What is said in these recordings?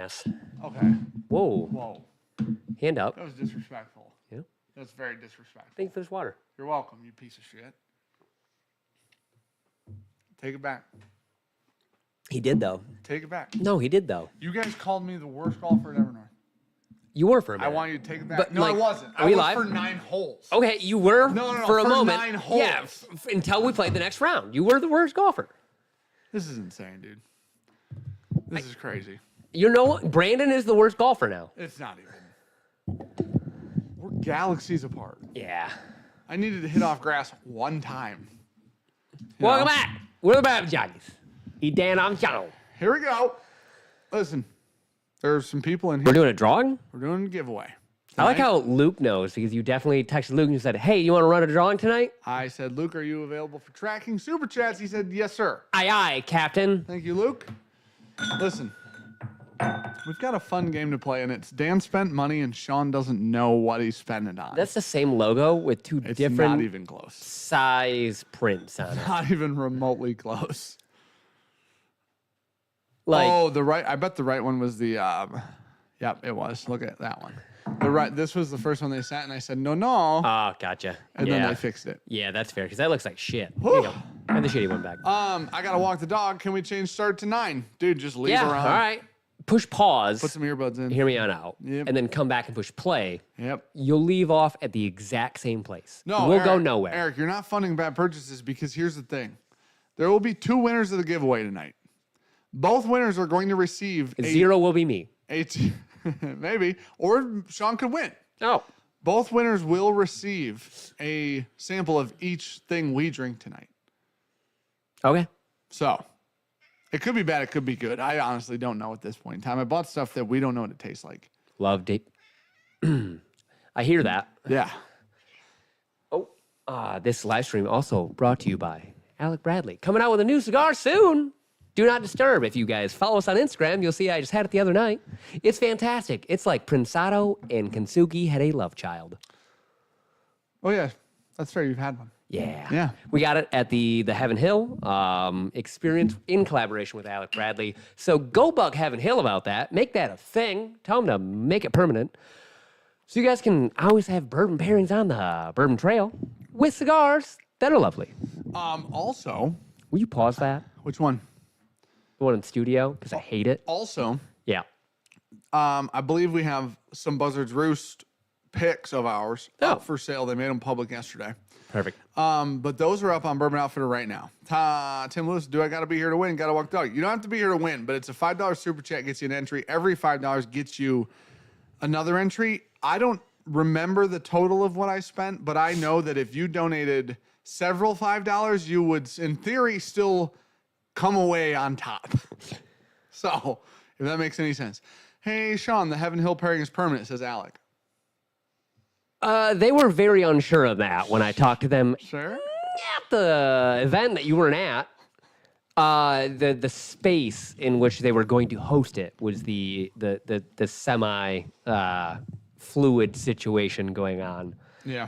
ass. Okay. Whoa. Whoa. Hand up. That was disrespectful. Yeah. That's very disrespectful. Thank you for this water. You're welcome, you piece of shit. Take it back. He did, though. Take it back. No, he did, though. You guys called me the worst golfer at Evernorth. You were for a minute. I want you to take it back. But, no, like, I wasn't. are I we was live? for 9 holes. Okay, you were No, for a for moment. 9 holes. Yeah, until we played the next round. You were the worst golfer. This is insane, dude. This is crazy. You know what? Brandon is the worst golfer now. It's not even. We're galaxies apart. Yeah. I needed to hit off grass one time. Welcome back. We're the Bourbon Junkies. He Dan on channel. Here we go. Listen, there's some people in here. We're doing a drawing? We're doing a giveaway. I like how Luke knows because you definitely texted Luke and you said, hey, you want to run a drawing tonight? I said, Luke, are you available for tracking super chats? He said, yes, sir. Aye, aye, Captain. Thank you, Luke. Listen, we've got a fun game to play, and it's Dan spent money and Sean doesn't know what he's spending on. That's the same logo with two It's different not even close. size prints on it. Not even remotely close. Like, Oh, I bet the right one was the, yep, it was. Look at that one. This was the first one they sent, and I said, no. oh, gotcha. And then they fixed it. Yeah, that's fair because that looks like shit. Here you go. And the shitty one back. I gotta walk the dog. Can we change start to 9? Dude, just leave Yeah, her on. all right. Push pause. Put some earbuds in. Hear me on out. Yep. And then come back and push play. Yep. You'll leave off at the exact same place. No, we'll Eric, go nowhere. Eric, you're not funding bad purchases because here's the thing. There will be 2 winners of the giveaway tonight. Both winners are going to receive Zero will be me. maybe, or Sean could win. Oh. Both winners will receive a sample of each thing we drink tonight. Okay. So, it could be bad, it could be good. I honestly don't know at this point in time. I bought stuff that we don't know what it tastes like. Loved it. I hear that. Yeah. Oh, this live stream also brought to you by Alec Bradley. Coming out with a new cigar soon. Do not disturb. If you guys follow us on Instagram, you'll see I just had it the other night. It's fantastic. It's like Prensado and Kensuke had a love child. Oh, yeah. That's fair. You've had one. Yeah. Yeah. We got it at the Heaven Hill experience in collaboration with Alec Bradley. So go bug Heaven Hill about that. Make that a thing. Tell them to make it permanent. So you guys can always have bourbon pairings on the Bourbon Trail with cigars that are lovely. Also, Will you pause that? which one? The one in the studio? Because I hate it. Also, Yeah. I believe we have some Buzzard's Roost picks of ours up for sale. They made them public yesterday. Perfect. But those are up on Bourbon Outfitter right now. Tim Lewis, do I got to be here to win? Got to walk the dog. You don't have to be here to win, but it's a $5 super chat gets you an entry. Every $5 gets you another entry. I don't remember the total of what I spent, but I know that if you donated several $5, you would, in theory, still come away on top. So, if that makes any sense. Hey, Sean, the Heaven Hill pairing is permanent, says Alec. They were very unsure of that when I talked to them Sure. at the event that you weren't at. The space in which they were going to host it was the semi fluid situation going on. Yeah.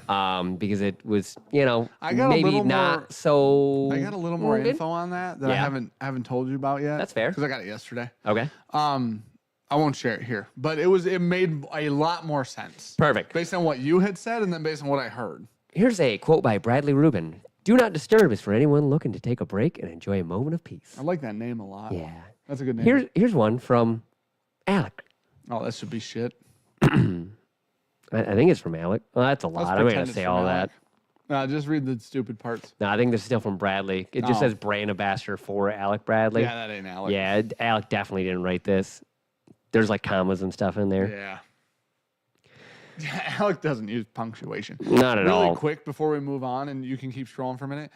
Because it was, I got maybe a little not more, so. I got a little more good. info on that I Yeah. haven't told you about yet. That's fair. Because I got it yesterday. Okay. I won't share it here, but it made a lot more sense. Perfect. Based on what you had said and then based on what I heard. Here's a quote by Bradley Rubin. Do not disturb is for anyone looking to take a break and enjoy a moment of peace. I like that name a lot. Yeah. That's a good name. Here's one from Alec. Oh, that should be shit. I think it's from Alec. Well, that's a lot. I'm not pretend going to it's say from all Alec. that. Just read the stupid parts. No, I think this is still from Bradley. It just Oh. says brand ambassador for Alec Bradley. Yeah, that ain't Alec. Yeah, Alec definitely didn't write this. There's like commas and stuff in there. Yeah. Alec doesn't use punctuation. Not at really all. Quick before we move on, and you can keep scrolling for a minute.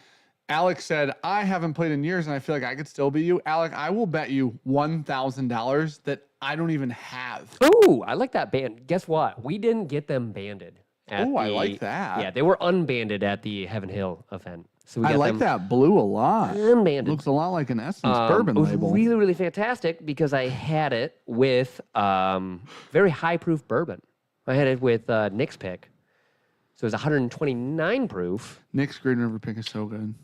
Alex said, I haven't played in years, and I feel like I could still be you. Alec, I will bet you $1,000 that I don't even have. Ooh, I like that band. Guess what? We didn't get them banded. Ooh, I like that. Yeah, they were unbanded at the Heaven Hill event. So we I got like them that blue a lot. unbanded. Looks a lot like an Essence bourbon It was label. really, really fantastic because I had it with very high proof bourbon. I had it with Nick's pick. So it was 129 proof. Nick's Green River pick is so good.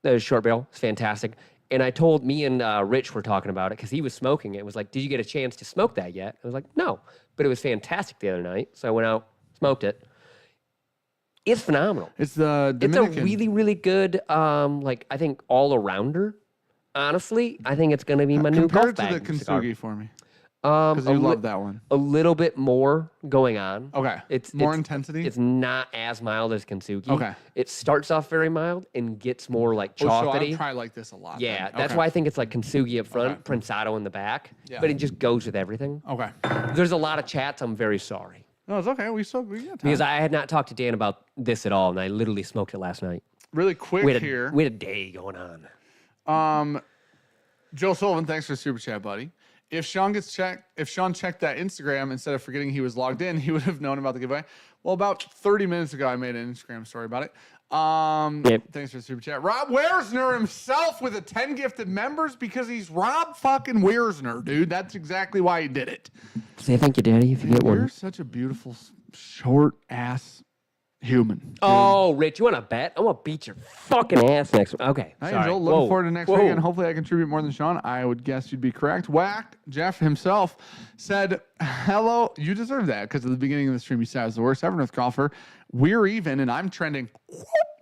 The short barrel is fantastic. And I told me and Rich were talking about it because he was smoking it. It was like, did you get a chance to smoke that yet? I was like, no, but it was fantastic the other night. So I went out, smoked it. It's phenomenal. It's the Dominican. It's a really, really good, like I think all arounder. Honestly, I think it's going to be my new golf Compare bag it to the cigar. Kintsugi for me. Because you love that one. A little bit more going on. Okay. It's more intensity? It's not as mild as Kintsugi. Okay. It starts off very mild and gets more like So I chocolatey. would probably like this a lot. Yeah, then. that's Okay. why I think it's like Kintsugi up front, Prensado in the back. Yeah. But it just goes with everything. Okay. There's a lot of chats. I'm very sorry. No, it's okay. We got time. Because I had not talked to Dan about this at all, and I literally smoked it last night. Really quick We had here. a day going on. Joe Sullivan, thanks for the super chat, buddy. If Sean checked that Instagram instead of forgetting he was logged in, he would have known about the giveaway. Well, about 30 minutes ago, I made an Instagram story about it. Thanks for the super chat. Rob Wearsner himself with a 10 gifted members because he's Rob fucking Wearsner, dude. That's exactly why he did it. Say thank you, Daddy, if you get You're one. such a beautiful, short ass human. Dude. Oh, Rich, you want to bet? I'm going to beat your fucking ass next week. Okay, Hi, sorry. Angel. Looking forward to next week, and hopefully I contribute more than Sean. I would guess you'd be correct. Whack Jeff himself said, hello. You deserve that because at the beginning of the stream, you said I was the worst Evernorth golfer. We're even, and I'm trending,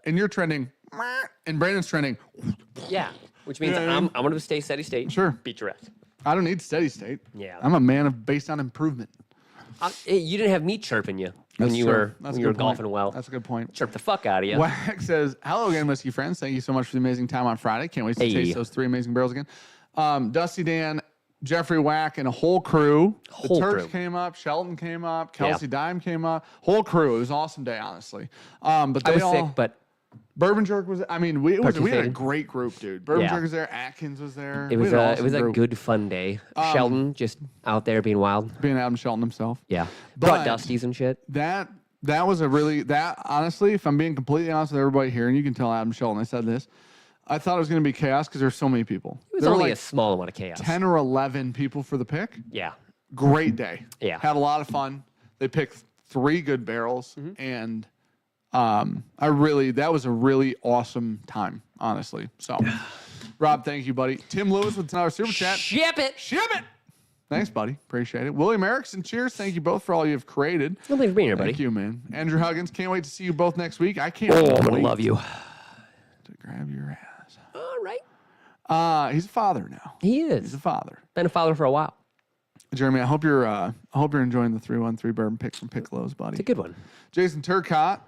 and you're trending, and Brandon's trending. Yeah, which means Yeah. I'm going to stay steady state. Sure. Beat your ass. I don't need steady state. Yeah. I'm a man of based on improvement. You didn't have me chirping you when That's you true. were That's when a you were good point. golfing well. That's a good point. Chirp the fuck out of you. Whack says, hello again, whiskey friends. Thank you so much for the amazing time on Friday. Can't wait to taste those 3 amazing barrels again. Dusty Dan, Jeffrey Whack, and a whole crew. Whole the Turks crew. came up. Shelton came up. Kelsey Dime came up. Whole crew. It was an awesome day, honestly. But they I was all, sick, but Bourbonjunk was, I mean, we had a Participated. great group, dude. Bourbonjunk Yeah. was there. Atkins was there. it We was had an a awesome group. good fun day. Shelton just out there being wild. Being Adam Shelton himself. Yeah. But- Brought Dusties and shit. That was a really, honestly, if I'm being completely honest with everybody here, and you can tell Adam Shelton, I said this, I thought it was going to be chaos because there's so many people. It was There were only like a small amount of chaos. 10 or 11 people for the pick. Yeah. Great day. Yeah. Had a lot of fun. They picked 3 good barrels, and that was a really awesome time, honestly. So, Rob, thank you, buddy. Tim Lewis with another super chat. Ship it. Ship it. Thanks, buddy. Appreciate it. William Erickson, cheers. Thank you both for all you've created. Well, thanks for being here, buddy. Thank you, man. Andrew Huggins, can't wait to see you both next week. I can't Oh, wait I'm going to love you. to grab your ass. All right. He's a father now. He He's is. a father. Been a father for a while. Jeremy, I hope you're enjoying the 313 bourbon pick from Piccolo's, buddy. It's a good one. Jason Turcott,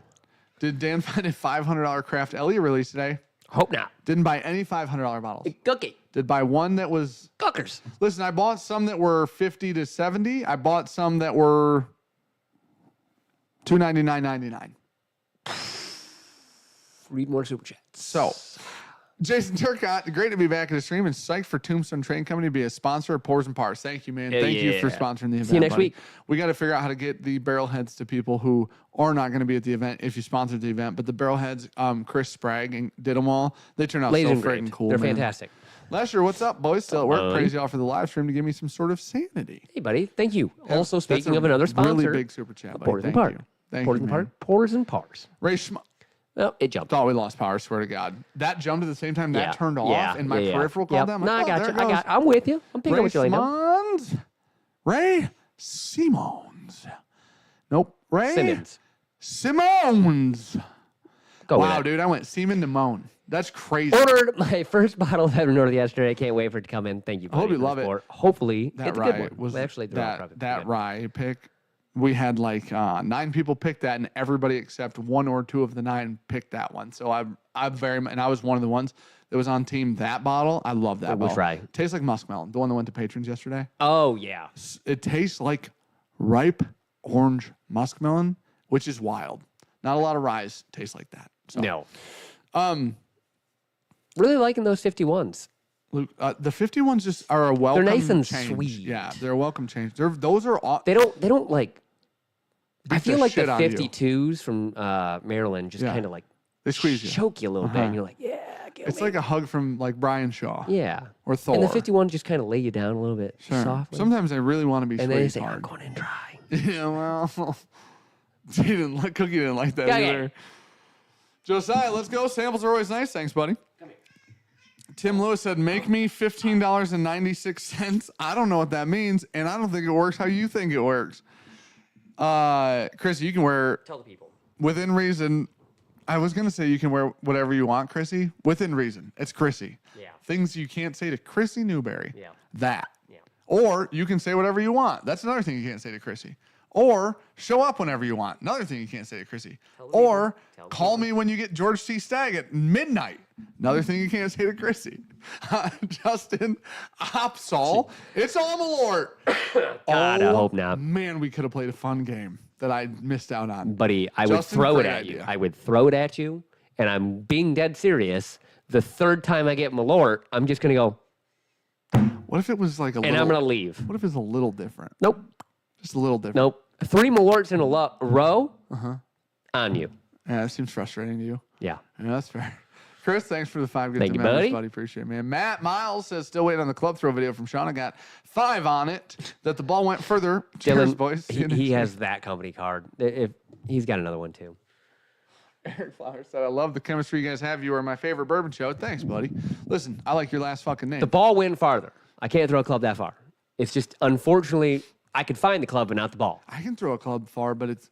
did Dan find a $500 craft Elliot release today? Hope not. Didn't buy any $500 bottles. Cookie. Did buy one that was. Cookers. Listen, I bought some that were 50 to 70. I bought some that were $299.99. Read more super chats. So, Jason Turcott, great to be back in the stream and psyched for Tombstone Train Company to be a sponsor of Pours and Pars. Thank you, man. Yeah, Thank you for yeah. sponsoring the event. See you next buddy. week. We got to figure out how to get the barrel heads to people who are not going to be at the event if you sponsored the event. But the barrel heads, Chris Sprague and did them all. They turned out Ladies so and freaking great. cool. They're man. fantastic. Lester, what's up, boys? Still at work. Bud. Praise y'all for the live stream to give me some sort of sanity. Hey, buddy. Thank you. Also, That's speaking a of another sponsor, really big super chat, buddy. Pours and Thank Pars. you. Thank Pours you, and man. Pars. Pours and Pars. Ray Schma. Well, it jumped. Thought we lost power, swear to God. That jumped at the same time that Yeah, turned off, yeah, and my yeah, peripheral yeah. called down. No, I got you. There it goes. I'm with you. I'm picking Ray up what you're laying down. Simons. Ray Simons. Nope. Ray Simmons. Simons. Go Wow, with it. dude, I went Seaman to Moan. That's crazy. Ordered my first bottle of Heaven North yesterday. I can't wait for it to come in. Thank you. I hope buddy, you for the love it. support. Hopefully, That it's a rye good one. was Actually, they're all that probably that good. rye pick. We had like 9 people pick that, and everybody except 1 or 2 of the 9 picked that one. So I and I was one of the ones that was on team that bottle. I love that Which bottle. rye? Tastes like muskmelon, the one that went to patrons yesterday. Oh yeah. It tastes like ripe orange muskmelon, which is wild. Not a lot of ryes taste like that. So, No. Really liking those 51s. Luke, the 51s just are a welcome nice and change. sweet. Yeah, they're a welcome change. Those are all. They don't like. I Beat the feel like the shit out of you. 52s from Maryland just Yeah. kind of like They squeeze you. choke you a little bit, Uh-huh. and you're like, yeah, kill It's me. like a hug from like Brian Shaw. Yeah. Or Thor. And the 51 just kind of lay you down a little bit Sure. softly. Sometimes I really want to be and squeezed then they say, hard. I'm going in dry. Yeah, well, Cookie didn't like that Okay. either. Josiah, let's go. Samples are always nice. Thanks, buddy. Tim Lewis said, make me $15.96. I don't know what that means, and I don't think it works how you think it works. Chrissy, you can wear, Tell the people. within reason, I was going to say you can wear whatever you want, Chrissy. Within reason. It's Chrissy. Yeah. Things you can't say to Chrissy Newberry. Yeah. That. Yeah. Or you can say whatever you want. That's another thing you can't say to Chrissy. Or show up whenever you want. Another thing you can't say to Chrissy. Or call me when you get George T. Stagg at midnight. Another thing you can't say to Chrissy. Justin Opsal. It's all Malort. God, I hope not. Man, we could have played a fun game that I missed out on. Buddy, I would Justin, throw it great at you. idea. I would throw it at you, and I'm being dead serious. The third time I get Malort, I'm just going to go, What if it was like a and little... I'm going to leave. What if it's a little different? Nope. Just a little different. Nope. 3 Malorts in a row on you. Yeah, that seems frustrating to you. Yeah. Yeah, that's fair. Chris, thanks for the 5 good Thank you, members, buddy. Appreciate it, man. Matt Miles says, still waiting on the club throw video from Sean. I got 5 on it. That the ball went further. Cheers, Dylan, boys. See you he next has that company card. If he's got another one, too. Eric Flowers said, I love the chemistry you guys have. You are my favorite bourbon show. Thanks, buddy. Listen, I like your last fucking name. The ball went farther. I can't throw a club that far. It's just, unfortunately, I could find the club, but not the ball. I can throw a club far, but it's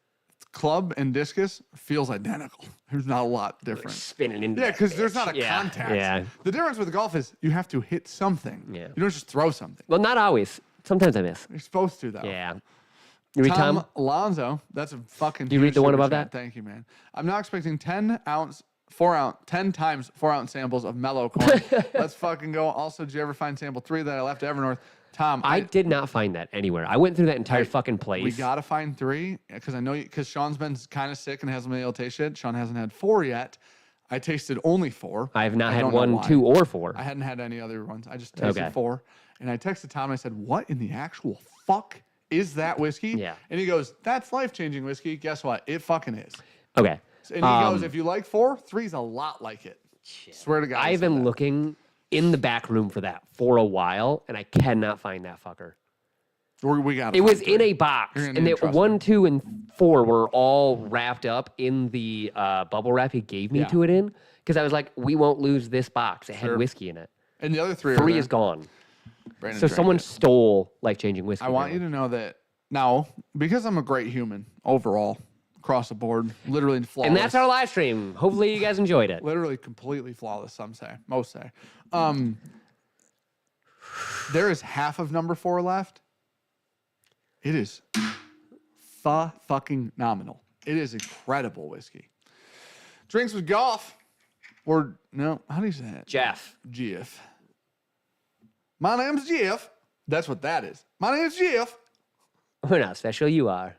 club and discus feels identical. There's not a lot different. Spinning into Yeah, that because there's bitch. not a Yeah, contact. Yeah. The difference with golf is you have to hit something. Yeah. You don't just throw something. Well, not always. Sometimes I miss. You're supposed to, though. Yeah. You read Tom Tom? Alonzo, that's a fucking. Do you read huge the one super above chat. that? Thank you, man. I'm now expecting 10 times 4 ounce samples of mellow corn. Let's fucking go. Also, did you ever find sample 3 that I left to Evernorth? Tom, I did not find that anywhere. I went through that entire fucking place. we gotta find 3 because I know because Sean's been kind of sick and hasn't been able to taste shit. Sean hasn't had 4 yet. I tasted only 4. I have not had don't know 1, why. 2, or 4. I hadn't had any other ones. I just tasted Okay. 4. And I texted Tom and I said, what in the actual fuck is that whiskey? Yeah. And he goes, that's life-changing whiskey. Guess what? It fucking is. Okay. And he goes, if you like 4, 3's a lot like it. Swear to God. I've been looking in the back room for that for a while, and I cannot find that fucker. We got It was in a box, You're gonna and need it, to trust 1, 2, and 4 were all wrapped up in the bubble wrap he gave me Yeah. to it in, because I was like, we won't lose this box. It had Sure. whiskey in it. And the other 3 are 3 there. is gone. Brandon So drank someone it. stole life-changing whiskey. I want you to know that now, because I'm a great human overall, across the board, literally flawless. And that's our live stream. Hopefully you guys enjoyed it. Literally completely flawless, some say. Most say. There is half of number 4 left. It is fucking nominal. It is incredible whiskey. Drinks with golf. Or, no, how do you say it? Jeff. Jeff. My name's Jeff. That's what that is. My name's Jeff. We're not special, you are.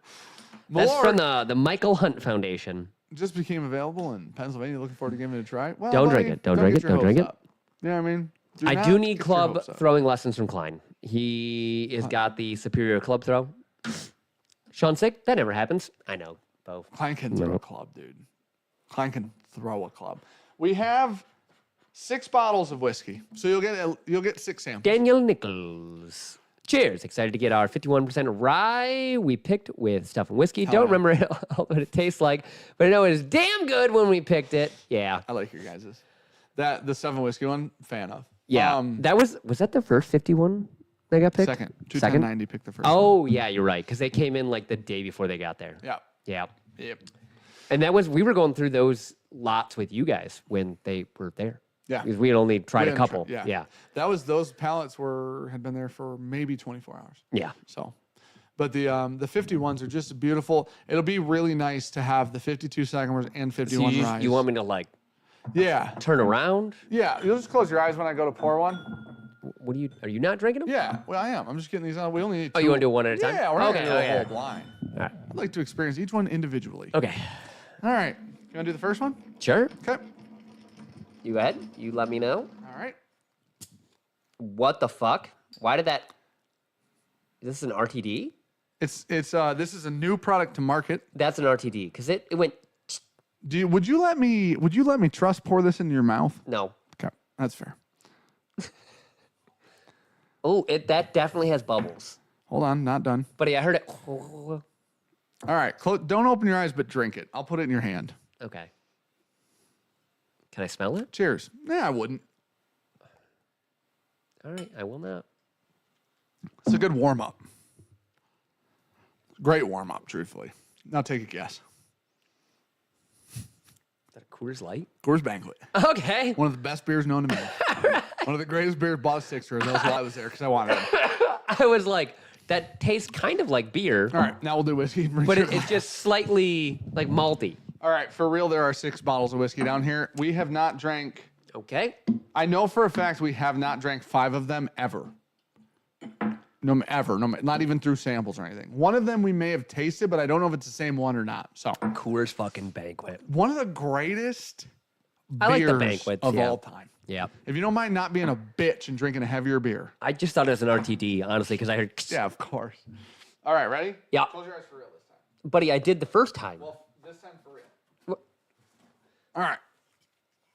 That's Malort from the Michael Hunt Foundation. just became available in Pennsylvania. Looking forward to giving it a try. Well, Don't buddy, drink it. Don't drink get it. your Don't drink hopes it. up. You know what I mean? I not do need get your club hopes up. throwing lessons from Klein. He has got the superior club throw. Sean sick? That never happens. I know, Bo. Klein can throw a club, dude. Klein can throw a club. We have 6 bottles of whiskey, so you'll get 6 samples. Daniel Nichols. Cheers. Excited to get our 51% rye we picked with stuff and whiskey. Don't remember what it tastes like, but I know it is damn good when we picked it. Yeah. I like your guys's. The 7 whiskey one, fan of. Yeah. Was that the first 51 they got picked? Second. 290 picked the first one. Oh, yeah, you're right. Because they came in like the day before they got there. Yeah. Yeah. Yep. And we were going through those lots with you guys when they were there. Yeah. Because we had only tried We a didn't couple. try- Yeah. Those pallets had been there for maybe 24 hours. Yeah. So, but the 51s are just beautiful. It'll be really nice to have the 52 Sagamores and So 51 Ryes. you want me to like Yeah. turn around? Yeah. You'll just close your eyes when I go to pour one. Are you not drinking them? Yeah. Well, I am. I'm just getting these out. We only need 2. Oh, you want to do it one at a time? Yeah. We're not okay. going to do a okay. whole blind. All right. I'd like to experience each one individually. Okay. All right. You want to do the first one? Sure. Okay. You go ahead. You let me know. All right. What the fuck? Why did that? Is this an RTD? This is a new product to market. That's an RTD because it went. Would you let me trust pour this into your mouth? No. Okay. That's fair. Oh, that definitely has bubbles. Hold on, not done. Buddy, I heard it. All right, don't open your eyes, but drink it. I'll put it in your hand. Okay. Can I smell it? Cheers. Yeah, I wouldn't. All right, I will not. It's a good warm up. Great warm up, truthfully. Now take a guess. Is that a Coors Light? Coors Banquet. Okay. One of the best beers known to me. One of the greatest beers. Bought a sixer. That's why I was there because I wanted it. I was like, that tastes kind of like beer, All right, now we'll do whiskey. but it's just slightly like malty. All right, for real, there are 6 bottles of whiskey down here. We have not drank. Okay. I know for a fact we have not drank 5 of them ever. No, ever. No, not even through samples or anything. One of them we may have tasted, but I don't know if it's the same one or not. So Coors fucking Banquet. one of the greatest I like the beers Banquets, of yeah. all time. Yeah. If you don't mind not being a bitch and drinking a heavier beer. I just thought it was an RTD, honestly, because I heard. Yeah, of course. All right, ready? Yeah. Close your eyes for real this time. Buddy, I did the first time. Well, this time for real. All right.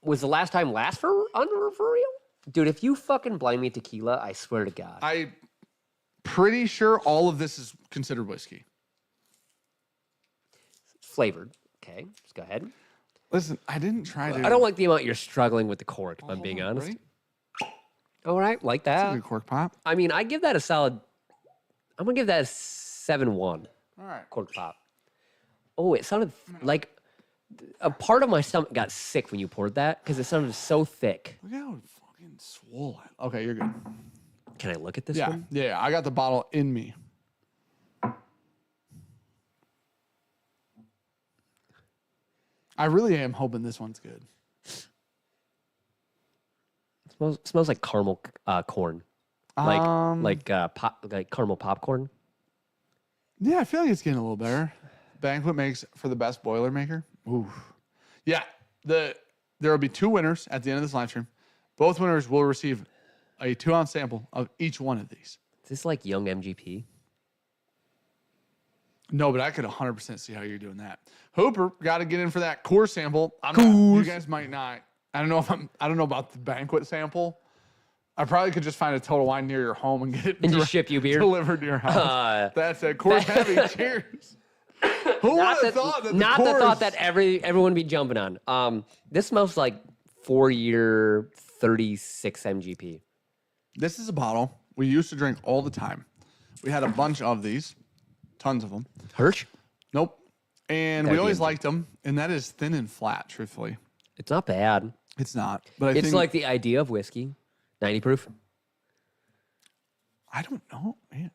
Was the last time for real? Dude, if you fucking blind me tequila, I swear to God. I'm pretty sure all of this is considered whiskey. Flavored. Okay, let's go ahead. Listen, I didn't try to. I don't like the amount you're struggling with the cork, if I'm being Hold on, honest. ready? All right, like That's a that. good cork pop. I mean, I give that a solid. I'm gonna give that a 7-1 All right. cork pop. Oh, it sounded like a part of my stomach got sick when you poured that because it sounded so thick. Look how fucking swollen. Okay, you're good. Can I look at this Yeah, one? yeah. I got the bottle in me. I really am hoping this one's good. Smells like caramel corn, like caramel popcorn. Yeah, I feel like it's getting a little better. Banquet makes for the best Boilermaker. Ooh. Yeah, there will be 2 winners at the end of this live stream. Both winners will receive a 2-ounce sample of each one of these. Is this like young MGP? No, but I could 100% see how you're doing that. Hooper, got to get in for that core sample. You guys might not. I don't know about the Banquet sample. I probably could just find a Total Wine near your home and get it And just ship you beer? delivered to your house. That's it. Coors Heavy. Cheers. Who would have thought that not the the Coors... thought that everyone be jumping on. This smells like 4-year 36 MGP. This is a bottle we used to drink all the time. We had a bunch of these. Tons of them. Hirsch? Nope. And Gotta we be always empty. liked them. And that is thin and flat, truthfully. It's not bad. It's not. But I It's think... like the idea of whiskey. 90 proof. I don't know, man.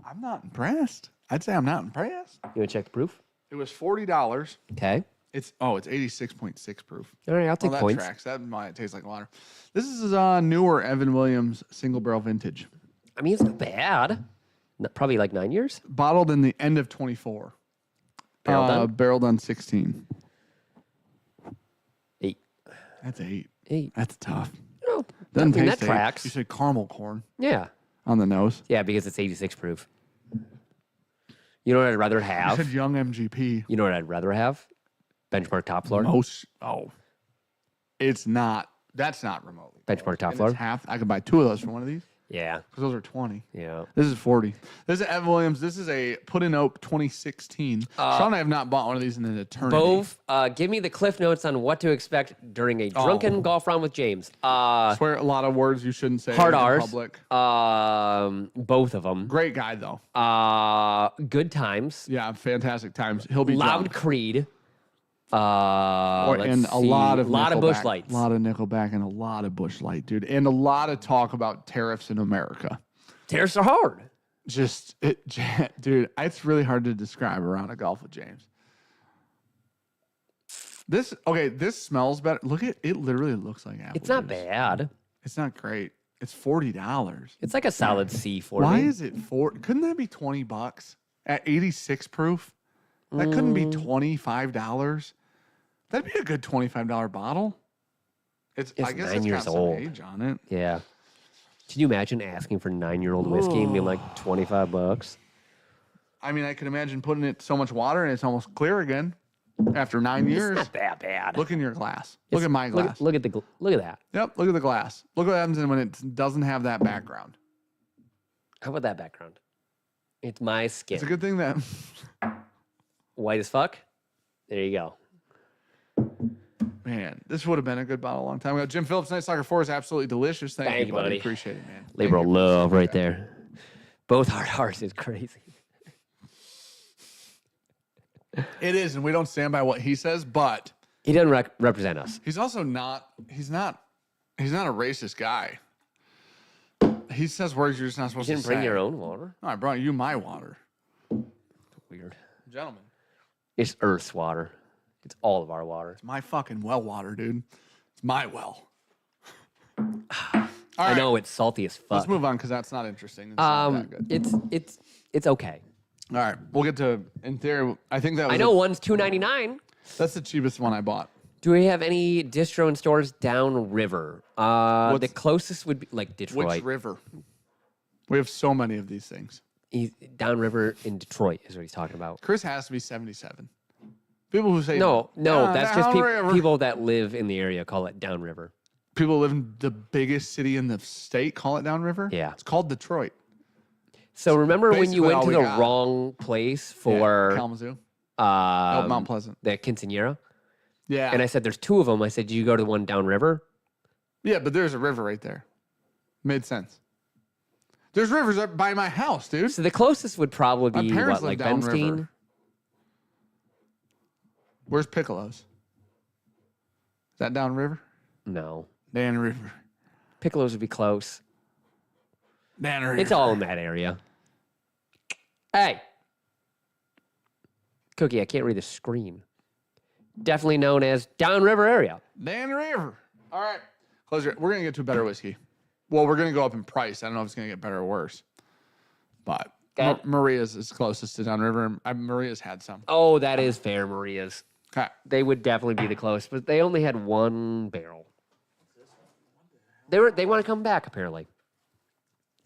I'm not impressed. I'd say I'm not impressed. You want to check the proof? It was $40. Okay. It's 86.6 proof. All right, I'll take That points. tracks. That might taste like water. This is newer Evan Williams single barrel vintage. I mean, it's not bad. Probably like 9 years. Bottled in the end of 24. Barrel done? Barrel done 16. 8. That's 8. 8. That's tough. Oh, Doesn't I mean, taste that 8. tracks. You said caramel corn Yeah. on the nose. Yeah, because it's 86 proof. You know what I'd rather You have? said young MGP. You know what I'd rather have? Benchmark top floor. It's not. That's not remotely. Benchmark top And floor. it's half. I could buy 2 of those for one of these Yeah. because those are 20. Yeah. This is 40. This is Evan Williams. This is a Put in Oak 2016. Sean and I have not bought one of these in an eternity. Bove, give me the cliff notes on what to expect during a drunken golf round with James. I swear a lot of words you shouldn't say Hard in R's. public. Both of them. Great guy though. Good times. Yeah, fantastic times. He'll be Loud drunk. Creed. And a lot of Bush Nickelback. Lights. A lot of Nickelback and a lot of Bush Light, dude. And a lot of talk about tariffs in America. Tariffs are hard. Dude, it's really hard to describe around a golf with James. This smells better. Look at it. Literally looks like apple It's not juice. bad. It's not great. It's $40. It's like a solid C for Why me. is it couldn't that be $20 at 86 proof? That couldn't be $25. That'd be a good $25 bottle. I guess 9 it's years got some old. age on it. Yeah. Can you imagine asking for 9-year-old whiskey and being like $25? I mean, I can imagine putting it so much water and it's almost clear again after 9 years. It's not that bad. Look in your glass. Look at my glass. Look at that. Yep, look at the glass. Look what happens when it doesn't have that background. How about that background? It's my skin. It's a good thing that White as fuck. There you go. Man, this would have been a good bottle a long time ago. Jim Phillips, Night Stalker 4 is absolutely delicious. Thank you, buddy. Appreciate it, man. Labor Thank of you for love the right feedback. there. Both hard hearts is crazy. It is, and we don't stand by what he says, but He doesn't represent us. he's also not. He's not a racist guy. He says words you're just not supposed You to didn't bring say. your own water? No, I brought you my water, Weird. gentlemen. It's Earth's water. It's all of our water. It's my fucking well water, dude. It's my well. I know it's salty as fuck. Let's move on because that's not interesting. It's not that good. It's okay. All right, we'll get to. In theory, I think that was I know one's $2.99. that's the cheapest one I bought. Do we have any distro in stores downriver? The closest would be like Detroit. Which river? We have so many of these things. Downriver in Detroit is what he's talking about. Chris has to be 77. People who say No, that's just downriver. people that live in the area call it downriver. People who live in the biggest city in the state call it downriver. Yeah. It's called Detroit. So remember when you basically went all to we the got. wrong place for Kalamazoo, Mount Pleasant. the quinceanera? Yeah, And I said, there's two of them. I said, did you go to the one downriver? yeah, but there's a river right there. Made sense. There's rivers up by my house, dude. So the closest would probably My be parents what, like live downriver. Benstein? Where's Piccolo's? Is that downriver? No. Dan River. Piccolo's would be close. Dan River. It's all in that area. Hey. Cookie, I can't read the screen. Definitely known as downriver area. Dan River. All right. Close your. We're going to get to a better whiskey. Well, we're going to go up in price. I don't know if it's going to get better or worse. But Okay. Maria's is closest to Downriver. Maria's had some. Oh, that is fair, Maria's. Okay. They would definitely be the closest, but they only had one barrel. They want to come back, apparently.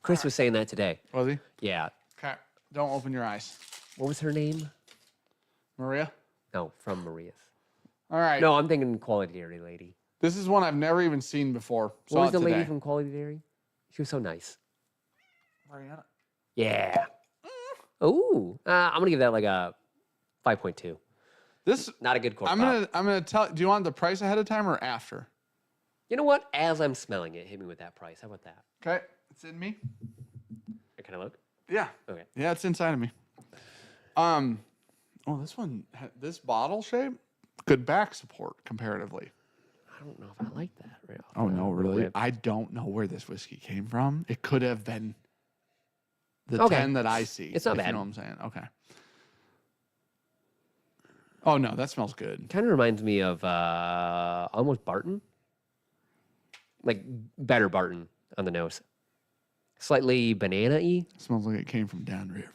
Chris was saying that today. Was he? Yeah. Okay. Don't open your eyes. What was her name? Maria? No, from Maria's. All right. No, I'm thinking Quality Dairy lady. This is one I've never even seen before. What Saw was it the lady today. from Quality Dairy? She was so nice. Mariana. Yeah. Ooh. I'm going to give that like a 5.2. This Not a good cork I'm pop. gonna tell. Do you want the price ahead of time or after? You know what? As I'm smelling it, hit me with that price. How about that? Okay. It's in me. Can I look? Yeah. Okay. Yeah, it's inside of me. Oh, this bottle shape, good back support comparatively. I don't know if I like that. Right off Oh the no, really? rip. I don't know where this whiskey came from. It could have been the Okay. 10 that I see. It's not if bad. You know what I'm saying? Okay. Oh no, that smells good. Kind of reminds me of almost Barton. Like better Barton on the nose. Slightly banana-y, It smells like it came from downriver.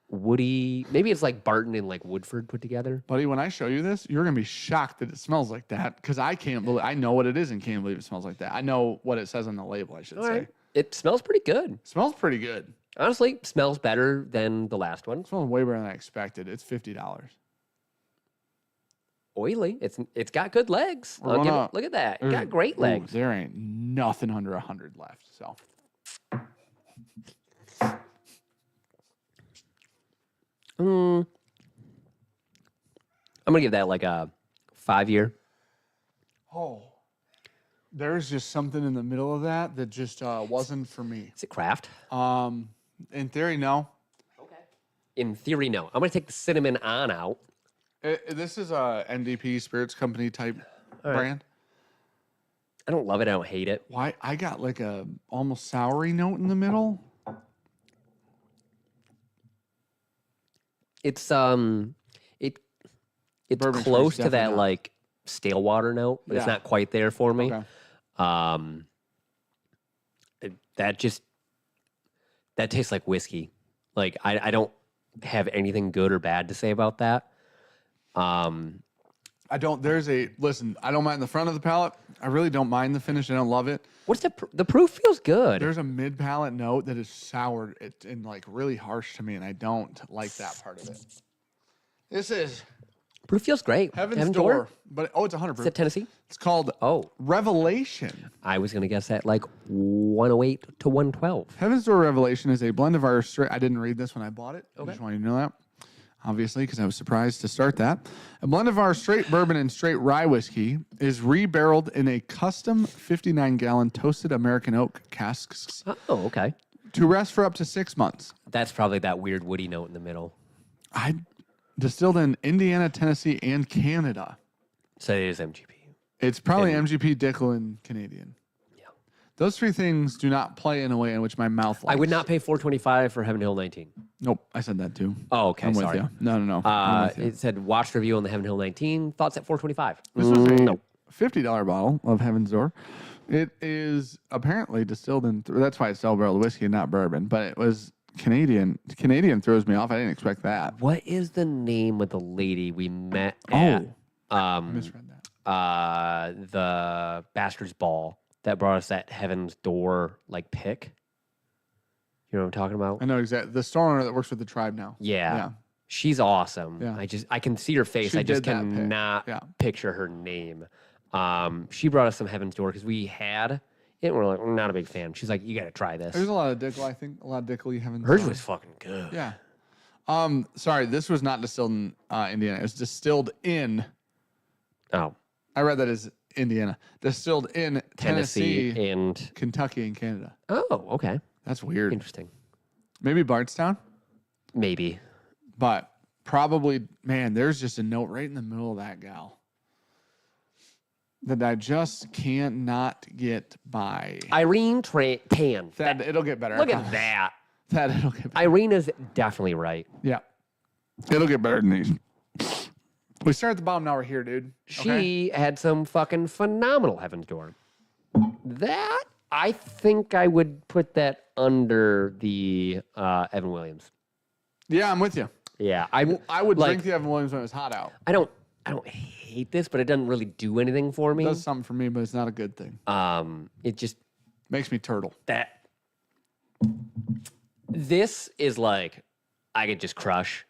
woody. Maybe it's like Barton and like Woodford put together. Buddy, when I show you this, you're gonna be shocked that it smells like that because I can't believe I know what it is and can't believe it smells like that. I know what it says on the label, I should All say. right. It smells pretty good. Smells pretty good. Honestly, smells better than the last one. Smells way better than I expected. It's $50. Oily. It's got good legs. We're I'll give gonna- it, look at that. It There's- got great ooh, legs. there ain't nothing under 100 left. So I'm gonna give that like a 5-year. there's just something in the middle of that that just wasn't for me. Is it craft? In theory, no. Okay. In theory, no. I'm gonna take the cinnamon on out. This is a NDP Spirits Company type brand. I don't love it. I don't hate it. Why? I got like a almost soury note in the middle. It's it's Bourbon close tree's to that definitely not. like stale water note, but it's Yeah. not quite there for me. Okay. That tastes like whiskey. Like I don't have anything good or bad to say about that. I don't. Listen. I don't mind the front of the palate. I really don't mind the finish. I don't love it. What's the proof feels good. There's a mid palate note that is sour and like really harsh to me, and I don't like that part of it. This is Proof feels great. Heaven's Door, but it's 100 Is proof. it Tennessee? It's called Oh, Revelation. I was gonna guess that like 108 to 112. Heaven's Door Revelation is a blend of our straight. I didn't read this when I bought it. I Okay. just want you to know that. obviously, because I was surprised to start that. A blend of our straight bourbon and straight rye whiskey is rebarreled in a custom 59-gallon toasted American oak casks Oh, okay. to rest for up to 6 months. That's probably that weird woody note in the middle. I distilled in Indiana, Tennessee, and Canada. So it is MGP. It's probably MGP, Dickel, and Canadian. Yeah. Those three things do not play in a way in which my mouth likes. I would not pay $4.25 for Heaven Hill 19. Nope, I said that too. Oh, okay. I'm with Sorry. you. No. I'm with you. It said watch review on the Heaven Hill 19. Thoughts at $4.25. This was a no. $50 bottle of Heaven's Door. It is apparently distilled in. That's why it's double barreled whiskey and not bourbon. But it was Canadian. Canadian throws me off. I didn't expect that. What is the name of the lady we met Oh, at I misread that. the Bastards Ball that brought us that Heaven's Door like pick? You know what I'm talking about? I know exactly the store owner that works with the tribe now. Yeah. She's awesome. Yeah. I can see her face. She I just did that pick. cannot Yeah. picture her name. She brought us some Heaven's Door because we had it. And we're like, we're not a big fan. She's like, you got to try this. There's a lot of Dickel. I think a lot of Dickel you haven't. Hers was fucking good. Yeah. Sorry, this was not distilled in Indiana. It was distilled in. Oh, I read that as Indiana. Distilled in Tennessee Tennessee, and Kentucky, and Canada. oh, okay, That's weird. interesting. Maybe Bardstown, Maybe. but probably, man, there's just a note right in the middle of that gal that I just cannot get by. Irene Tan. That it'll get better. I Look at promise. that. That it'll get better. Irene is definitely right. Yeah. It'll get better than these. We start at the bottom, now we're here, dude. She had some fucking phenomenal Heaven's Door. That, I think I would put that under the Evan Williams. Yeah, I'm with you. Yeah, I would like, drink the Evan Williams when it was hot out. I don't hate this, but it doesn't really do anything for me. It does something for me, but it's not a good thing. It just Makes me turtle. This is like I could just crush.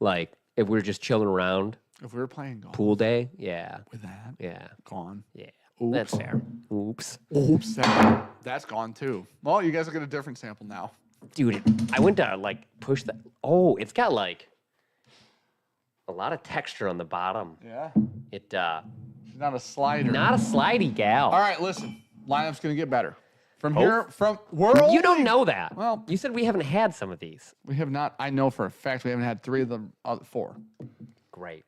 Like if we were just chilling around, If we were playing golf pool day, yeah, with that, yeah, gone. yeah. Oops. That's fair. Oops. Oops. That's gone too. Well, you guys will get a different sample now. Dude, I went to like push the. Oh, it's got like a lot of texture on the bottom. Yeah. It She's not a slider. not a slidey gal. All right, listen. Lineup's going to get better. From here, we're You don't only- know that. Well- you said we haven't had some of these. We have not. I know for a fact we haven't had 3 of the other 4. Great.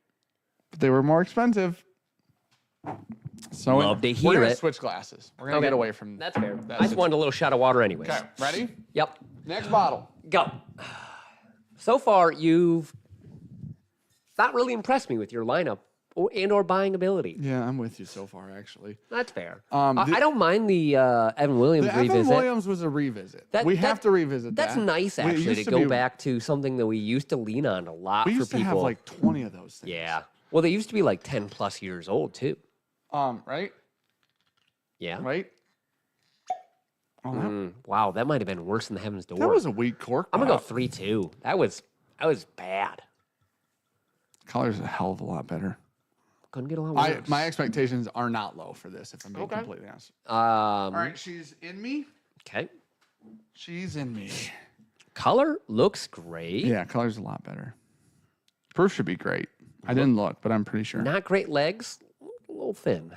But they were more expensive. So Love to we're hear gonna it. switch glasses. We're gonna get away from That's fair. that I just wanted a little shot of water, anyways. Okay, ready? Yep. Next bottle. Go. So far, you've not really impressed me with your lineup or buying ability. Yeah, I'm with you so far, actually. That's fair. The- I don't mind the Evan Williams The Evan revisit. Williams was a revisit. That- we that- have to revisit that. That's nice, It actually, used to go be- back to something that we used to lean on a lot We for used to people. have like 20 of those things. Yeah. Well, they used to be like 10 plus years old, too. Right? Yeah. Right? Oh, Wow, that might have been worse than the Heaven's Door. that was a weak cork. I'm going to go pop. 3-2. That was bad. Color's a hell of a lot better. Couldn't get a lot worse. My expectations are not low for this, if I'm being completely honest. All right, she's in me. Okay. She's in me. Color looks great. Yeah, color's a lot better. Proof should be great. I didn't look, but I'm pretty sure. Not great legs. A little thin.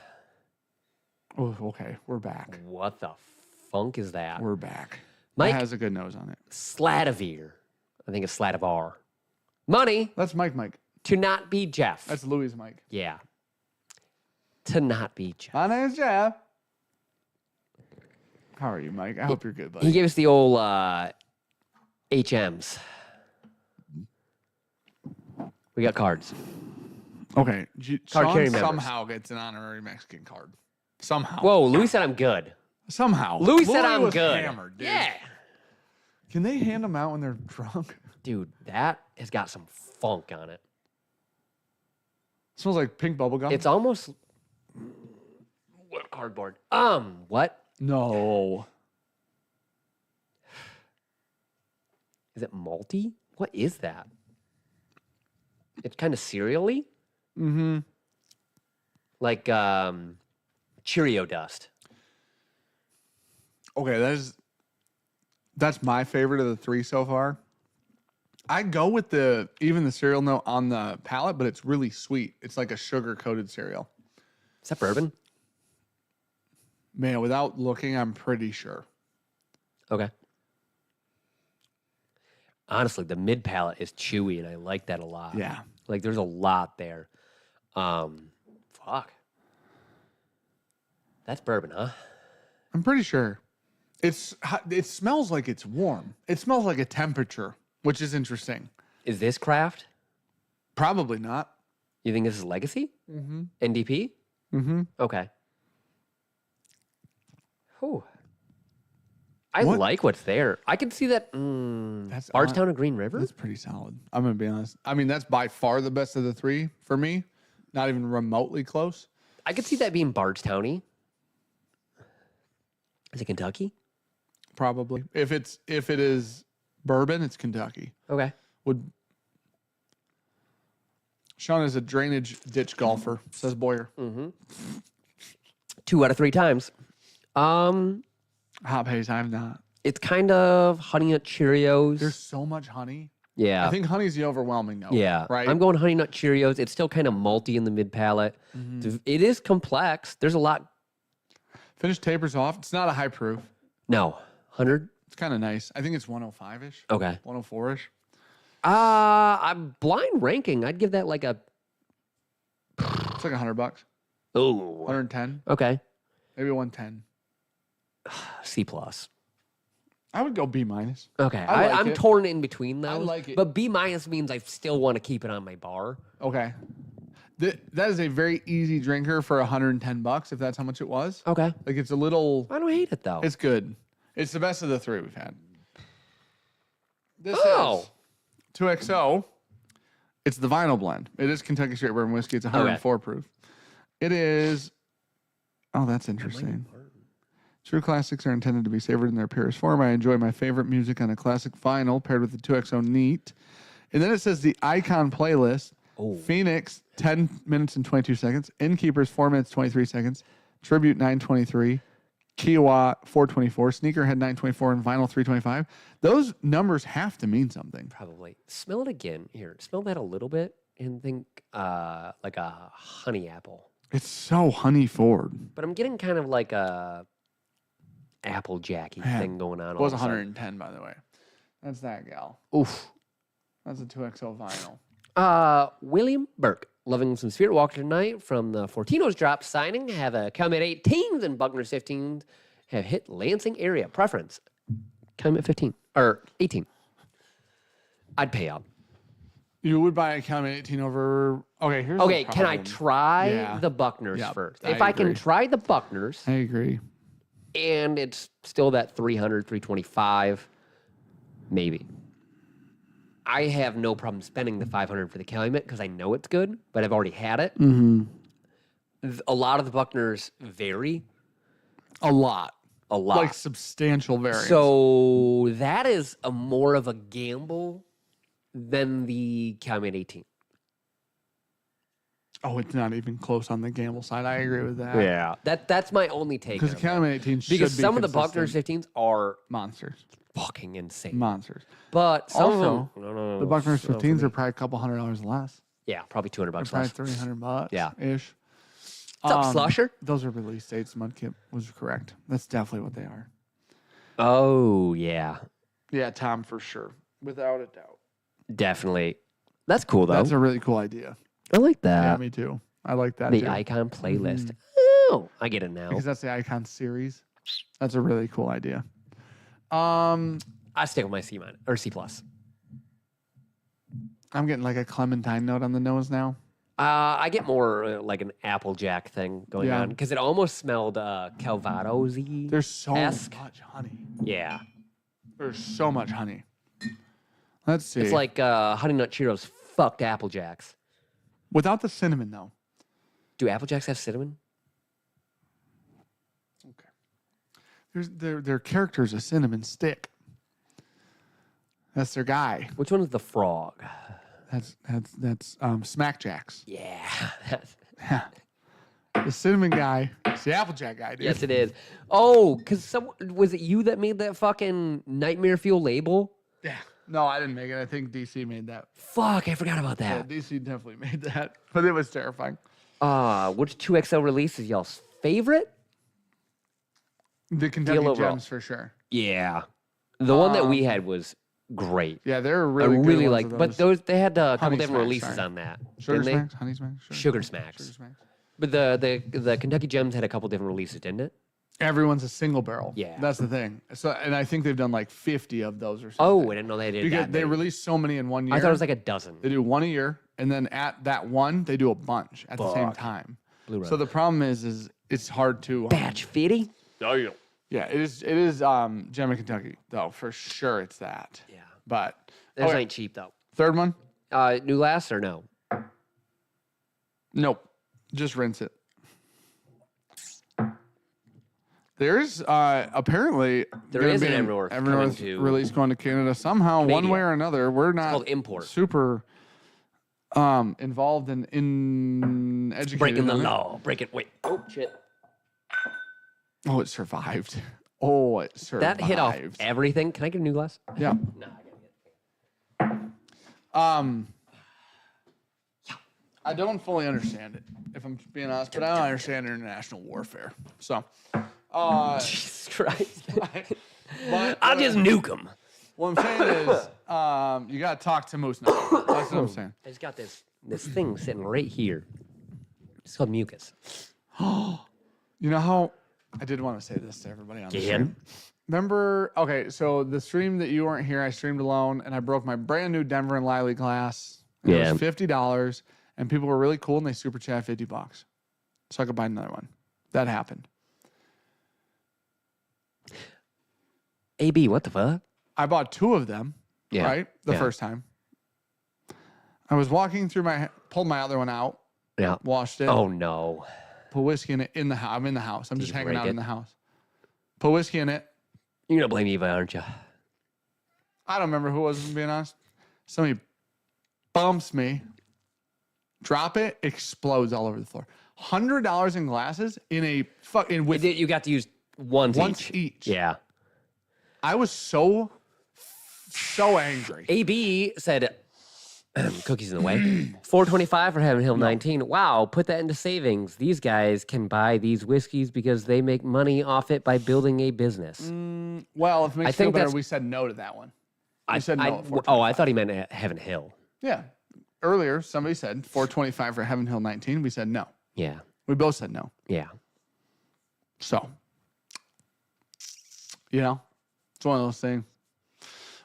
Oh, okay, we're back. What the funk is that? We're back. Mike? It has a good nose on it. Sladavir. I think it's Sladavar. Money That's Mike. to not be Jeff. That's Louis Mike. Yeah. To not be Jeff. My name's Jeff. How are you, Mike? I hope you're good, buddy. He gave us the old HMs. We got cards. Okay. Card Sean carrying members. somehow gets an honorary Mexican card. Somehow. Whoa, Louis said I'm good. Somehow. Louis said I'm was good. Hammered, dude. Yeah. Can they hand them out when they're drunk? Dude, that has got some funk on it. Smells like pink bubble gum. It's almost what cardboard. What? No. Is it malty? What is that? It's kind of cereally. Mm-hmm. Like Cheerio dust. Okay, that's my favorite of the 3 so far. I go with even the cereal note on the palate, but it's really sweet. It's like a sugar coated cereal. Is that bourbon? Man, without looking, I'm pretty sure. Okay. Honestly, the mid palate is chewy, and I like that a lot. Yeah. Like, there's a lot there. Fuck. That's bourbon, huh? I'm pretty sure. It smells like it's warm. It smells like a temperature, which is interesting. Is this craft? Probably not. You think this is legacy? Mm-hmm. NDP? Mm-hmm. Okay. Whew. I What? like what's there. I can see that. Bardstown and Green River? That's pretty solid. I'm going to be honest. I mean, that's by far the best of the three for me. Not even remotely close. I could see that being Bardstowny. Is it Kentucky? Probably. If it is bourbon, it's Kentucky. Okay. Sean is a drainage ditch golfer, says Boyer. 2 out of 3 times. Hot pace, I'm not. It's kind of Honey Nut Cheerios. There's so much honey. Yeah. I think honey's the overwhelming note. Yeah. Right? I'm going Honey Nut Cheerios. It's still kind of malty in the mid palate. It is complex. There's a lot. Finish tapers off. It's not a high proof. No. 100? It's kind of nice. I think it's 105-ish. Okay. 104-ish. I'm blind ranking. I'd give that like a. It's like $100. Oh. 110. Okay. Maybe 110. C plus. I would go B minus. Okay. I like I'm it. torn in between those. I like it. But B minus means I still want to keep it on my bar. Okay. That is a very easy drinker for $110 if that's how much it was. Okay. Like it's a little. I don't hate it though. It's good. It's the best of the 3 we've had. This Oh. is 2XO. It's the vinyl blend. It is Kentucky Straight Bourbon Whiskey. It's 104 proof. It is. Oh, that's interesting. True classics are intended to be savored in their purest form. I enjoy my favorite music on a classic vinyl paired with the 2XO neat. And then it says the Icon playlist. Oh. Phoenix, 10 minutes and 22 seconds. Innkeepers, 4 minutes, 23 seconds. Tribute, 9:23. Kiowa, 4:24. Sneakerhead, 9:24. And Vinyl, 3:25. Those numbers have to mean something. Probably. Smell it again. Here. Smell that a little bit and think like a honey apple. It's so honey forward. But I'm getting kind of like a apple jacky thing going on. It was 110, by the way. That's that gal. Oof. That's a 2XO vinyl. William Burke, loving some Spirit Walker tonight from the Fortinos drop signing. Have a Calumet 18s and Buckner's 15s have hit Lansing area. Preference, Calumet 15 or 18. I'd pay up. You would buy a Calumet 18 over. Okay, here's Okay, the can I problem. try Yeah. the Buckners Yep, first? I If I can agree. try the Buckners I agree. and it's still that 300, 325, maybe. I have no problem spending the 500 for the Calumet because I know it's good, but I've already had it. Mm-hmm. A lot of the Buckners vary. A lot. A lot. Like substantial variance. So that is a more of a gamble than the Calumet 18. Oh, it's not even close on the gamble side. I agree with that. Yeah. That's my only take. Because on the Calumet 18 should because be some of the consistent. Buckner's 15s are Monsters. fucking insane. Monsters. But some Also, of them, the Buckner's 15s are probably a couple $100 less. yeah, probably $200 They're less. probably $300 Yeah. ish. What's up, Slusher? Those are release dates. Mudkip was correct. That's definitely what they are. Oh, yeah. Yeah, Tom, for sure. Without a doubt. Definitely. That's cool, though. That's a really cool idea. I like Yeah, that. me too. I like that The too. Icon playlist. Oh, I get it now. Because that's the Icon series. That's a really cool idea. I stick with my C minus or C plus. I'm getting like a clementine note on the nose now. I get more like an Applejack thing going Yeah. on because it almost smelled Calvados-y. There's so Esque. much honey. Yeah. There's so much honey. Let's see. It's like Honey Nut Cheerios fucked Applejacks. without the cinnamon though. Do Applejacks have cinnamon? Okay. Their character's a cinnamon stick. That's their guy. Which one is the frog? That's Smackjacks. Yeah. Yeah. The cinnamon guy. It's the Applejack guy, dude. Yes, it is. Oh, because was it you that made that fucking Nightmare Fuel label? Yeah. No, I didn't make it. I think DC made that. Fuck, I forgot about Yeah, that. DC definitely made that, but it was terrifying. Which 2XO release is y'all's favorite? The Kentucky Deal overall. Gems for sure. Yeah. The one that we had was great. Yeah, they're I really good really ones like, of but they had a couple Honey different Smacks, releases sorry. on that. Sugar didn't they? Smacks, Honey Smacks, Sugar Smacks. Sugar Smacks. But the Kentucky Gems had a couple different releases, didn't it? Everyone's a single barrel. Yeah. That's the thing. So, and I think they've done like 50 of those or something. Oh, I didn't know they did because that. they many. release so many in 1 year. I thought it was like a dozen. They do one a year, and then at that one, they do a bunch at the same Fuck. time. Blu-ray. So the problem is it's hard to Batch fitty? Oh yeah. Yeah, it is Gem of Kentucky though for sure. It's that. Yeah. But Those okay, ain't cheap though. third one. New glass or no? Nope. Just rinse it. There's apparently There gonna is be an Evernorth coming Evernorth to release going to Canada somehow, one Canadian. way or another. We're not called import. super involved in educating Breaking the on it. law. Wait. Oh, shit. Oh, it survived. Oh, it survived. That hit off everything. Can I get a new glass? Yeah. No, I gotta get I don't fully understand it, if I'm being honest, but I don't understand international warfare. So, Jesus Christ. but I'll just nuke them. what I'm saying is, you got to talk to Moose now. That's what I'm saying. I just got this thing sitting right here. It's called mucus. You know how I did want to say this to everybody on the Yeah. stream. Remember, okay, so the stream that you weren't here, I streamed alone, and I broke my brand new Denver and Liley glass. It Yeah. was $50, and people were really cool, and they super chat $50, so I could buy another one. That happened. AB, what the fuck? I bought two of them, Yeah. right? The Yeah. first time. I was walking through pulled my other one out, Yeah. washed it, Oh no. put whiskey in it in the house. I'm in the house. I'm just you hanging break out it? in the house. Put whiskey in it. You're gonna blame Eva, aren't you? I don't remember who it was, if I'm being honest. Somebody bumps me, drop it, explodes all over the floor. $100 in glasses in a fucking with You got to use once each. Yeah. I was so angry. AB said, cookies in the way. $4.25 for Heaven Hill 19. Wow, put that into savings. These guys can buy these whiskeys because they make money off it by building a business. Well, if it makes you feel think better, that's- we said no to that one. We said no at $4.25. Oh, I thought he meant Heaven Hill. Yeah. Earlier, somebody said $4.25 for Heaven Hill 19. We said no. Yeah. We both said no. Yeah. So, it's one of those things.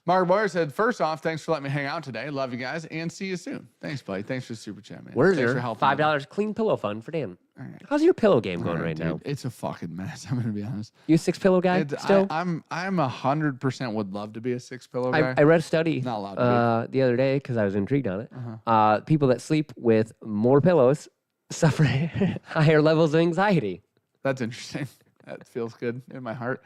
Mark Boyer said, first off, thanks for letting me hang out today. Love you guys and see you soon. Thanks, buddy. Thanks for the super chat, man. Where's Thanks your for helping. $5 clean pillow fund for Dan? How's your pillow game going right Dude, now? it's a fucking mess. I'm gonna be honest. You a 6 pillow guy still? I'm 100% would love to be a 6 pillow guy. I read a study Not allowed to the other day because I was intrigued on it. People that sleep with more pillows suffer higher levels of anxiety. That's interesting. That feels good in my heart.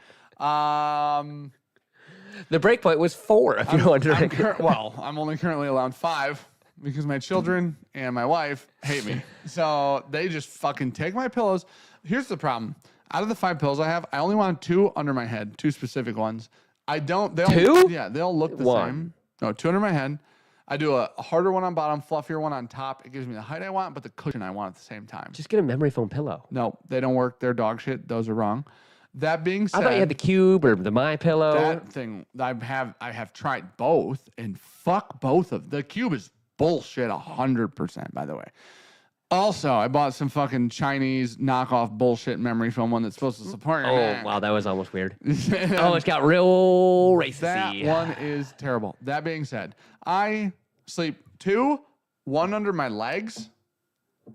The break point was 4, if you're wondering. I'm only currently allowed 5 because my children and my wife hate me. So they just fucking take my pillows. Here's the problem. Out of the 5 pillows I have, I only want 2 under my head, 2 specific ones. I don't. They'll, 2? Yeah, they'll look the One. same. No, 2 under my head. I do a harder one on bottom, fluffier one on top. It gives me the height I want, but the cushion I want at the same time. Just get a memory foam pillow. No, they don't work. They're dog shit. Those are wrong. That being said, I thought you had the Cube or the My Pillow. that thing I have tried both and fuck both of the Cube is bullshit 100%, by the way. Also, I bought some fucking Chinese knockoff bullshit memory foam one that's supposed to support your Oh, neck. wow, that was almost weird. Oh, it's got real racist. That one is terrible. That being said, I sleep 2, 1 under my legs,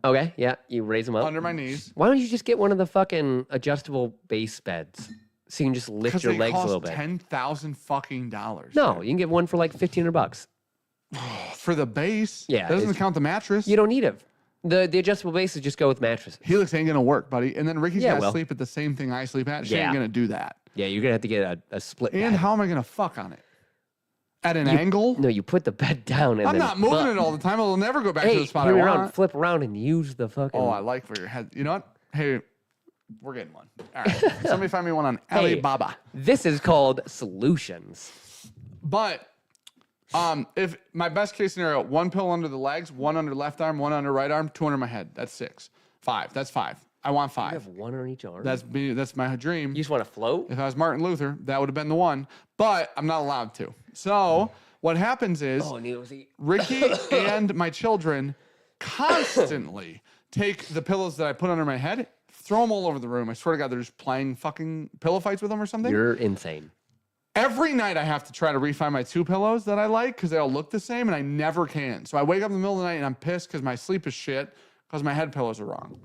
Okay, yeah, you raise them up. under my knees. Why don't you just get one of the fucking adjustable base beds so you can just lift Because your they legs a cost little bit? $10,000 fucking dollars. No, you can get one for like $1,500. For the base. Yeah, That doesn't it's- count the mattress. You don't need it. The adjustable bases just go with mattresses. Helix ain't gonna work, buddy. And then Ricky's Yeah, gotta well. sleep at the same thing I sleep at. She Yeah. ain't gonna do that. Yeah, you're gonna have to get a split And bed. how am I gonna fuck on it? At an angle? No, you put the bed down and I'm then not moving it all the time. It'll never go back to Hey, the spot I turn around, want. flip around, and use the fucking. Oh, I like where your head. You know what? Hey, we're getting one. All right. Somebody find me one on Hey. Alibaba. This is called solutions. But If my best case scenario, 1 pill under the legs, 1 under left arm, 1 under right arm, 2 under my head. That's 6. 5. That's 5. I want 5. You have 1 on each arm. That's me. That's my dream. You just want to float? If I was Martin Luther, that would have been the one. But I'm not allowed to. So what happens is Ricky and my children constantly take the pillows that I put under my head, throw them all over the room. I swear to God, they're just playing fucking pillow fights with them or something. You're insane. Every night I have to try to refine my 2 pillows that I like because they all look the same, and I never can. So I wake up in the middle of the night and I'm pissed because my sleep is shit because my head pillows are wrong.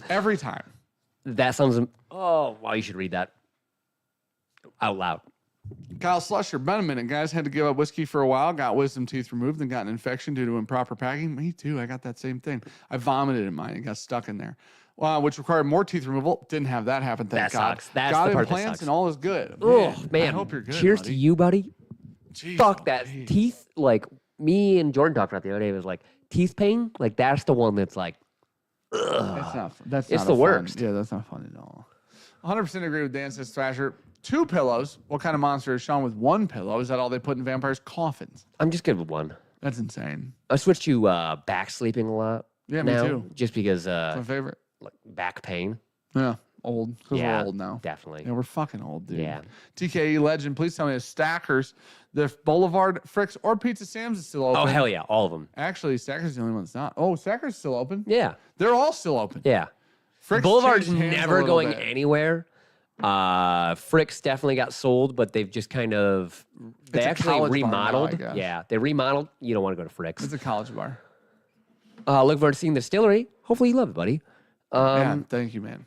Every time. That sounds... Oh, wow, you should read that out loud. Kyle Slusher, been a minute, guys. Had to give up whiskey for a while. Got wisdom teeth removed and got an infection due to improper packing. Me too. I got that same thing. I vomited in mine and got stuck in there, which required more teeth removal. Didn't have that happen, thank God. Sucks. That's got the part that implants sucks. and all is good. Oh, man. I hope you're good, Cheers buddy. to you, buddy. Jeez, Fuck that. Louise. Teeth, like, me and Jordan talked about the other day, it was like, teeth pain, like, that's the one that's like, That's It's not the a fun- worst. Yeah, that's not fun at all. 100% agree with Dan, says Thrasher. 2 pillows. What kind of monster is Sean with 1 pillow? Is that all they put in vampires' coffins? I'm just good with 1. That's insane. I switched to back sleeping a lot. Yeah, me now, too. Just because My favorite. like back pain. Yeah, old. Because Yeah, we're old now. definitely. Yeah, we're fucking old, dude. Yeah. TKE legend, please tell me if Stackers, the Boulevard, Fricks, or Pizza Sam's is still open. Oh hell yeah, all of them. Actually, Stackers is the only one that's not. Oh, Stackers is still open? Yeah, They're all still open. yeah. Fricks Boulevard's changed hands a never little going bit. anywhere. Fricks definitely got sold, but they've just kind of they It's a actually college bar now, I remodeled. guess. Yeah, they remodeled. You don't want to go to Fricks. It's a college bar. Look forward to seeing the distillery. Hopefully you love it, buddy. Yeah, thank you, man.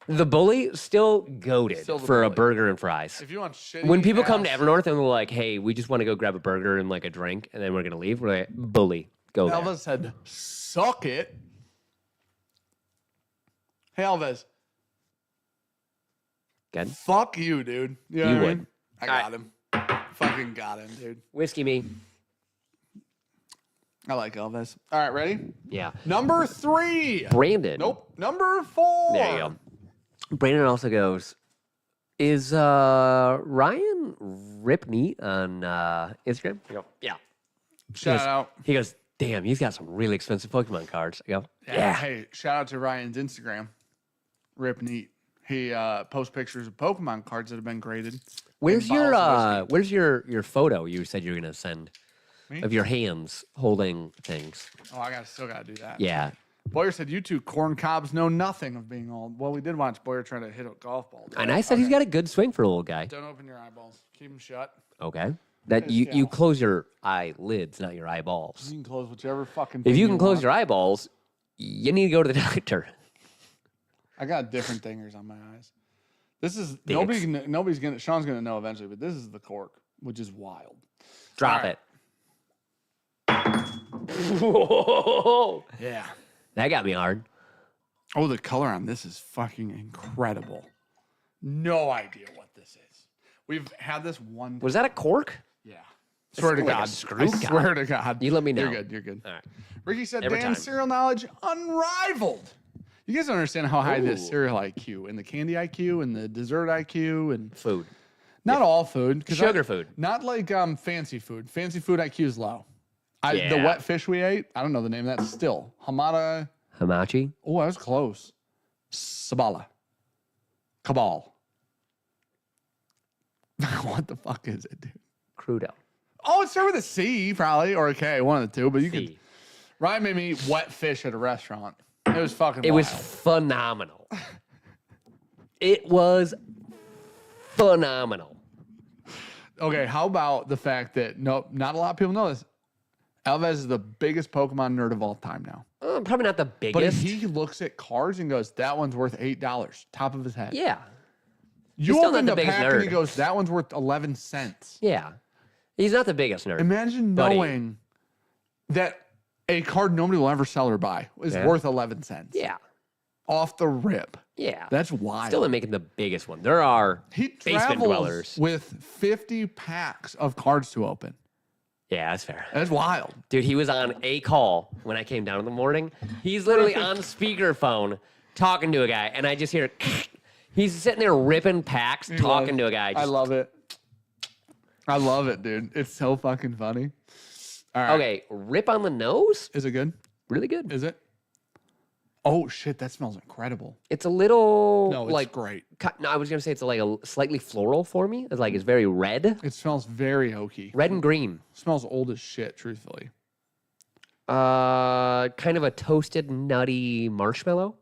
The Bully still goaded Still the for a Bully. burger and fries. If you want shitty When people come to ass- Evernorth and they're like, "Hey, we just want to go grab a burger and like a drink, and then we're gonna leave," we're like, "Bully, go there." Elvis said, suck it. Hey, Elvis. Good. Fuck you, dude. You know You what I would. mean? I got him. Fucking got him, dude. Whiskey me. I like Elvis. All right, ready? Yeah. Number 3. Brandon. Nope. Number 4. There you go. Brandon also goes, is Ryan Rip Neat on Instagram? I go, yeah. Shout out. He goes, damn, he's got some really expensive Pokemon cards. I go, yeah. Hey, shout out to Ryan's Instagram. Rip Neat. He posts pictures of Pokemon cards that have been graded. Where's in your bottles of whiskey. where's your photo you said you were gonna send Me? of your hands holding things? Oh, still gotta do that. Yeah. Boyer said, you two corn cobs know nothing of being old. Well, we did watch Boyer try to hit a golf ball. And I said he's got a good swing for a little guy. Don't open your eyeballs. Keep them shut. Okay. That Yes, you yeah. close your eyelids, not your eyeballs. You can close whichever fucking If thing you can close want. your eyeballs, you need to go to the doctor. I got different thingers on my eyes. This is Dicks. nobody's gonna Sean's gonna know eventually, but this is the cork, which is wild. Drop All right. it. Whoa. Yeah. That got me hard. Oh, the color on this is fucking incredible. No idea what this is. We've had this one. Was that a cork? Yeah. Swear to like a God. screw I cap. swear to God. You let me know. You're good. You're good. All right. Ricky said, Every "Dan, time. cereal knowledge unrivaled." You guys don't understand how high this Ooh. cereal IQ and the candy IQ and the dessert IQ and Food. not all food. 'Cause Sugar food. Not like fancy food. Fancy food IQ is low. The Yeah. wet fish we ate, I don't know the name of that still. Hamada. Hamachi. Oh, I was close. Sabala. Cabal. What the fuck is it, dude? Crudo. Oh, it started with a C, probably, or a K, one of the two. But you could. C. Ryan made me wet fish at a restaurant. It was fucking. It was wild. phenomenal. It was phenomenal. Okay. How about the fact that not a lot of people know this? Alves is the biggest Pokemon nerd of all time now. Probably not the But biggest. he looks at cards and goes, "That one's worth $8." Top of his head. Yeah. You still open not the the biggest pack and he nerd. goes, "That one's worth 11 cents." Yeah. He's not the biggest nerd. Imagine Buddy. knowing that a card nobody will ever sell or buy is Yeah. worth 11 cents. Yeah. Off the rip. Yeah. That's wild. Still not making the biggest one. There are He basement travels dwellers. with 50 packs of cards to open. Yeah, that's fair. That's wild. Dude, he was on a call when I came down in the morning. He's literally on speakerphone talking to a guy, and I just hear he's sitting there ripping packs, talking to a guy. I Just, love it. I love it, dude. It's so fucking funny. All right. Okay, rip on the nose. Is it good? Really good. Is it? Oh shit, that smells incredible. It's a little No, it's like great. No, I was gonna say it's like a slightly floral for me. It's like it's very red, It smells very oaky. red and green. Smells old as shit, truthfully. Kind of a toasted, nutty marshmallow.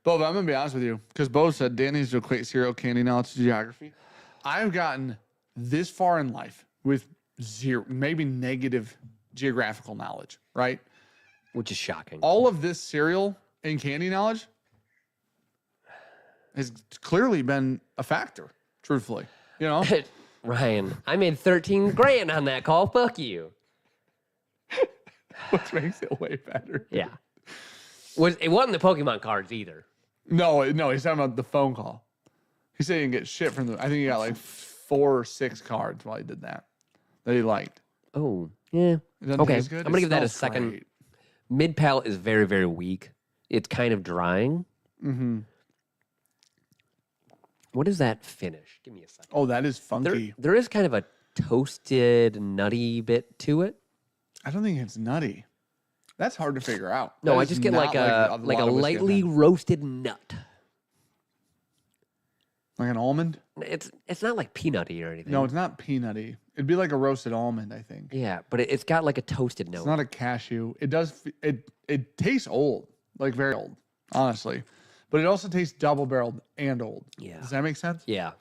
Bo, I'm gonna be honest with you, because Bo said Dan needs to equate cereal candy knowledge to geography. I've gotten this far in life with zero, maybe negative geographical knowledge, right? Which is shocking. All of this cereal and candy knowledge has clearly been a factor, truthfully. You know? Ryan, I made 13 grand on that call. Fuck you. Which makes it way better. Yeah. It wasn't the Pokemon cards either. No, he's talking about the phone call. He said he didn't get shit from I think he got like 4 or 6 cards while he did that he liked. Oh, yeah. It doesn't Okay. taste good? I'm going to It give that a smells second. great. Mid palate is very, very weak. It's kind of drying. Mm-hmm. What is that finish? Give me a second. Oh, that is funky. There is kind of a toasted, nutty bit to it. I don't think it's nutty. That's hard to figure out. No, That I is just get not like a lot of whiskey I've lightly had. roasted nut. Like an almond? It's not like peanutty or anything. No, it's not peanutty. It'd be like a roasted almond, I think. Yeah, but it's got like a toasted note. It's not a cashew. It does. It tastes old, like very old, honestly. But it also tastes double barreled and old. Yeah. Does that make sense? Yeah.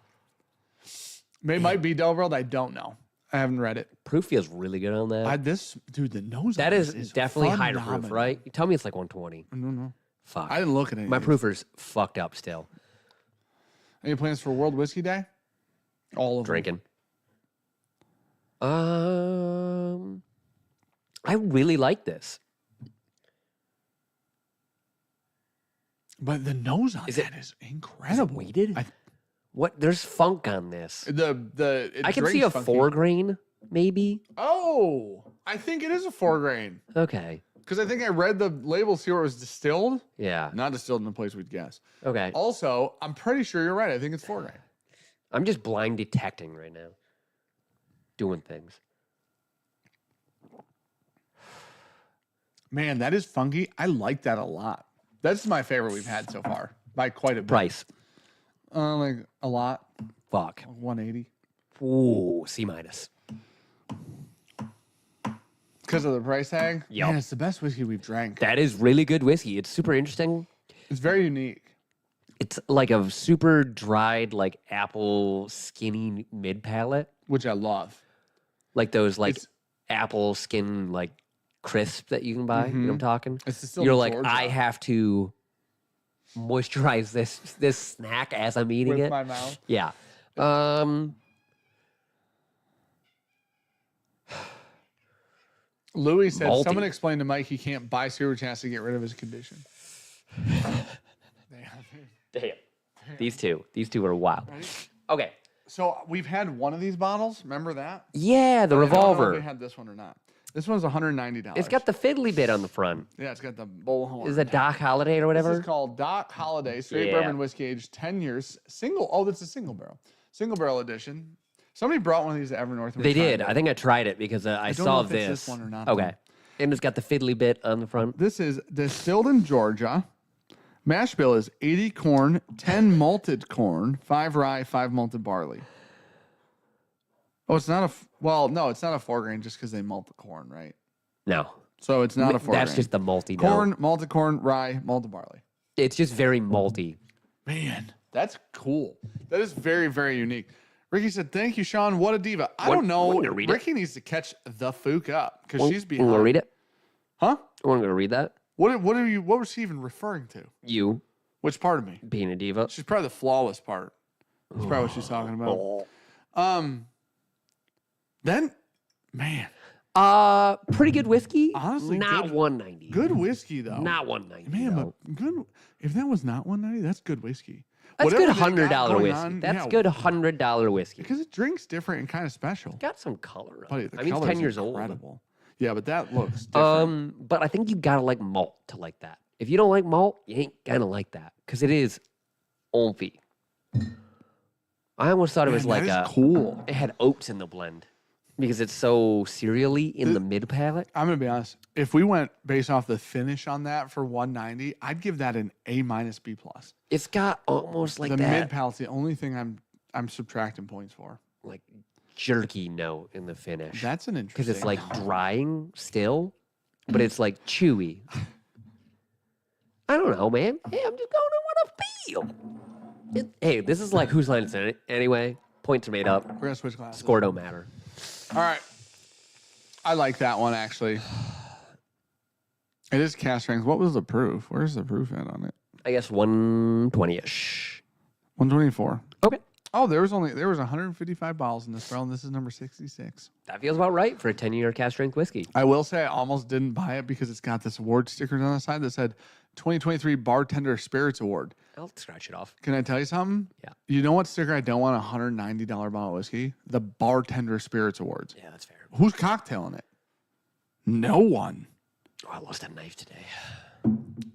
It might be double barreled. I don't know. I haven't read it. Proof feels really good on that. Dude, the nose. That on is this definitely higher proof, phenomenal. right? You tell me it's like 120. I don't know. Fuck. I didn't look at it. My proofer's fucked up still. Any plans for World Whiskey Day? All of them. Drinking. I really like this. But the nose on Is it- that is incredible. Weighted? What? There's funk on this. I can see a 4 grain, maybe. Oh, I think it is a 4 grain. Okay. Because I think I read the label, see where it was distilled. Yeah. Not distilled in the place we'd guess. Okay. Also, I'm pretty sure you're right. I think it's 4 grain. I'm just blind detecting right now. Doing things. Man, that is funky. I like that a lot. That's my favorite we've had so far by quite a bit. Price. Like a lot. Fuck. 180. Ooh, C minus. Because of the price tag? Yep. Man, it's the best whiskey we've drank. That is really good whiskey. It's super interesting. It's very unique. It's like a super dried, like apple skinny mid palate. Which I love. Like those like It's- apple skin like crisp that you can buy. You know what I'm talking? It's distilled You're in like, Georgia. I have to moisturize this snack as I'm eating With it. my mouth. Yeah. Louis said, Malty. someone explained to Mike he can't buy Super Chance to get rid of his condition. Damn. These two are wild. Okay. So we've had one of these bottles. Remember that? Yeah, the I don't know if revolver. we had this one or not. This one's $190. It's got the fiddly bit on the front. Yeah, it's got the bullhorn. Is it Doc Holiday or This whatever? is called Doc Holiday Straight Yeah. Bourbon Whiskey aged 10 years. Single. Oh, that's a single barrel edition. Somebody brought one of these to Evernorth. and we They tried did. it. I think I tried it because I don't saw know if it's this. this one or not, Okay. And it's got the fiddly bit on the front. This is distilled in Georgia. Mash bill is 80 corn, 10 malted corn, 5 rye, 5 malted barley. Oh, it's not no, it's not a 4 grain just because they malt the corn, right? No. So it's not a 4 That's grain. just the malty corn, note. malted corn, rye, malted barley. It's just very malty. Man, that's cool. That is very, very unique. Ricky said, "Thank you, Sean. What a diva." I don't know. want me to read it? Ricky needs to catch the fook up because she's You behind. want to read it? Huh? I want to go read that. What was she even referring to? You Which part of me? being a diva. She's probably the flawless part. That's probably what she's talking about. Then, man, Pretty good whiskey. Honestly, not good- 190. good whiskey though. Not 190. Man, though. but good. If that was not 190, that's good whiskey. That's Whatever good they got $100 going whiskey. on, That's yeah, good $100 whiskey. because it drinks different and kind of special. Got some color on Buddy, it. the I mean, it's color 10 is years incredible. Yeah, but that looks different. old. But I think you gotta like malt to like that. If you don't like malt, you ain't gonna like that because it is oomphy. I almost thought it was Man, like that is cool. It had oats in the blend. because it's so cereally in the mid palate. I'm gonna be honest. If we went based off the finish on that for 190, I'd give that an A minus B plus. It's got almost like The that mid palate's the only thing I'm subtracting points for. like jerky note in the finish. That's an interesting. Because it's like drying still, but it's like chewy. I don't know, man. Hey, I'm just going on what I feel. Hey, this is like whose line is it anyway? Points are made up. We're gonna switch classes. Score don't matter. All right. I like that one actually. It is cast strength. What was the proof? Where's the proof at on it? I guess 120-ish. 124. Okay. Oh, there was 155 bottles in this barrel, and this is number 66. That feels about right for a 10-year cast strength whiskey. I will say I almost didn't buy it because it's got this award stickers on the side that said 2023 Bartender Spirits Award. I'll scratch it off. Can I tell you something? Yeah. You know what sticker I don't want? A $190 bottle of whiskey? The Bartender Spirits Awards. Yeah, that's fair. Who's cocktailing it? No one. Oh, I lost that knife today.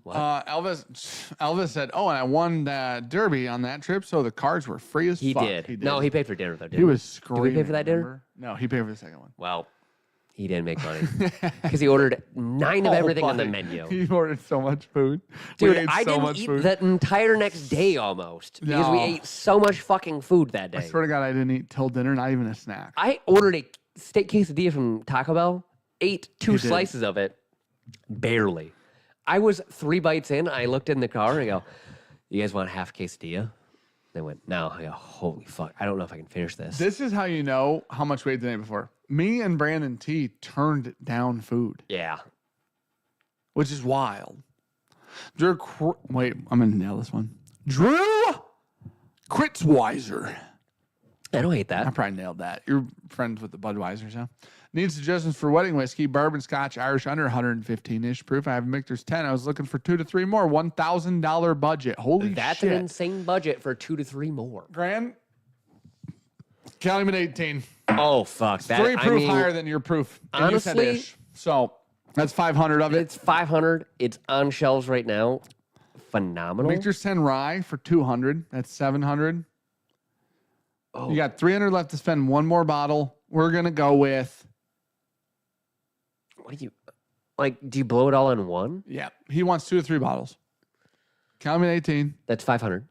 What? Elvis said, "Oh, and I won that derby on that trip, so the cards were free as He fuck." did. No, he paid for dinner though. Didn't He was screaming. Did we pay for that dinner? remember? No, he paid for the second one. Well, he didn't make money because he ordered 9 of everything on the buddy. menu. He ordered so much food. We Dude, ate I so didn't much eat food. the entire next day almost because we No. ate so much fucking food that day. I swear to God, I didn't eat till dinner, not even a snack. I ordered a steak quesadilla from Taco Bell, ate 2 You did. slices of it, barely. I was 3 bites in. I looked in the car and I go, "You guys want half quesadilla?" They went, "No." I go, "Holy fuck! I don't know if I can finish this." This is how you know how much we ate the night before. Me and Brandon T turned down food, Yeah. which is wild. Wait, I'm gonna nail this one. Drew Kritzweiser. I don't hate I that. probably nailed that. You're friends with the Budweisers, huh? Need suggestions for wedding whiskey, bourbon, scotch, Irish, under 115-ish proof. I have Michter's 10. I was looking for 2 to 3 more. $1,000 budget. Holy That's shit. an insane budget for 2 to 3 more. Grand. Count him at 18. Oh fuck! That 3 proof I mean, higher than your proof. And you said honestly, ish. So that's 500 of it. It's 500. It's on shelves right now. Phenomenal. Michter's 10 rye for 200. That's 700. Oh. You got 300 left to spend. One more bottle. We're going to go with. What do you like? Do you blow it all in one? Yeah. He wants 2 to 3 bottles. Count him at 18. That's 500.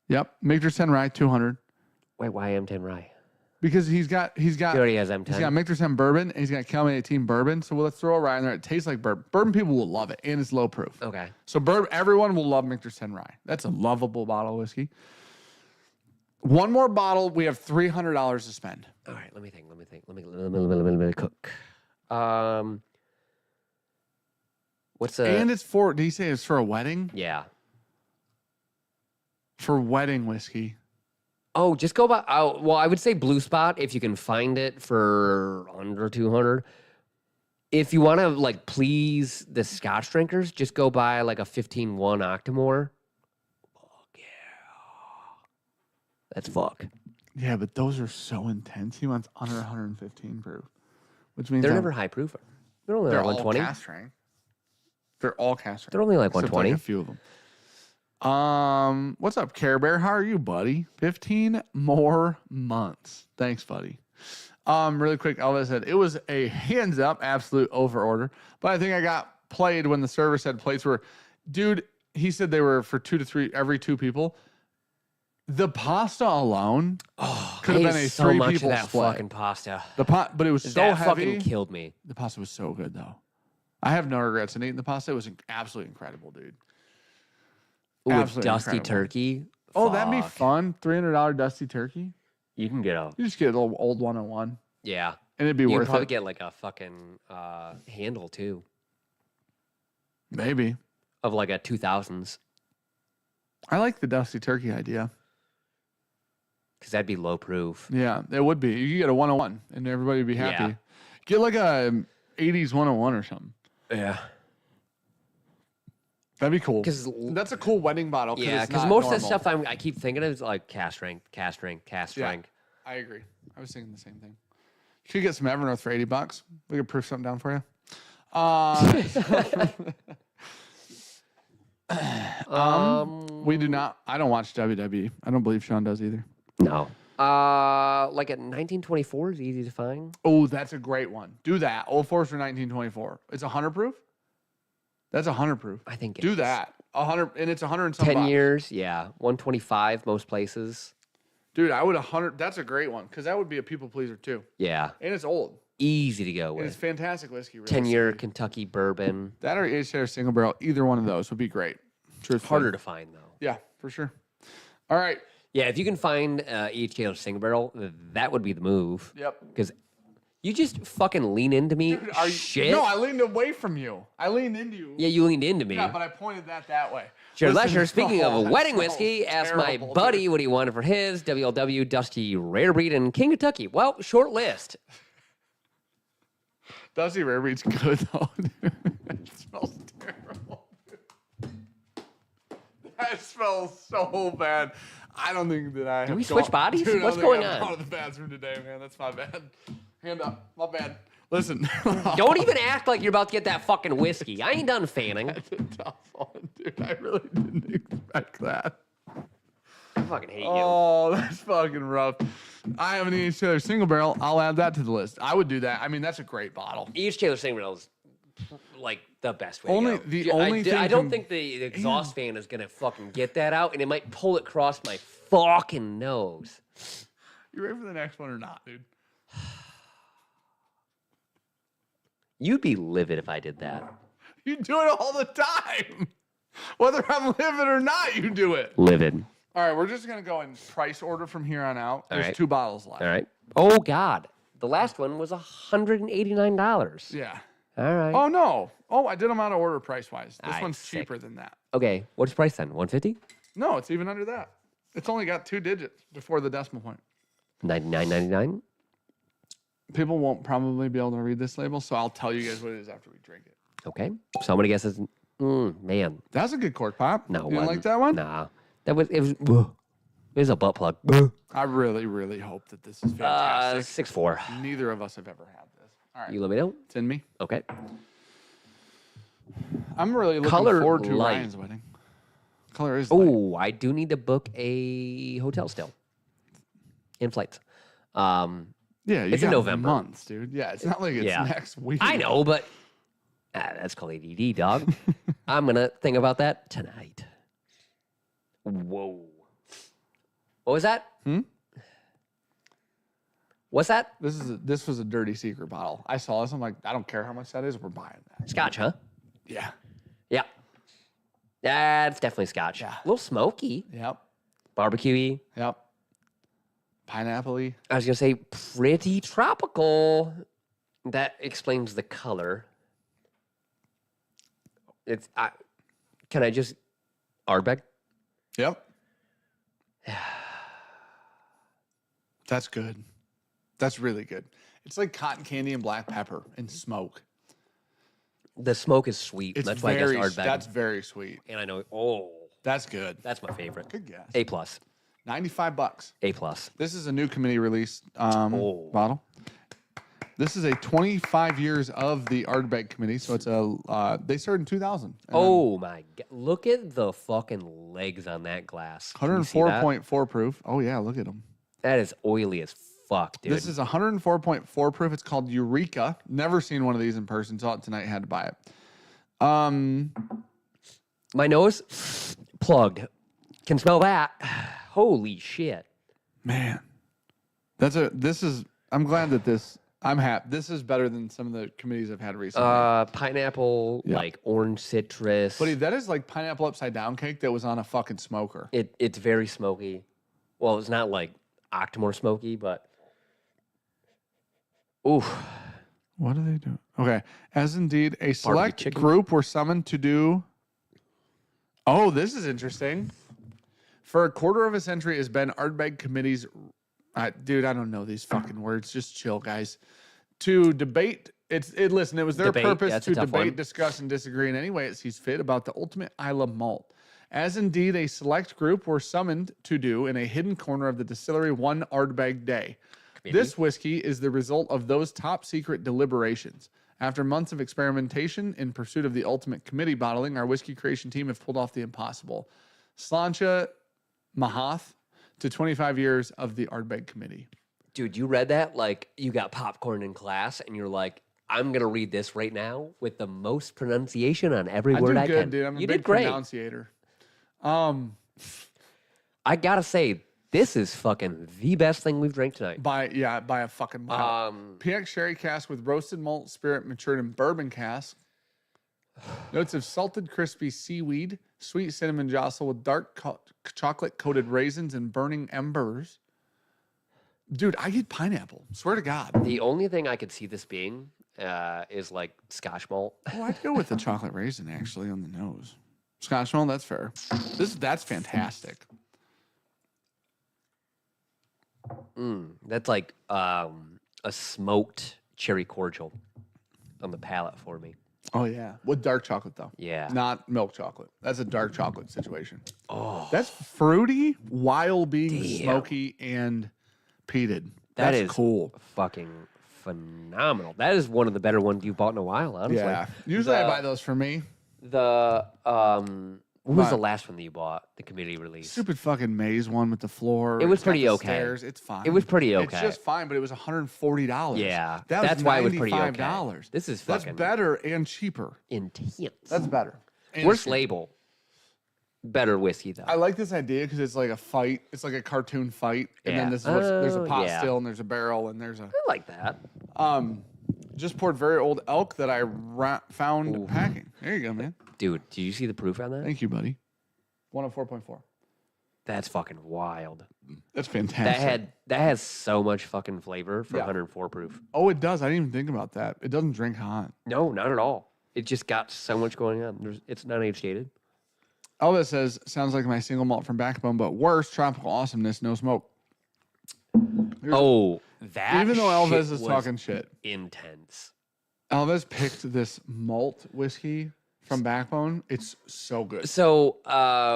Yep. Michter's 10 rye, 200. Wait, why M10 rye? Because he's got He already has M10. he's got Michter's 10 bourbon and he's got Kelman 18 bourbon. So let's throw a rye in there. It tastes like bourbon. Bourbon people will love it and it's low proof. Okay. So everyone will love Michter's 10 rye. That's a lovable bottle of whiskey. One more bottle. We have $300 to spend. All right. Let me think. Let me cook. What's a? And it's for. Did he say it's for a wedding? Yeah. For wedding whiskey. Oh, just go by. Oh, well, I would say Blue Spot if you can find it for under 200. If you want to like please the Scotch drinkers, just go buy like a 15-1 Octomore. Fuck yeah. That's fuck. Yeah, but those are so intense. He wants under 115 proof, which means They're never high proof. They're only they're like all 120. cast strength. They're all cast strength. They're only like Except 120. like a few of them. What's up, Care Bear? How are you, buddy? 15 more months. Thanks, buddy. Really quick, Elvis said it was a hands up, absolute over order, but I think I got played when the server said plates were, dude. He said they were for 2 to 3 every 2 people. The pasta alone could have been a so 3 much people of that split. fucking pasta. But it was so That heavy. fucking killed me. The pasta was so good though. I have no regrets in eating the pasta. It was absolutely incredible, dude. Ooh, a Absolutely dusty incredible. turkey. Oh, that'd be Fuck. fun. $300 dusty turkey. You can get a You just get a little old 101, yeah. and it'd be You can worth probably it. get like a fucking handle too Maybe. of like a 2000s I like the dusty turkey idea. because that'd be low proof. Yeah, it would be. You could get a 101, and everybody would be happy. Yeah. Get like a 80s 101 or something. Yeah. That'd be cool. 'Cause- That's a cool wedding bottle. Yeah, because because most of the stuff I keep thinking of is like cast strength. Yeah, I agree. I was thinking the same thing. You could get some Evernorth for $80. We could proof something down for you. We do not. I don't watch WWE. I don't believe Sean does either. No. Like a 1924 is easy to find. Oh, that's a great one. Do that. Old Forester 1924. It's 100 proof? That's 100 proof. I think it Do is. that. 100, and it's 100 and some 10 bucks. years, yeah. 125 most places. Dude, I would 100. That's a great one because that would be a people pleaser too. Yeah. And it's old. Easy to go And it's with. fantastic whiskey. Really. 10-year Kentucky bourbon. That or aged cheddar single barrel. Either one of those would be great. Truthfully. Harder to find, though. Yeah, for sure. All right. Yeah, if you can find each Taylor single barrel, that would be the move. Yep. Because you just fucking lean into me. Dude, are you, Shit. No, I leaned away from you. I leaned into you. Yeah, you leaned into me. Yeah, but I pointed that way. Jared Listen- Lesher, speaking Oh, of that wedding smells whiskey, asked my terrible, buddy dude. what he wanted for his WLW Dusty Rare Breed and King Kentucky. Well, short list. Dusty Rare Breed's good though. Dude. It smells terrible. That smells so bad. I don't think that I have. we switch bodies? Dude, I What's don't think going I'm on? out of the bathroom today, man. That's my bad. Hand up. My bad. Listen. Don't even act like you're about to get that fucking whiskey. I ain't done fanning. That's a tough one, dude. I really didn't expect that. I fucking hate you. Oh, that's fucking rough. I have an each other single barrel. I'll add that to the list. I would do that. I mean, that's a great bottle. Each Taylor single barrel is like the best way Only- to go. the only thing I don't can- think the exhaust fan is gonna fucking get that out, and it might pull it across my fucking nose. You ready for the next one or not, dude? You'd be livid if I did that. You do it all the time. Whether I'm living or not, you do it. Livid. All right, we're just going to go in price order from here on out. There's right. 2 bottles left. All right. Oh God, the last one was $189. Yeah. All right. Oh, no. Oh, I did them out of order price-wise. This Aye, one's sick. cheaper than that. Okay. What's the price then? 150? No, it's even under that. It's only got 2 digits before the decimal point. 99.99. People won't probably be able to read this label, so I'll tell you guys what it is after we drink it. Okay. So I'm gonna guess it's man. That's a good cork pop. No, you didn't wasn't. like that one? Nah. It was a butt plug. I really, really hope that this is fantastic. 6'4". Neither of us have ever had this. All right, You let me know. it's in me. Okay. I'm really looking Color forward to light. Ryan's wedding. Color is light. Oh, I do need to book a hotel still. In flights. Yeah, you It's in got November. months, dude. Yeah, it's not like it's Yeah. next week. I know, but that's called ADD, dog. I'm gonna think about that tonight. Whoa. What was that? What's that? This was a dirty secret bottle. I saw this. I'm like, I don't care how much that is. We're buying that. Scotch, huh? Yeah. Yeah. That's definitely Scotch. Yeah. A little smoky. Yep. Barbecue-y. Yep. Pineapple-y. I was gonna say pretty tropical. That explains the color. Can I just Ardbeg? Yep. That's good. That's really good. It's like cotton candy and black pepper and smoke. The smoke is sweet. It's That's why I guess very, Ardbeg. that's very sweet. And I know. Oh, That's good. that's my favorite. Good guess. A plus. $95. A plus. This is a new committee release Oh. bottle. This is a 25 years of the Ardbeg committee. So it's they started in 2000. Oh my god! Look at the fucking legs on that glass. Can you see that? 104.4 proof. Oh yeah, look at them. That is oily as fuck, dude. This is 104.4 proof. It's called Eureka. Never seen one of these in person. Saw it tonight. Had to buy it. My nose plugged. Can smell that. Holy shit. Man, I'm glad that this. I'm happy. This is better than some of the committees I've had recently. Pineapple, Yeah. like orange citrus. Buddy, that is like pineapple upside down cake that was on a fucking smoker. It's very smoky. Well, it's not like Octomore smoky, but oof. What do they do? Okay. As indeed, a select chicken? group were summoned to do. Oh, this is interesting. For a quarter of a century has been Ardbeg Committee's. Dude, I don't know these fucking words. Just chill, guys. To debate. Listen, it was their Debate, purpose that's to a tough debate, one. discuss, and disagree in any way it sees fit about the ultimate Isla malt. As indeed, a select group were summoned to do in a hidden corner of the distillery one Ardbeg day. This whiskey is the result of those top secret deliberations. After months of experimentation in pursuit of the ultimate committee bottling, our whiskey creation team have pulled off the impossible. Slancha Mahath to 25 years of the Ardbeg Committee. Dude, you read that like you got popcorn in class, and you're like, I'm gonna read this right now with the most pronunciation on every word I do good, can. dude. I'm a You big did great. pronunciator. I gotta say, this is fucking the best thing we've drank tonight. By a fucking mile. PX Sherry cask with roasted malt spirit matured in bourbon cask. Notes of salted, crispy seaweed, sweet cinnamon jostle with dark chocolate coated raisins and burning embers. Dude, I get pineapple. Swear to God. The only thing I could see this being is like Scotch malt. Oh, I'd go with the chocolate raisin actually on the nose. Scotch malt, that's fair. That's fantastic. That's like a smoked cherry cordial on the palate for me. Oh yeah, with dark chocolate though. Yeah. Not milk chocolate. That's a dark chocolate situation. Oh, that's fruity while being smoky and peated. That's cool. Fucking phenomenal. That is one of the better ones you've bought in a while, honestly. Yeah. Usually I buy those for me. What was the last one that you bought? The community release. Stupid fucking maze one with the floor. It was pretty okay. Stairs. It's fine. It was pretty okay. It's just fine, but it was $140. Yeah, that's why it was pretty okay. $95. This is that's fucking better and cheaper. Intense. That's better. Worst label. Better whiskey though. I like this idea because it's like a fight. It's like a cartoon fight, and then this is there's a pot still, and there's a barrel, and there's a. I like that. Just poured very old elk that I found packing. There you go, man. Dude, did you see the proof on that? Thank you, buddy. 104.4. That's fucking wild. That's fantastic. That has so much fucking flavor for 104 proof. Oh, it does. I didn't even think about that. It doesn't drink hot. No, not at all. It just got so much going on. It's not age dated. Elvis says, sounds like my single malt from Backbone, but worse, tropical awesomeness, no smoke. That even though Elvis is talking shit. Intense. Elvis picked this malt whiskey from Backbone. It's so good. So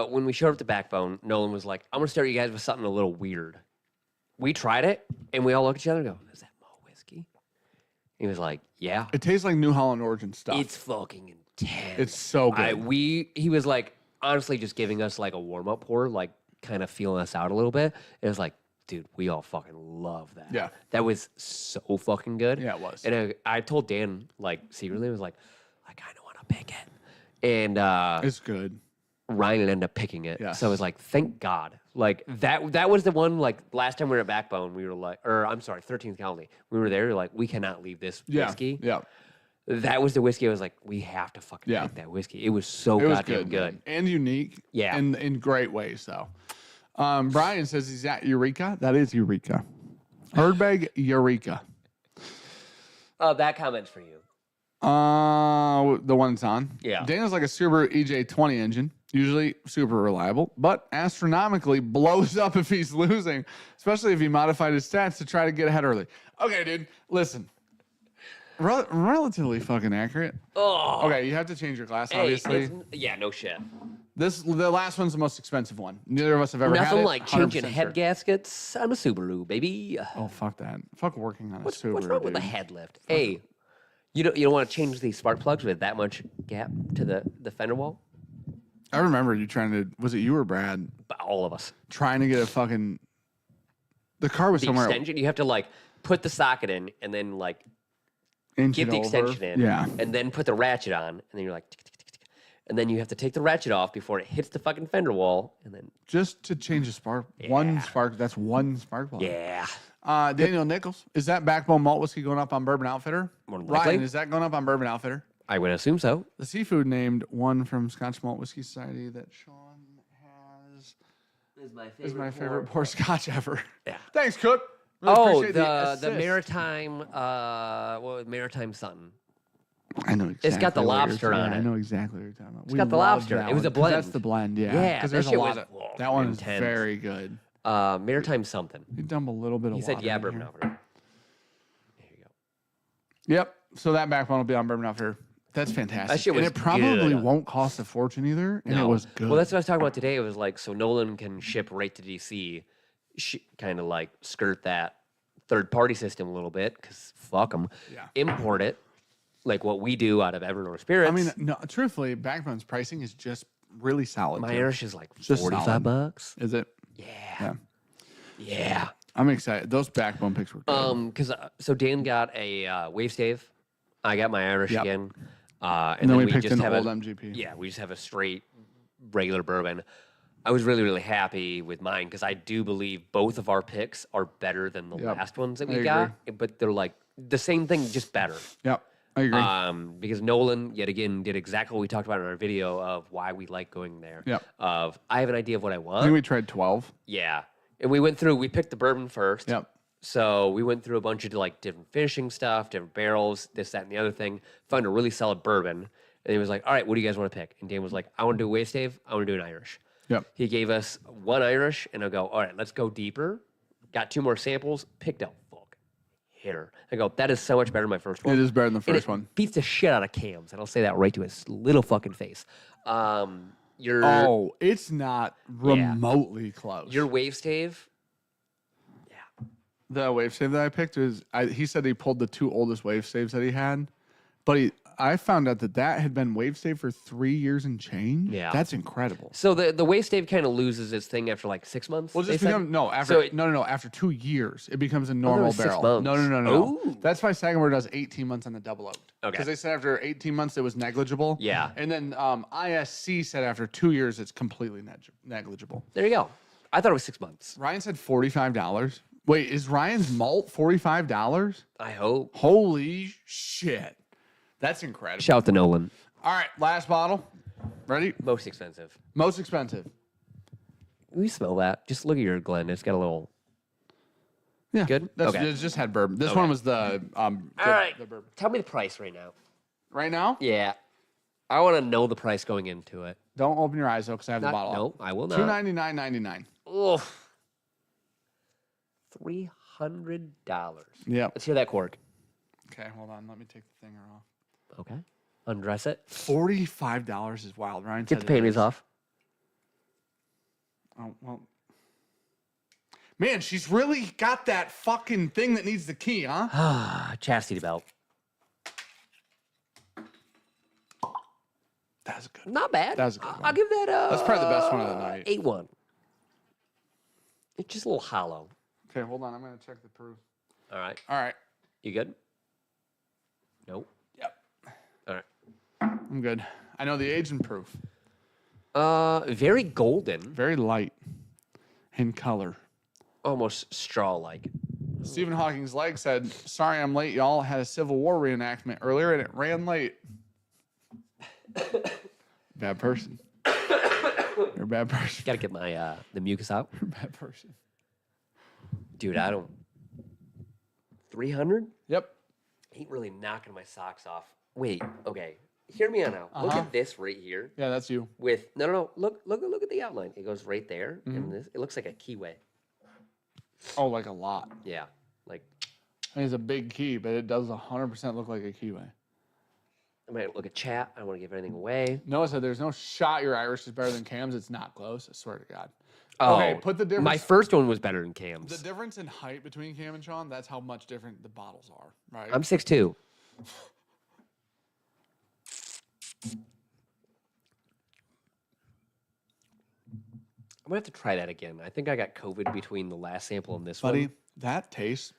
when we showed up to Backbone, Nolan was like, I'm going to start you guys with something a little weird. We tried it, and we all looked at each other and go, is that malt whiskey? He was like, yeah. It tastes like New Holland Origin stuff. It's fucking intense. It's so good. He was like, honestly, just giving us like a warm-up pour, like kind of feeling us out a little bit. It was like, dude, we all fucking love that. Yeah. That was so fucking good. Yeah, it was. And I told Dan, like, secretly, I was like, I kind of want to pick it. And it's good. Ryan ended up picking it. Yes. So I was like, thank God. Like, that was the one, like, last time we were at Backbone, we were like, 13th Colony. We were there, we were like, we cannot leave this whiskey. Yeah. That was the whiskey I was like, we have to fucking pick that whiskey. It was so goddamn good. And unique. Yeah. And in great ways, though. Brian says he's at Eureka. That is Eureka. Ardbeg Eureka. That comment's for you. The one it's on. Yeah. Dana's like a Subaru EJ20 engine, usually super reliable, but astronomically blows up if he's losing, especially if he modified his stats to try to get ahead early. Okay, dude, listen. Relatively fucking accurate. Oh. Okay, you have to change your glass, obviously. Yeah, no shit. The last one's the most expensive one. Neither of us have ever had it. Nothing like changing 100% head sure. gaskets on a Subaru, baby. Oh, fuck that. Fuck working on a Subaru, What's wrong with the head lift? Hey, you don't want to change these spark plugs with that much gap to the fender wall? I remember you trying to, was it you or Brad? All of us. Trying to get a fucking, the car was The somewhere. extension, you have to like put the socket in and then like give the extension in. Yeah. And then put the ratchet on and then you're like, tick, tick, tick, tick. And then you have to take the ratchet off before it hits the fucking fender wall and then. Just to change a spark. One spark, that's one spark plug. Yeah. Daniel Nichols, is that Backbone malt whiskey going up on Bourbon Outfitter? More than likely. Ryan, is that going up on Bourbon Outfitter? I would assume so. The seafood named one from Scotch Malt Whiskey Society that Sean has is my favorite pour Scotch ever. Yeah. Thanks, Cook. Really appreciate the maritime maritime something. I know exactly. It's got the lobster on it. I know exactly what you're talking about. It's got the lobster. It was a blend. That's the blend, yeah. Yeah, because that there's a shit lot was of that one is intense. very good. Maritime something. You dump a little bit of He water said, yeah, in Bourbon here. Outfitter. There you go. Yep. So that Backbone will be on Bourbon Outfitter. That's fantastic. That shit was and it probably good. won't cost a fortune either. And it was good. Well, that's what I was talking about today. It was like, so Nolan can ship right to DC, kind of like skirt that third-party system a little bit, because fuck them. Yeah. Import it, like what we do out of Evernorth Spirits. I mean, no, truthfully, Backbone's pricing is just really solid. my too. Irish is like Just $45. Is it? Yeah. Yeah. I'm excited. Those backbone picks were good. Because so Dan got a wave stave. I got my Irish Yep. again. And then we picked just an have old a, MGP. Yeah, we just have a straight regular bourbon. I was really, really happy with mine because I do believe both of our picks are better than the last ones that we got. But they're like the same thing, just better. Yep, I agree. Because Nolan, yet again, did exactly what we talked about in our video of why we like going there. Yep. Of, I have an idea of what I I want. think we tried 12. Yeah. And we picked the bourbon first. Yep. So we went through a bunch of like different finishing stuff, different barrels, this, that, and the other thing. Found a really solid bourbon. And he was like, all right, what do you guys want to pick? And Dan was like, I want to do a wave stave. I want to do an Irish. Yep. He gave us one Irish, and I'll go, all right, let's go deeper. Got 2 more samples, picked up hitter. I go, that is so much better than my first one. It is better than the first it one. Beats the shit out of Cam's, and I'll say that right to his little fucking face. It's not remotely close. Your wave stave, the wave stave that I picked he said he pulled the 2 oldest wave staves that he had, but I found out that had been wave stave for 3 years and change. Yeah, that's incredible. So the wave stave kind of loses its thing after like 6 months. Well, just become after 2 years, it becomes a normal barrel. 6 months. No. That's why Sagamore does 18 months on the double oaked. Okay. Because they said after 18 months it was negligible. Yeah. And then ISC said after 2 years it's completely negligible. There you go. I thought it was 6 months. Ryan said $45. Wait, is Ryan's malt $45? I hope. Holy shit. That's incredible. Shout out to Nolan. All right, last bottle. Ready? Most expensive. Most expensive. We smell that. Just look at your Glen. It's got a little. Yeah. Good? Okay. It just had bourbon. This one was the All right. the bourbon. Tell me the price right now. Right now? Yeah. I want to know the price going into it. Don't open your eyes though, because I have the bottle. No, I will not. $299.99. Ugh. $300. Yep. Let's hear that cork. Okay, hold on. Let me take the thinger off. Okay. Undress it. $45 is wild. Ryan Get the panties off. Oh, well. Man, she's really got that fucking thing that needs the key, huh? Chastity belt. That's good. Not bad. That was a good one. I'll give that That's probably the best one of the night. 8-1. It's just a little hollow. Okay, hold on. I'm going to check the proof. All right. All right. You good? Nope. Yep. All right. I'm good. I know the age and proof. Very golden. Very light in color. Almost straw-like. Stephen Hawking's leg said, sorry I'm late, y'all. Had a Civil War reenactment earlier and it ran late. Bad person. You're a bad person. Gotta get my the mucus out. You're a bad person. Dude, I don't... 300? Yep. Ain't really knocking my socks off. Wait, okay. Hear me on out. Look at this right here. Yeah, that's you. With no. Look at the outline. It goes right there, and this. It looks like a keyway. Oh, like a lot. Yeah, like I mean, it's a big key, but it does 100% look like a keyway. I might look at chat. I don't want to give anything away. Noah said there's no shot your Irish is better than Cam's. It's not close. I swear to God. Oh, Okay, put the difference. My first one was better than Cam's. The difference in height between Cam and Sean, that's how much different the bottles are, right? I'm 6'2". I'm gonna have to try that again. I think I got COVID between the last sample and this Buddy, one. that tastes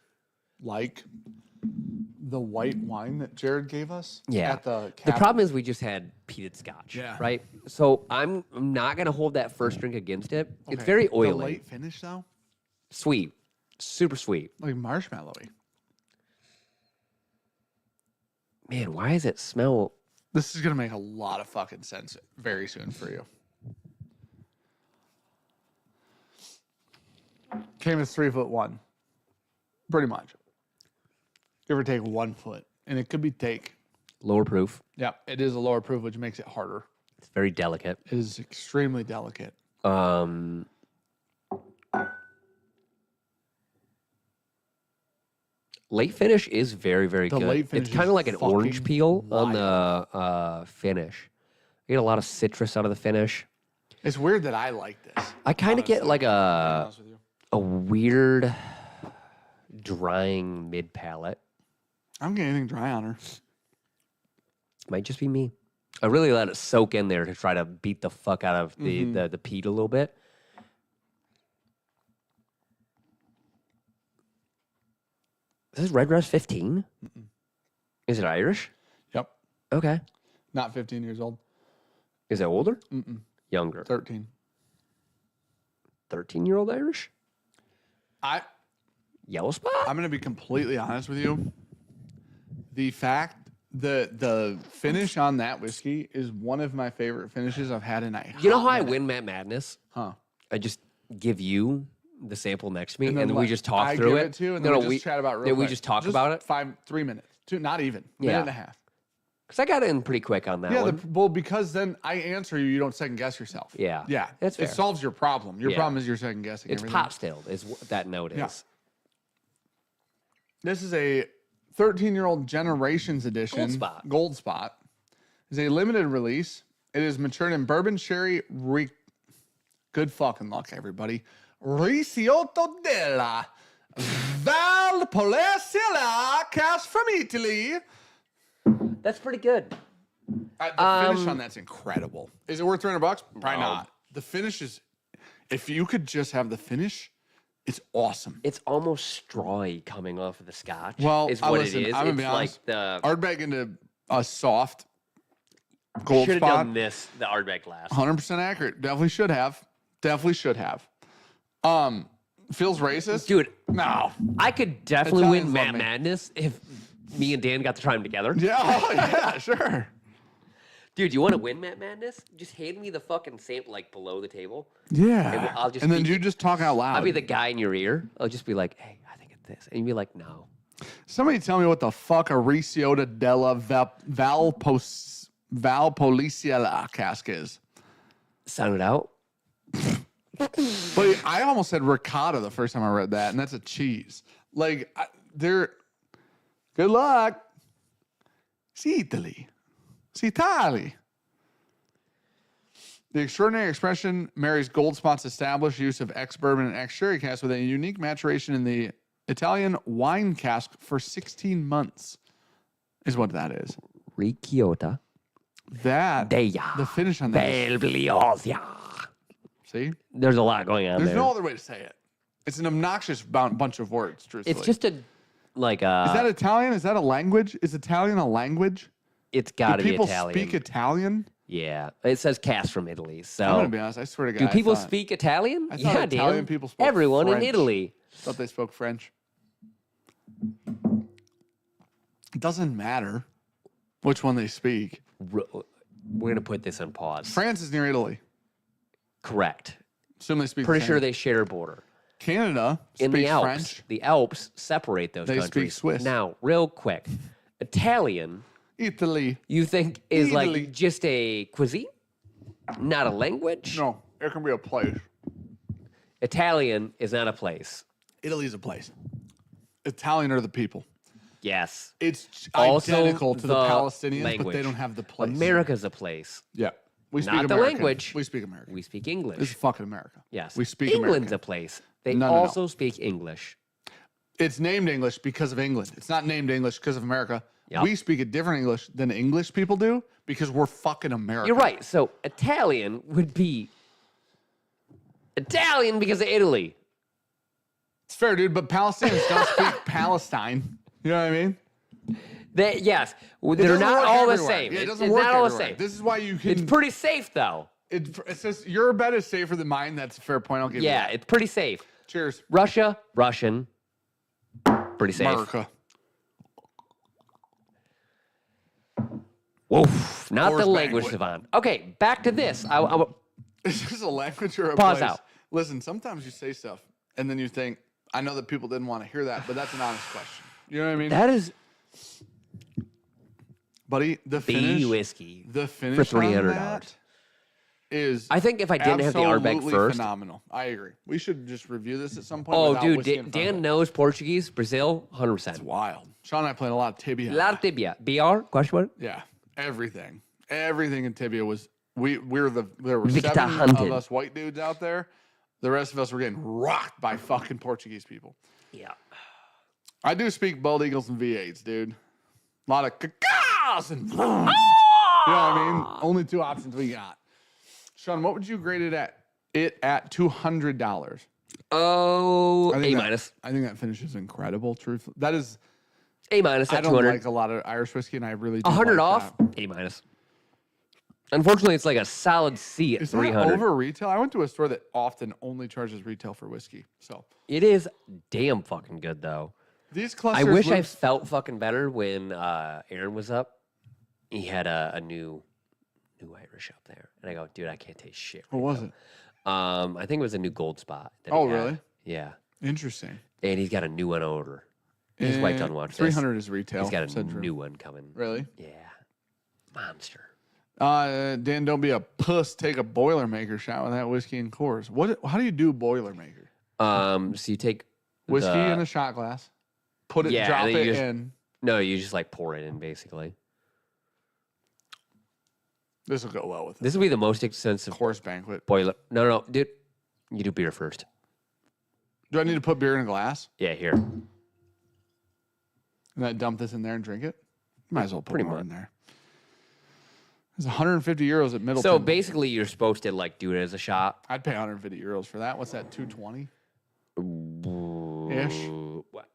like the white wine that Jared gave us. Yeah. At the problem is we just had peated scotch. Yeah. Right. So I'm not gonna hold that first drink against it. It's Okay, very The oily, late finish though, sweet, super sweet. like marshmallowy. Man, why does it smell? This is gonna make a lot of fucking sense very soon for you. Cam is 3'1", pretty much. Give or take 1 foot, and it could be take. Lower proof. Yeah, it is a lower proof, which makes it harder. It's very delicate. It is extremely delicate. Late finish is very, very good. late finish It's kind is of like an orange fucking peel on the finish. You get a lot of citrus out of the finish. It's weird that I like this. I kind of get like To be honest with you. a weird drying mid palate. I don't get anything dry on her. Might just be me. I really let it soak in there to try to beat the fuck out of the peat a little bit. This is Red Rose 15? Is it Irish? Yep. Okay. Not 15 years old. Is it older? Younger. 13. 13-year-old Irish? Yellow spot? I'm going to be completely honest with you. The finish on that whiskey is one of my favorite finishes I've had in a You know how I minute. win Matt Madness? Huh. I just give you the sample next to me, and then then we like, just talk I through give it. to you, and then we just chat about it real we quick. just talk about it. 3 minutes. Not even. Minute and a half. Because I got in pretty quick on that Yeah, one. well, because then I answer you, you don't second guess yourself. Yeah. Yeah. That's fair. It solves your problem. Your Yeah. problem is you're second guessing It's everything. pot stilled, is what that note Yeah. is. This is a 13-year-old Generations Edition. Gold Spot. It's a limited release. It is matured in bourbon sherry. Good fucking luck, everybody. Ricciotto della Valpolicella, cast from Italy. That's pretty good. The finish on that's incredible. Is it worth $300? Probably No. not. The finish is, if you could just have the finish, it's awesome. It's almost strawy coming off of the scotch. Well, is what listen, it is. I'm gonna It's be honest. like the Ardbeg into a soft gold should have spot. done this the Ardbeg glass. 100% accurate. Definitely should have. Feels racist, Dude, No. I could definitely Italians win love Matt me. Madness if me and Dan got to try them together. Yeah. Oh, yeah. Sure. Dude, you want to win Matt Madness? Just hand me the fucking sample like below the table. Yeah. I'll just and then be- you just talk out loud. I'll be the guy in your ear. I'll just be like, hey, I think it's this. And you'd be like, no. Somebody tell me what the fuck a Ricciotto della Valpolicella cask is. Sound it out. But I almost said ricotta the first time I read that, and that's a cheese. Like, they're good luck. Si Italy. Si Italy. The extraordinary expression marries Gold Spot's established use of ex-bourbon and ex-sherry cask with a unique maturation in the Italian wine cask for 16 months, is what that is. Ricciota. That, Deia. the finish on that. Belbliosia. See? There's a lot going on There's there. no other way to say it. It's an obnoxious bunch of words, truthfully. It's just a, like a... Is that Italian? Is that a language? Is Italian a language? It's got to Do be people Italian. speak Italian? Yeah. It says cast from Italy, so... I'm going to be honest. I swear to God. Do people I thought, speak Italian? I thought Yeah, Italian Dan. people spoke Everyone French. in Italy. thought they spoke French. It doesn't matter which one they speak. We're going to put this on pause. France is near Italy. Correct. Assume they speak Pretty the sure same. they share a border. Canada In speaks the Alps, French. the Alps separate those They speak countries. Swiss. Now, real quick, Italian, Italy. you think is Italy. like just a cuisine, not a language? No, it can be a place. Italian is not a place. Italy's a place. Italian are the people. Yes. It's Also identical to the Palestinians, but they language. don't have the place. America's a place. Yeah. We speak Not the American. language. We speak American. We speak This is English. fucking America. Yes. We speak England's American. a place. They No. also speak English. It's named English because of England. It's not named English because of America. Yep. We speak a different English than English people do because we're fucking American. You're right. So Italian would be Italian because of Italy. It's fair, dude, but Palestinians don't speak Palestine. You know what I mean? Yes, It they're doesn't not work all the everywhere. same. Yeah, it It's doesn't work not all the everywhere. same. This is why you can. It's pretty safe though. It says your bet is safer than mine. That's a fair point. I'll give you Yeah, that. it's pretty safe. Cheers. Russia, Russian, pretty safe. America. Woof, not Horse the language banquet. savant. Okay, back to this. Is this a language or a Pause place? out. Listen, sometimes you say stuff and then you think, I know that people didn't want to hear that, but that's an honest question. You know what I mean? That is Buddy, the B finish. whiskey. The finish for $300. on that is I think if I didn't have the Ardbeg absolutely first. phenomenal. I agree. We should just review this at some point. Oh, without dude, whiskey in front of Dan it. knows Portuguese, Brazil, 100%. Wild. Sean and I played a lot of Tibia. La tibia. BR? Question mark? Yeah, everything. Everything in Tibia was there were Victor 7 hunted. of us white dudes out there. The rest of us were getting rocked by fucking Portuguese people. Yeah. I do speak bald eagles and V8s, dude. A lot of cacas and you know what I mean? Only 2 options we got. Sean, what would you grade it at? At $200. Oh, I A think minus. I think that finish is incredible. Truthfully, that is A minus I at don't 200. like a lot of Irish whiskey, and I really do 100 like off, that. A minus. Unfortunately, it's like a solid C at Is 300. that over retail? I went to a store that often only charges retail for whiskey. So It is damn fucking good though. these I clusters. wish I felt fucking better when Aaron was up. He had a new Irish up there, and I go, dude, I can't taste shit. What was it? I think it was a new Gold Spot. that he Oh, had. really? Yeah, Interesting. and he's got a new one order. His wife doesn't watch this. 300 is retail. He's got a said Drew. new one coming. Really? Yeah, monster. Dan, don't be a puss. Take a Boilermaker shot with that whiskey and Coors. How do you do Boilermaker? So you take Whiskey the- in a shot glass. Put it, Yeah, drop and then it you just- in. No, you just like pour it in basically. This will go well with it. This will be the most expensive Coors Banquet. boiler. No, dude. You do beer first. Do I need to put beer in a glass Yeah, here. and then dump this in there and drink it? Might as well put Pretty more much. in there. It's 150 euros at Middleton. So basically, you're supposed to like do it as a shot. I'd pay 150 euros for that. What's that? 220. What?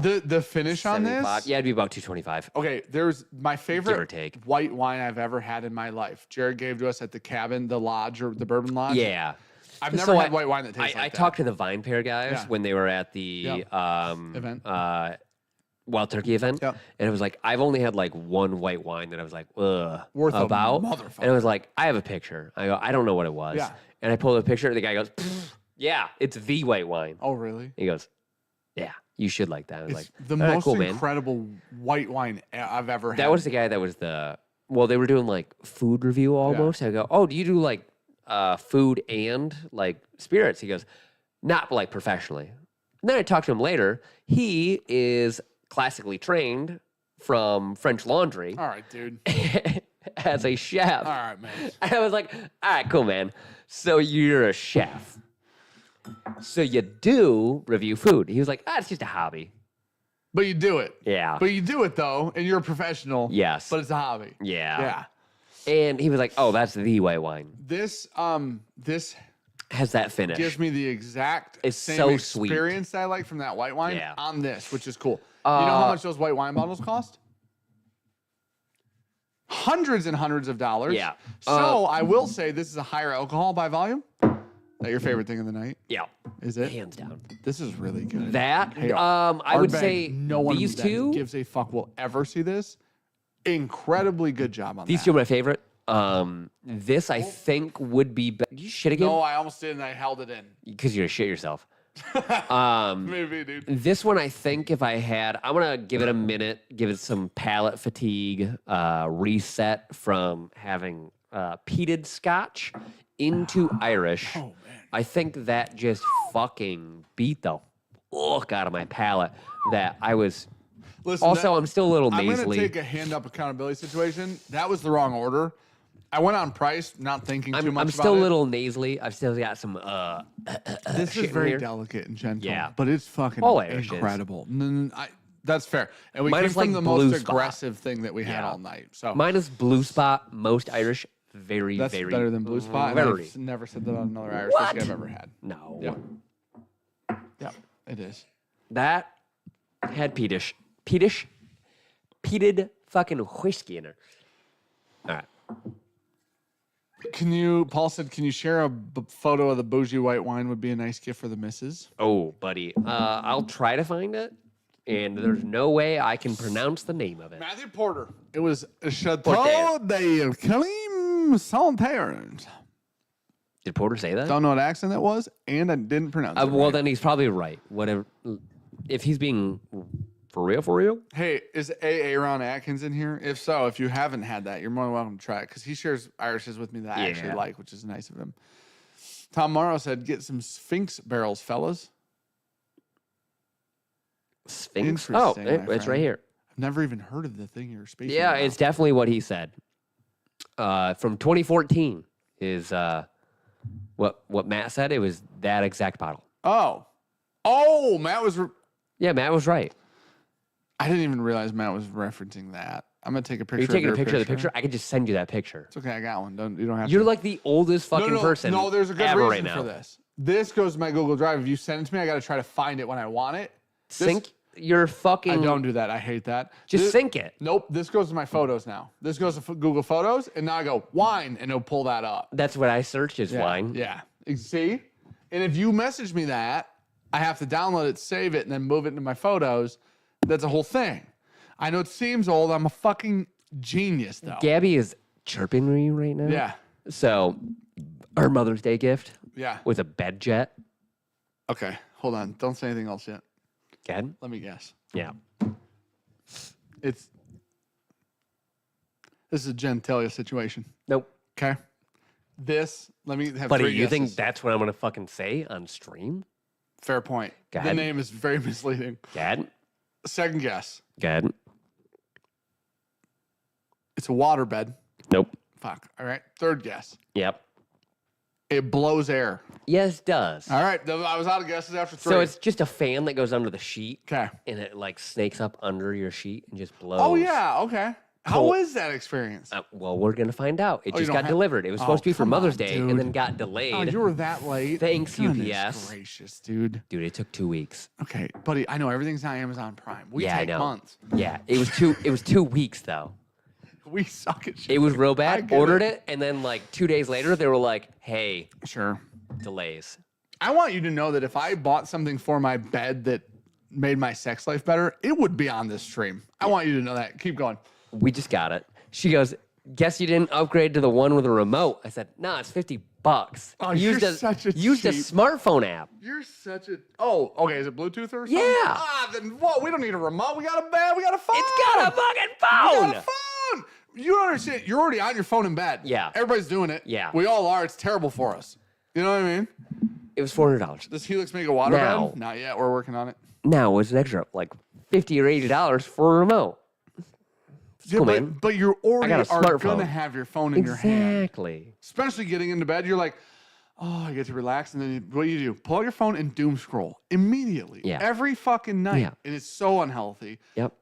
The finish on this. 75? Yeah, it'd be about 225. Okay, there's my favorite or take. white wine I've ever had in my life. Jared gave to us at the cabin, the lodge or the Bourbon Lodge. Yeah. I've never had white wine that tastes I like that. talked to the Vine Pair guys Yeah. when they were at the Event. Wild Turkey event. Yep. And it was like, I've only had like one white wine that I was like, ugh, Worth a about. motherfucker. And it was like, I have a picture. I go, I don't know what it was. Yeah. And I pulled a picture, and the guy goes, yeah, it's the white wine. Oh, really? He goes, yeah, you should like that. I was It's like, the "All right, most cool, man." incredible white wine I've ever had. That was the guy that was they were doing like food review almost. I go, oh, do you do like food and like spirits? He goes, not like professionally. And then I talked to him later. He is classically trained from French Laundry All right, dude. as a chef. All right, man. I was like, all right, cool, man. So you're a chef. So you do review food. He was like, it's just a hobby. But you do it. Yeah. But you do it though, and you're a professional. Yes. But it's a hobby. Yeah. Yeah. And he was like, oh, that's the white wine. This Has that finish. gives me the exact It's same so sweet. experience that I like from that white wine Yeah. on this, which is cool. You know how much those white wine bottles cost? Hundreds and hundreds of dollars. Yeah. So I will say this is a higher alcohol by volume. Is that your favorite thing of the night? Yeah. Is it? Hands down. This is really good. That, Hey, I would Ardbeg, say no one these that two, gives a fuck will ever see this. Incredibly good job on these that. two are my favorite. This I think would be better. Did you shit again? No, I almost did and I held it in. Because you're gonna shit yourself. Maybe, dude. This one, I think if I had, I'm gonna give it a minute, give it some palate fatigue, reset from having peated Scotch into Irish. Oh, man. I think that just fucking beat the fuck out of my palate. That I was. Listen, Also, I'm still a little I'm going to nasally. take a hand up accountability situation. That was the wrong order. I went on price, not thinking too much I'm about still a it. little nasally. I've still got some. This shit is in very here. delicate and gentle. Yeah. But it's fucking All Irish is. incredible. That's fair. And we Mine came is from like the Blue most Spot. aggressive thing that we had Yeah. all night. So Mine is Blue Spot, most Irish. Very, that's very better than Blue Spot. And Very. I've never said that on another Irish What? whiskey I've ever had. No. Yeah. Yeah, it is. That had peated fucking whiskey in her. All right. Paul said, can you share a photo of the bougie white wine would be a nice gift for the missus? Oh, buddy. I'll try to find it, and there's no way I can pronounce the name of it. Matthew Porter. It was Chateau Porter. de Clim Santerre. Did Porter say that? Don't know what accent that was, and I didn't pronounce it. Well, right. then he's probably right. Whatever. If he's being for real? Hey, is Aaron Atkins in here? If so, if you haven't had that, you're more than welcome to try it because he shares Irishes with me that I actually Yeah. like, which is nice of him. Tom Morrow said, get some Sphinx barrels, fellas. Sphinx? Oh, Interesting, my it's right friend. here. I've never even heard of the thing you're speaking Yeah, about. it's definitely what he said. From 2014 is what Matt said. It was that exact bottle. Oh, Matt was... Yeah, Matt was right. I didn't even realize Matt was referencing that. I'm going to take a Are picture you taking of a your picture of the picture? I could just send you that picture. It's okay, I got one. You don't have You're to. like the oldest fucking person. No, there's a good ever reason right for now. this. This goes to my Google Drive. If you send it to me, I got to try to find it when I want it. Sync. your fucking. I don't do that. I hate that. Just sync it. Nope. This goes to my photos now. This goes to Google Photos, and now I go wine, and it'll pull that up. That's what I searched is wine. Yeah. See? And if you message me that, I have to download it, save it, and then move it into my photos. That's a whole thing. I know it seems old. I'm a fucking genius, though. Gabby is chirping me right now. Yeah. So, our Mother's Day gift Yeah. was a bed jet. Okay. Hold on. Don't say anything else yet. Gad? Let me guess. Yeah. This is a genitalia situation. Nope. Okay. Let me have Buddy, three you guesses. think that's what I'm going to fucking say on stream? Fair point. Go The ahead. name is very misleading. Gad? Second guess. Gad? It's a waterbed. Nope. Fuck. All right. Third guess. Yep. It blows air. Yes, does. All right. I was out of guesses after three. So it's just a fan that goes under the sheet. Okay. And it like snakes up under your sheet and just blows. Oh, yeah. Okay. How Cool. is that experience? Well, we're going to find out. It you just don't got have- delivered. It was supposed to be for come Mother's on, Day dude. and then got delayed. Oh, you were that late? Thanks, Goodness UPS. gracious, dude. Dude, it took 2 weeks. Okay, buddy, I know everything's on Amazon Prime. We Yeah, I take know. months. Yeah, it was 2 weeks though. We suck at shit. It was real I bad. get Ordered it, and then like 2 days later, they were like, "Hey, Sure. delays." I want you to know that if I bought something for my bed that made my sex life better, it would be on this stream. I want you to know that. Keep going. We just got it. She goes, "Guess you didn't upgrade to the one with a remote." I said, "No, it's $50." Oh, used you're such a used a cheap- smartphone app. You're such a. Oh, okay. Is it Bluetooth or something? Yeah. Ah, then what? We don't need a remote. We got a bed. We got a phone. It's got a fucking We phone. got a phone. You don't understand. You're already on your phone in bed. Yeah. Everybody's doing it. Yeah. We all are. It's terrible for us. You know what I mean? It was $400. Does Helix make a water Now- bed? Not yet. We're working on it. Now it's an extra like $50 or $80 for a remote. Yeah, cool, but, man. but you already got a are smartphone. going to have your phone in your hand. Exactly. Especially getting into bed. You're like, oh, I get to relax. And then what do? Pull out your phone and doom scroll immediately. Yeah. Every fucking night. Yeah. And it's so unhealthy. Yep.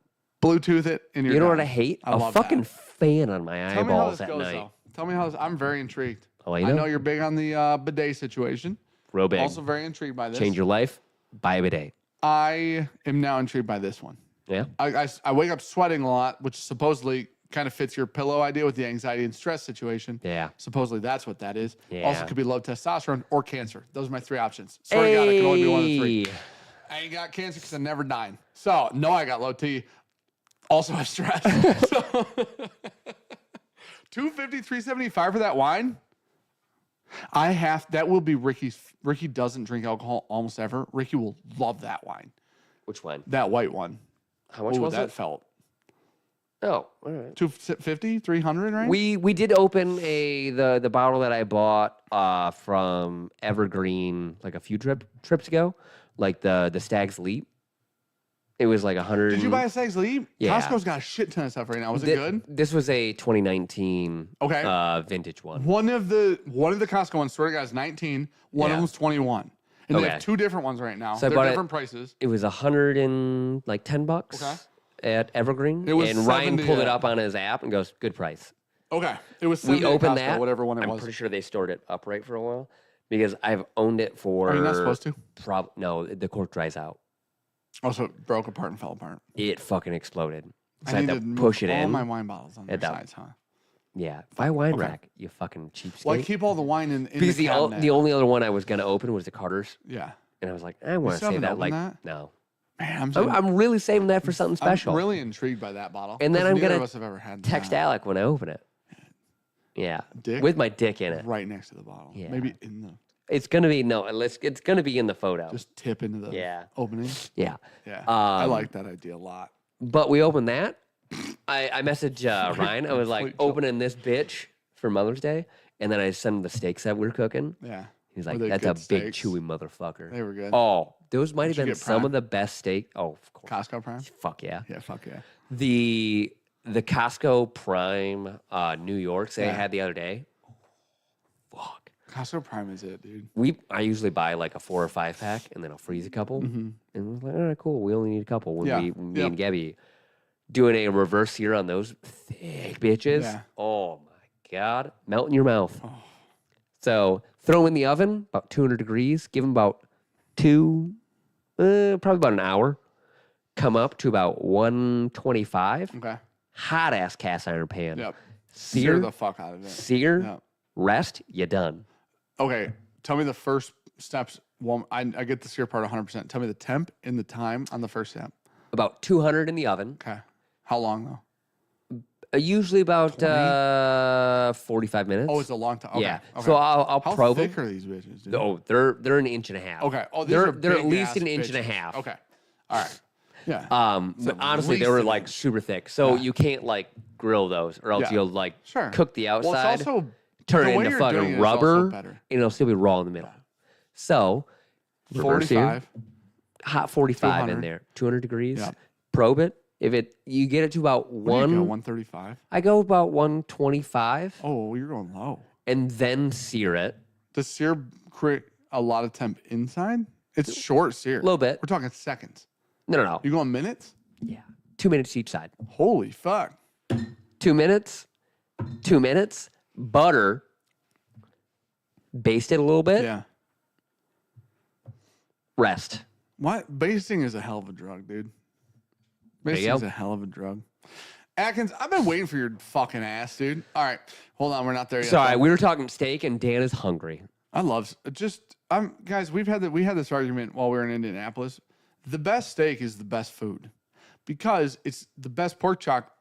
Bluetooth it and you're You know done. what I hate? I A love fucking that. fan on my Tell me how eyeballs this at goes, night. though. Tell me how this. I'm very intrigued. Oh, I know you're big on the bidet situation. Real big. Also very intrigued by this. Change your life. Buy a bidet. I am now intrigued by this one. Yeah. I wake up sweating a lot, which supposedly kind of fits your pillow idea with the anxiety and stress situation. Yeah. Supposedly that's what that is. Yeah. Also could be low testosterone or cancer. Those are my three options. Swear to God, it can only be one of the three. Hey. I ain't got cancer because I never died. So no, I got low T. Also have stress. So $250, $375 for that wine. That will be Ricky's. Ricky doesn't drink alcohol almost ever. Ricky will love that wine. Which one? That white one. How much Ooh, was that it? felt Oh, all right. $250, $300, right? We did open the bottle that I bought from Evergreen like a few trips ago, like the Stag's Leap. It was like 100. Did you buy a Stag's Leap? Yeah. Costco's got a shit ton of stuff right now. Was it good? This was a 2019 Okay. vintage one. One of the Costco ones, swear to God, is 19. One of Yeah. them's 21. And they Okay. have two different ones right now. So I They're bought it- different prices. It was $110 Okay. at Evergreen. It was and Ryan 70 pulled it at- up on his app and goes, "Good price." Okay. It was We 70 at opened Costco, that. whatever one it I'm was. pretty sure they stored it upright for a while because I've owned it for. Are you not supposed to? No, the cork dries out. Also, it broke apart and fell apart. It fucking exploded. So I need had to move push it all in. my wine bottles on their At that- sides, huh? Yeah, buy a wine Okay. rack, you fucking cheapskate. Well, I keep all the wine in because the cabinet. the only other one I was gonna open was the Carter's, Yeah. and I was like, I want to still save haven't that. opened Like, that? no, Man, I'm really saving that for something special. I'm really intrigued by that bottle. And then 'cause I'm neither gonna of us have ever had Text that Alec when I open it. Yeah, Dick? with my dick in it. right next to the bottle. Yeah. Maybe in the It's gonna be it's gonna be in the photo. just tip into the Yeah. opening. Yeah, Yeah. I Um, like that idea a lot. but we opened that. I messaged Ryan. I was like, Complete joke. opening this bitch for Mother's Day, and then I sent him the steaks that we were cooking. Yeah. He's Were like, they that's a good big steaks? chewy motherfucker. They were good. Oh, those might have Did you been get some Prime? of the best steak. Oh, of course. Costco Prime? Fuck yeah. Yeah, fuck yeah. The Costco Prime New Yorks they Yeah. had the other day. Fuck. Costco Prime is it, dude. I usually buy like a 4 or 5 pack and then I'll freeze a couple. And we're like, all right, cool. We only need a couple. When Mm-hmm. Yeah. me Yep. and Gabby doing a reverse here on those thick bitches. Yeah. Oh my God. Melt in your mouth. Oh. So throw them in the oven, about 200 degrees. Give them about probably about an hour. come up to about 125. Okay. Hot ass cast iron pan. Yep. Sear the fuck out of it. Sear, Yep. rest, you done. Okay. Tell me the first steps. One, I get the sear part 100%. Tell me the temp and the time on the first step. About 200 in the oven. Okay. How long though? Usually about 45 minutes. Oh, it's a long time. Okay. Yeah. Okay. So I'll How probe thick them. are these bitches, dude? Oh, they're an inch and a half. Okay. Oh, these they're are they're at big least ass an inch and a bitches. half. Okay. All right. Yeah. But honestly, they least were an like inch. super thick, so Yeah. you can't like grill those, or else Yeah. you'll like Sure. cook the Well, outside, it's also turn the it way into you're doing fucking it is also rubber, better. and it'll still be raw in the middle. So, reverse here, 45. hot 45 in 200. there, 200 degrees. Yeah. Probe it. If you get it to about What do you go, 1, 135? I go about 125, Oh, you're going low. and then sear it Does sear create a lot of temp inside? It's short sear. a little bit. We're talking seconds. No. You going minutes? Yeah, 2 minutes each side. Holy fuck. 2 minutes. 2 minutes. Butter. Baste it a little bit. Yeah. Rest. What? Basting is a hell of a drug, dude. you Basting is go. a hell of a drug. Atkins, I've been waiting for your fucking ass, dude. All right. Hold on. We're not there yet. Sorry, though. we were talking steak, and Dan is hungry. I love guys, we had this argument while we were in Indianapolis. The best steak is the best food because it's the best pork chop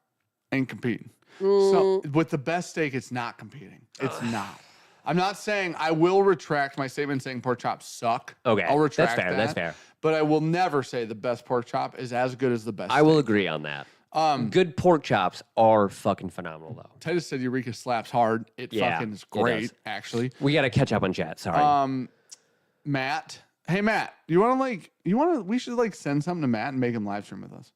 ain't competing. So with the best steak, it's not competing. It's not. I'm not saying I will retract my statement saying pork chops suck. Okay, I'll retract that's fair. that. That's fair. But I will never say the best pork chop is as good as the best. I will agree on that. Good pork chops are fucking phenomenal, though. Titus said Eureka slaps hard. It Yeah, fucking is it great, does. actually. We got to catch up on chat. Sorry. Matt. Hey Matt, we should like send something to Matt and make him live stream with us.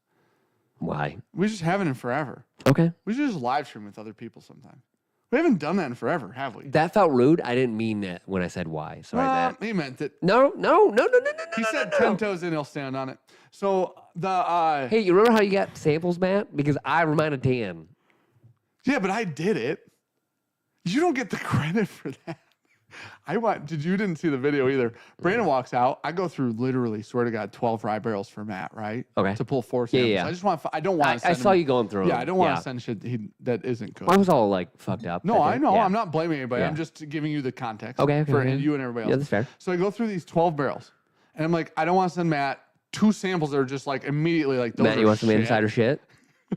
Why? We just haven't in forever. Okay. We should just live stream with other people sometime. We haven't done that in forever, have we? That felt rude. I didn't mean that when I said why. Sorry, Matt. He meant it. No. He said 10 toes in, he'll stand on it. So the Hey, you remember how you got samples, Matt? Because I reminded Dan. yeah, but I did it. You don't get the credit for that. You didn't see the video either. Brandon walks out. I go through literally, swear to God, 12 rye barrels for Matt, right? Okay. To pull 4 samples. yeah. I don't want to I saw you going through Yeah, them. I don't want to send shit that isn't good. I was all like fucked up. No, I think. know. Yeah. I'm not blaming anybody. Yeah. I'm just giving you the context. Okay, For okay. you and everybody else. Yeah, that's fair. So I go through these 12 barrels, and I'm like, I don't want to send Matt 2 samples that are just like immediately like those. Matt, you are want some shit. insider shit?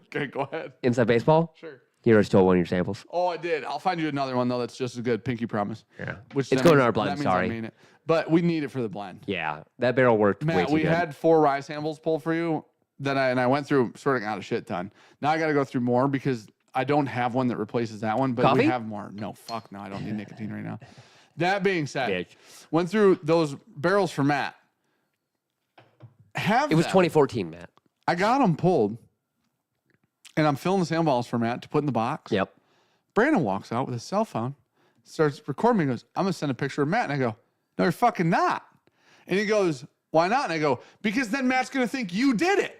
Okay, go ahead. Inside baseball? Sure. You already stole one of your samples. Oh, I did. I'll find you another one though that's just as good. Pinky promise. Yeah. Which It's that going in means- our blend, that means sorry. I mean it. But we need it for the blend. Yeah, that barrel worked way Matt, too we good. had 4 rye samples pulled for you that I went through sorting out a shit ton. Now I got to go through more because I don't have one that replaces that one, but Coffee? we have more. No, fuck no, I don't need nicotine right now. That being said, Bitch. went through those barrels for Matt. It was 2014, Matt. I got them pulled, and I'm filling the sample balls for Matt to put in the box. Yep. Brandon walks out with his cell phone, starts recording me, and goes, I'm going to send a picture of Matt. And I go, no, you're fucking not. And he goes, why not? And I go, because then Matt's going to think you did it.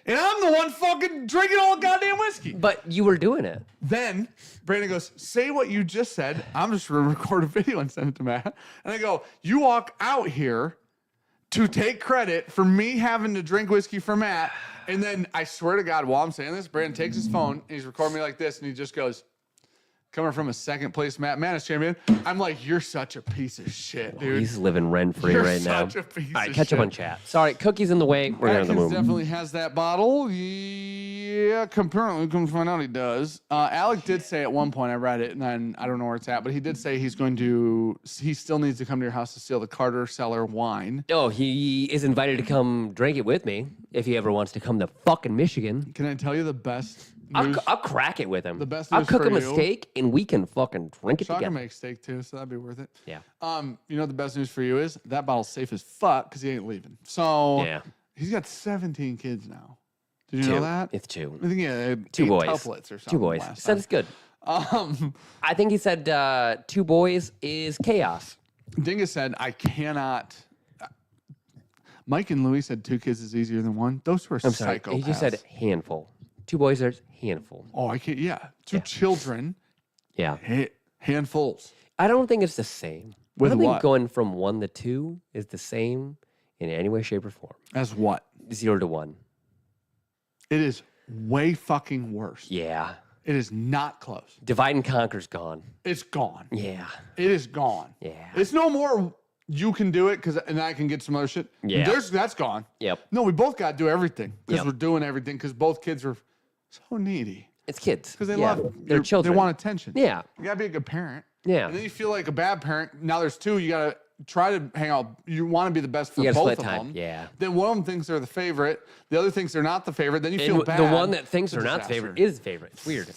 And I'm the one fucking drinking all the goddamn whiskey. But you were doing it. Then Brandon goes, say what you just said. I'm just going to record a video and send it to Matt. And I go, you walk out here to take credit for me having to drink whiskey for Matt. And then I swear to God, while I'm saying this, Brandon takes his phone and he's recording me like this. And he just goes, coming from a second place Matt Manis champion. I'm like, you're such a piece of shit, dude. He's living rent free You're right now. such a piece All right, of catch up shit. on chat. Sorry, cookies in the way. We're going to Atkins move. definitely has that bottle. Yeah, apparently, come to find out he does. Alec did say at one point, I read it, and then I don't know where it's at, but he did say he still needs to come to your house to steal the Carter Cellar wine. Oh, he is invited to come drink it with me if he ever wants to come to fucking Michigan. Can I tell you the best news? I'll crack it with him. The best I'll news cook for him a you. steak and we can fucking drink it Shocker together. makes steak too, so that'd be worth it. Yeah. You know what the best news for you is? That bottle's safe as fuck because he ain't leaving. So Yeah. he's got 17 kids now. Did you know that? It's 2. I think yeah, 2 8 boys. tuplets or something. 2 boys. last Said time. it's good. Um, I think he said 2 boys is chaos. Dingus said, I cannot. Mike and Louis said 2 kids is easier than 1. Those 2 are I'm sorry. psychopaths. He just said handful. 2 boys are handful. Oh, I can't. Yeah. 2 children, Yeah. handfuls. I don't think it's the same. With I don't think what? going from 1 to 2 is the same in any way, shape, or form. As what? 0 to 1. It is way fucking worse. Yeah. It is not close. Divide and Conquer's gone. It's gone. Yeah. It is gone. Yeah. It's no more you can do it and I can get some other shit. Yeah. That's gone. Yep. No, we both got to do everything because Yep. we're doing everything because both kids are so needy. It's kids. Because they Yeah. love They're children. They want attention. Yeah. You got to be a good parent. Yeah. And then you feel like a bad parent. Now there's two. You got to try to hang out. You want to be the best for You gotta both split of time. them. Yeah. Then one of them thinks they're the favorite. The other thinks they're not the favorite. Then you feel And bad. the one that thinks It's a they're not disaster. favorite is favorite. It's weird.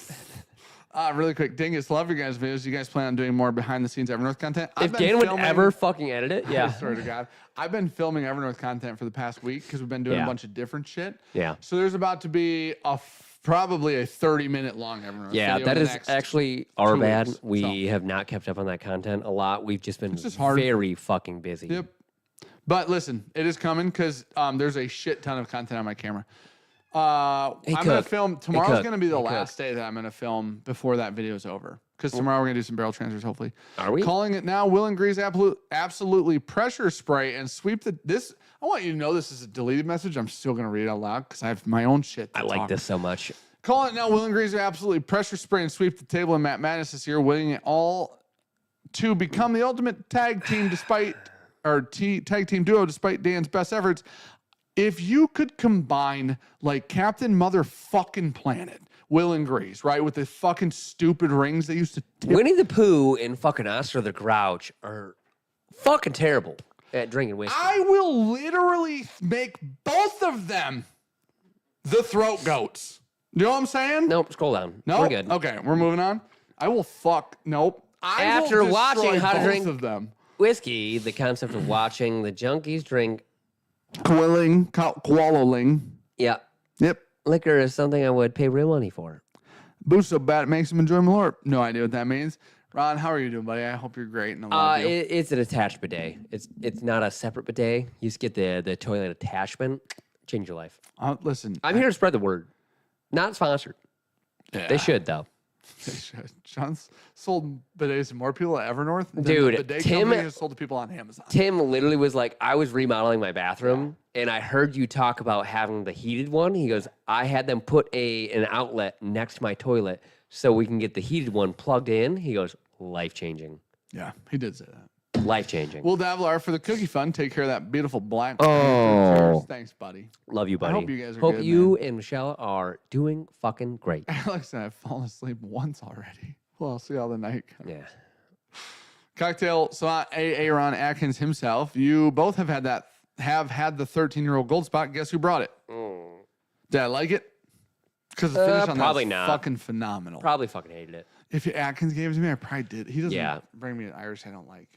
Really quick, Dingus, love your guys' videos. You guys plan on doing more behind the scenes Evernorth content? If Dan would ever fucking edit it, I yeah. swear to God. I've been filming Evernorth content for the past week because we've been doing a Yeah. bunch of different shit. Yeah. So there's about to be probably a 30-minute long Evernorth Yeah, video that in is the next actually our 2 bad. weeks. We have not kept up on that content a lot. We've just been just hard. very fucking busy. Yep. But listen, it is coming because there's a shit ton of content on my camera. I'm going to Cook. film. Hey, Tomorrow's Cook. going to be the Hey, last day that I'm going to film before that video is over. Because tomorrow we're going to do some barrel transfers, hopefully. Are we? Calling it now, Will and Grease absolutely pressure spray and sweep this. I want you to know this is a deleted message. I'm still going to read it out loud because I have my own shit to I like talk. this so much. Calling it now, Will and Grease absolutely pressure spray and sweep the table in Matt Madness this year, winning it all to become the ultimate tag team tag team duo despite Dan's best efforts. If you could combine like Captain Motherfucking Planet, Will and Grease, right, with the fucking stupid rings they used to tip. Winnie the Pooh and fucking Oscar the Grouch are fucking terrible at drinking whiskey. I will literally make both of them the throat goats. You know what I'm saying? Nope, scroll down. No? We're good. Okay, we're moving on. I will fuck. Nope. After will watching destroy how to both drink of them. Whiskey, the concept of watching the Junkies drink, Qualling. yeah, Yep. liquor is something I would pay real money for. Boost so bad it makes him enjoy more. No idea what that means. Ron, how are you doing, buddy? I hope you're great and I love you. It's an attached bidet. It's not a separate bidet. You just get the toilet attachment. Change your life. Listen, I'm here to spread the word. Not sponsored. yeah, They should though. They should. John's sold bidets to more people at Evernorth than Dude, the bidet Tim- company has sold to people on Amazon. Tim literally was like, I was remodeling my bathroom and I heard you talk about having the heated one. He goes, I had them put an outlet next to my toilet so we can get the heated one plugged in. He goes, life changing. Yeah, he did say that. Life changing. Will Davlar for the cookie fund. Take care of that beautiful black. Oh. Thanks, buddy. Love you, buddy. hope you guys are Hope good, you and Michelle are doing fucking great. Alex and I have fallen asleep once already. Well, I'll see how the night goes. Yeah. Cocktail Savant Aaron Atkins himself. You both have had the 13-year-old gold spot. Guess who brought it? Did I like it? Because the finish on probably that is not. fucking phenomenal. Probably fucking hated it. If Atkins gave it to me, I probably did. He doesn't Yeah. bring me an Irish I don't like.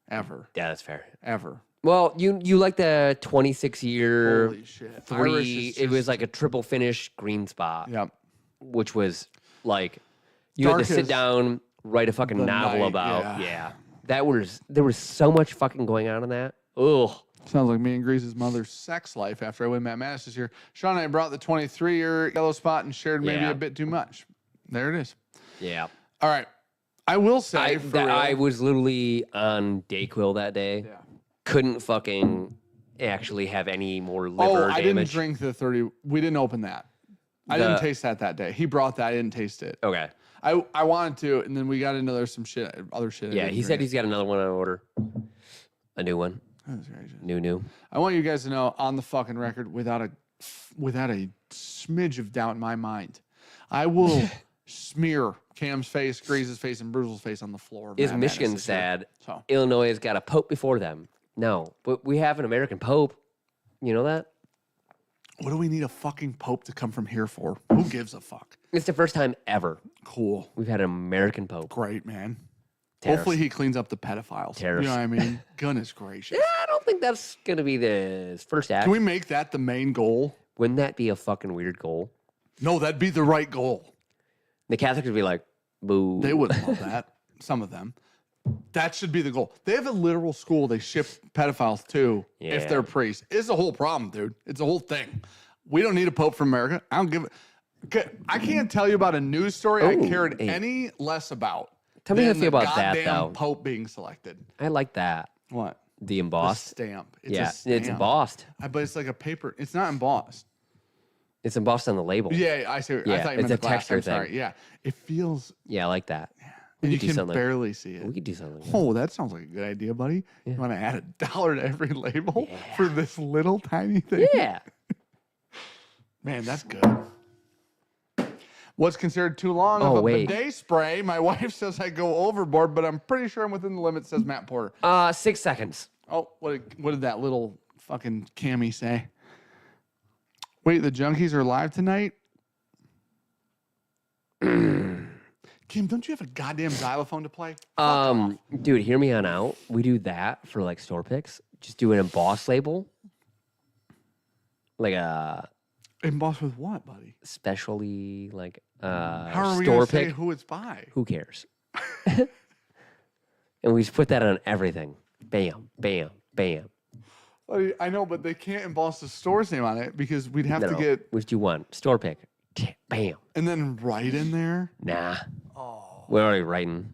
Ever. Yeah, that's fair. Ever. Well, you like the 26-year Holy shit. Irish three. is It was just- like a triple finish green spot, Yep. which was like you had Dark to sit as down, write a fucking the novel night, about. yeah. There was so much fucking going on in that. Ugh. Sounds like me and Grease's mother's sex life after I win Matt Madness this year. Sean and I brought the 23-year yellow spot and shared maybe Yeah. a bit too much. There it is. Yeah. All right. I will say I was literally on Dayquil that day. Yeah. Couldn't fucking actually have any more liver I damage. didn't drink the 30. We didn't open that. I didn't The- taste that day. He brought that. I didn't taste it. Okay. I wanted to, and then we got into there's some shit, other shit. I Yeah, didn't he said drink. he's got another one on order. A new one. That was very good. New. I want you guys to know on the fucking record, without a smidge of doubt in my mind, I will smear Cam's face, Grease's face, and Bruzel's face on the floor. of Is Matt Michigan Madness this year. sad? So Illinois has got a pope before them. No, but we have an American pope. You know that? what do we need a fucking pope to come from here for? Who gives a fuck? It's the first time ever Cool. we've had an American pope. Great, man. Tariffs. Hopefully he cleans up the pedophiles. Tariffs. You know what I mean? Goodness gracious. Yeah, I don't think that's gonna be the first act. Can we make that the main goal? Wouldn't that be a fucking weird goal? No, that'd be the right goal. The Catholics would be like, boo. They wouldn't love that. Some of them. That should be the goal. They have a literal school they ship pedophiles to if Yeah. they're priests. It's a whole problem, dude. It's a whole thing. We don't need a pope from America. I don't give it. I can't tell you about a news story I Ooh, cared hey. any less about. Tell me how you than feel the about that, goddamn though. Pope being selected. I like that. What? The The embossed. stamp. It's Yeah, a stamp. it's embossed. But it's like a paper. It's not embossed. It's embossed on the label. Yeah, I see. I Yeah, thought you it's meant a the glass. texture I'm thing. sorry. Yeah, it feels. Yeah, I like that. And you could do can something. barely see it. We could do something. Oh, that sounds like a good idea, buddy. You want to add $1 to every label for this little tiny thing? Yeah. Man, that's good. What's considered too long of a bidet spray? My wife says I go overboard, but I'm pretty sure I'm within the limit, says Matt Porter. 6 seconds. Oh, what did that little fucking Cammy say? Wait, the Junkies are live tonight? Kim, don't you have a goddamn xylophone to play? Dude, hear me on out. We do that for like store picks. Just do an embossed label. Like a Embossed with what, buddy? specially like How are we store gonna say pick. who it's by? Who cares? And we just put that on everything. Bam, bam, bam. I know, but they can't emboss the store's name on it because we'd have to get We just do one. Store pick. Bam. and then write in there. Nah. We're already writing.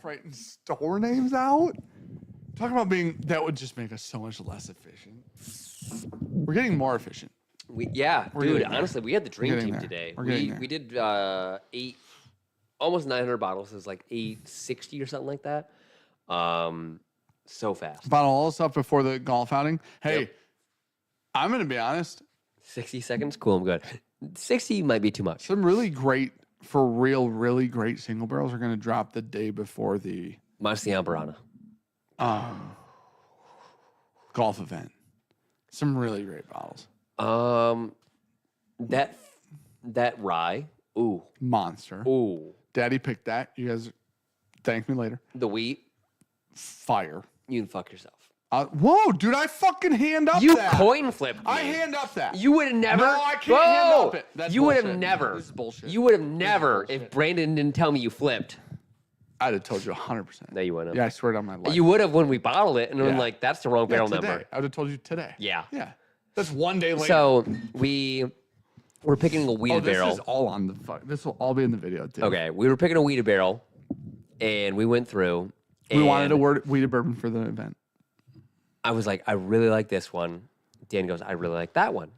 Writing store names out. Talk about that would just make us so much less efficient. We're getting more efficient. Dude, getting there. honestly, we had the dream getting team there. today. We're getting there. We did almost 900 bottles. It was like 860 or something like that. So fast. Bottle all this up before the golf outing. Hey, Yep. I'm gonna be honest. 60 seconds? Cool, I'm good. 60 might be too much. Some really great, for real, really great single barrels are gonna drop the day before the Marcian Barana. golf event. Some really great bottles. That rye. Ooh. Monster. Ooh. Daddy picked that. You guys thank me later. The wheat. Fire. You can fuck yourself. Whoa, dude! I fucking hand up You that. coin flipped me. I hand up that. You would have never. No, I can't hand up it. That's you would have bullshit. never. This is bullshit. You would have never bullshit. if Brandon didn't tell me you flipped. I'd have told you 100%. No, you wouldn't. Yeah, I swear on my life. You would have when we bottled it, and I'm Yeah. like, that's the wrong barrel today. number. I would have told you today. Yeah. Yeah. That's one day later. So we're picking a wheated this barrel. is all on the This will all be in the video too. Okay, we were picking a wheated barrel, and we went through. We wanted and a wheated bourbon for the event. I was like, I really like this one. Dan goes, I really like that one.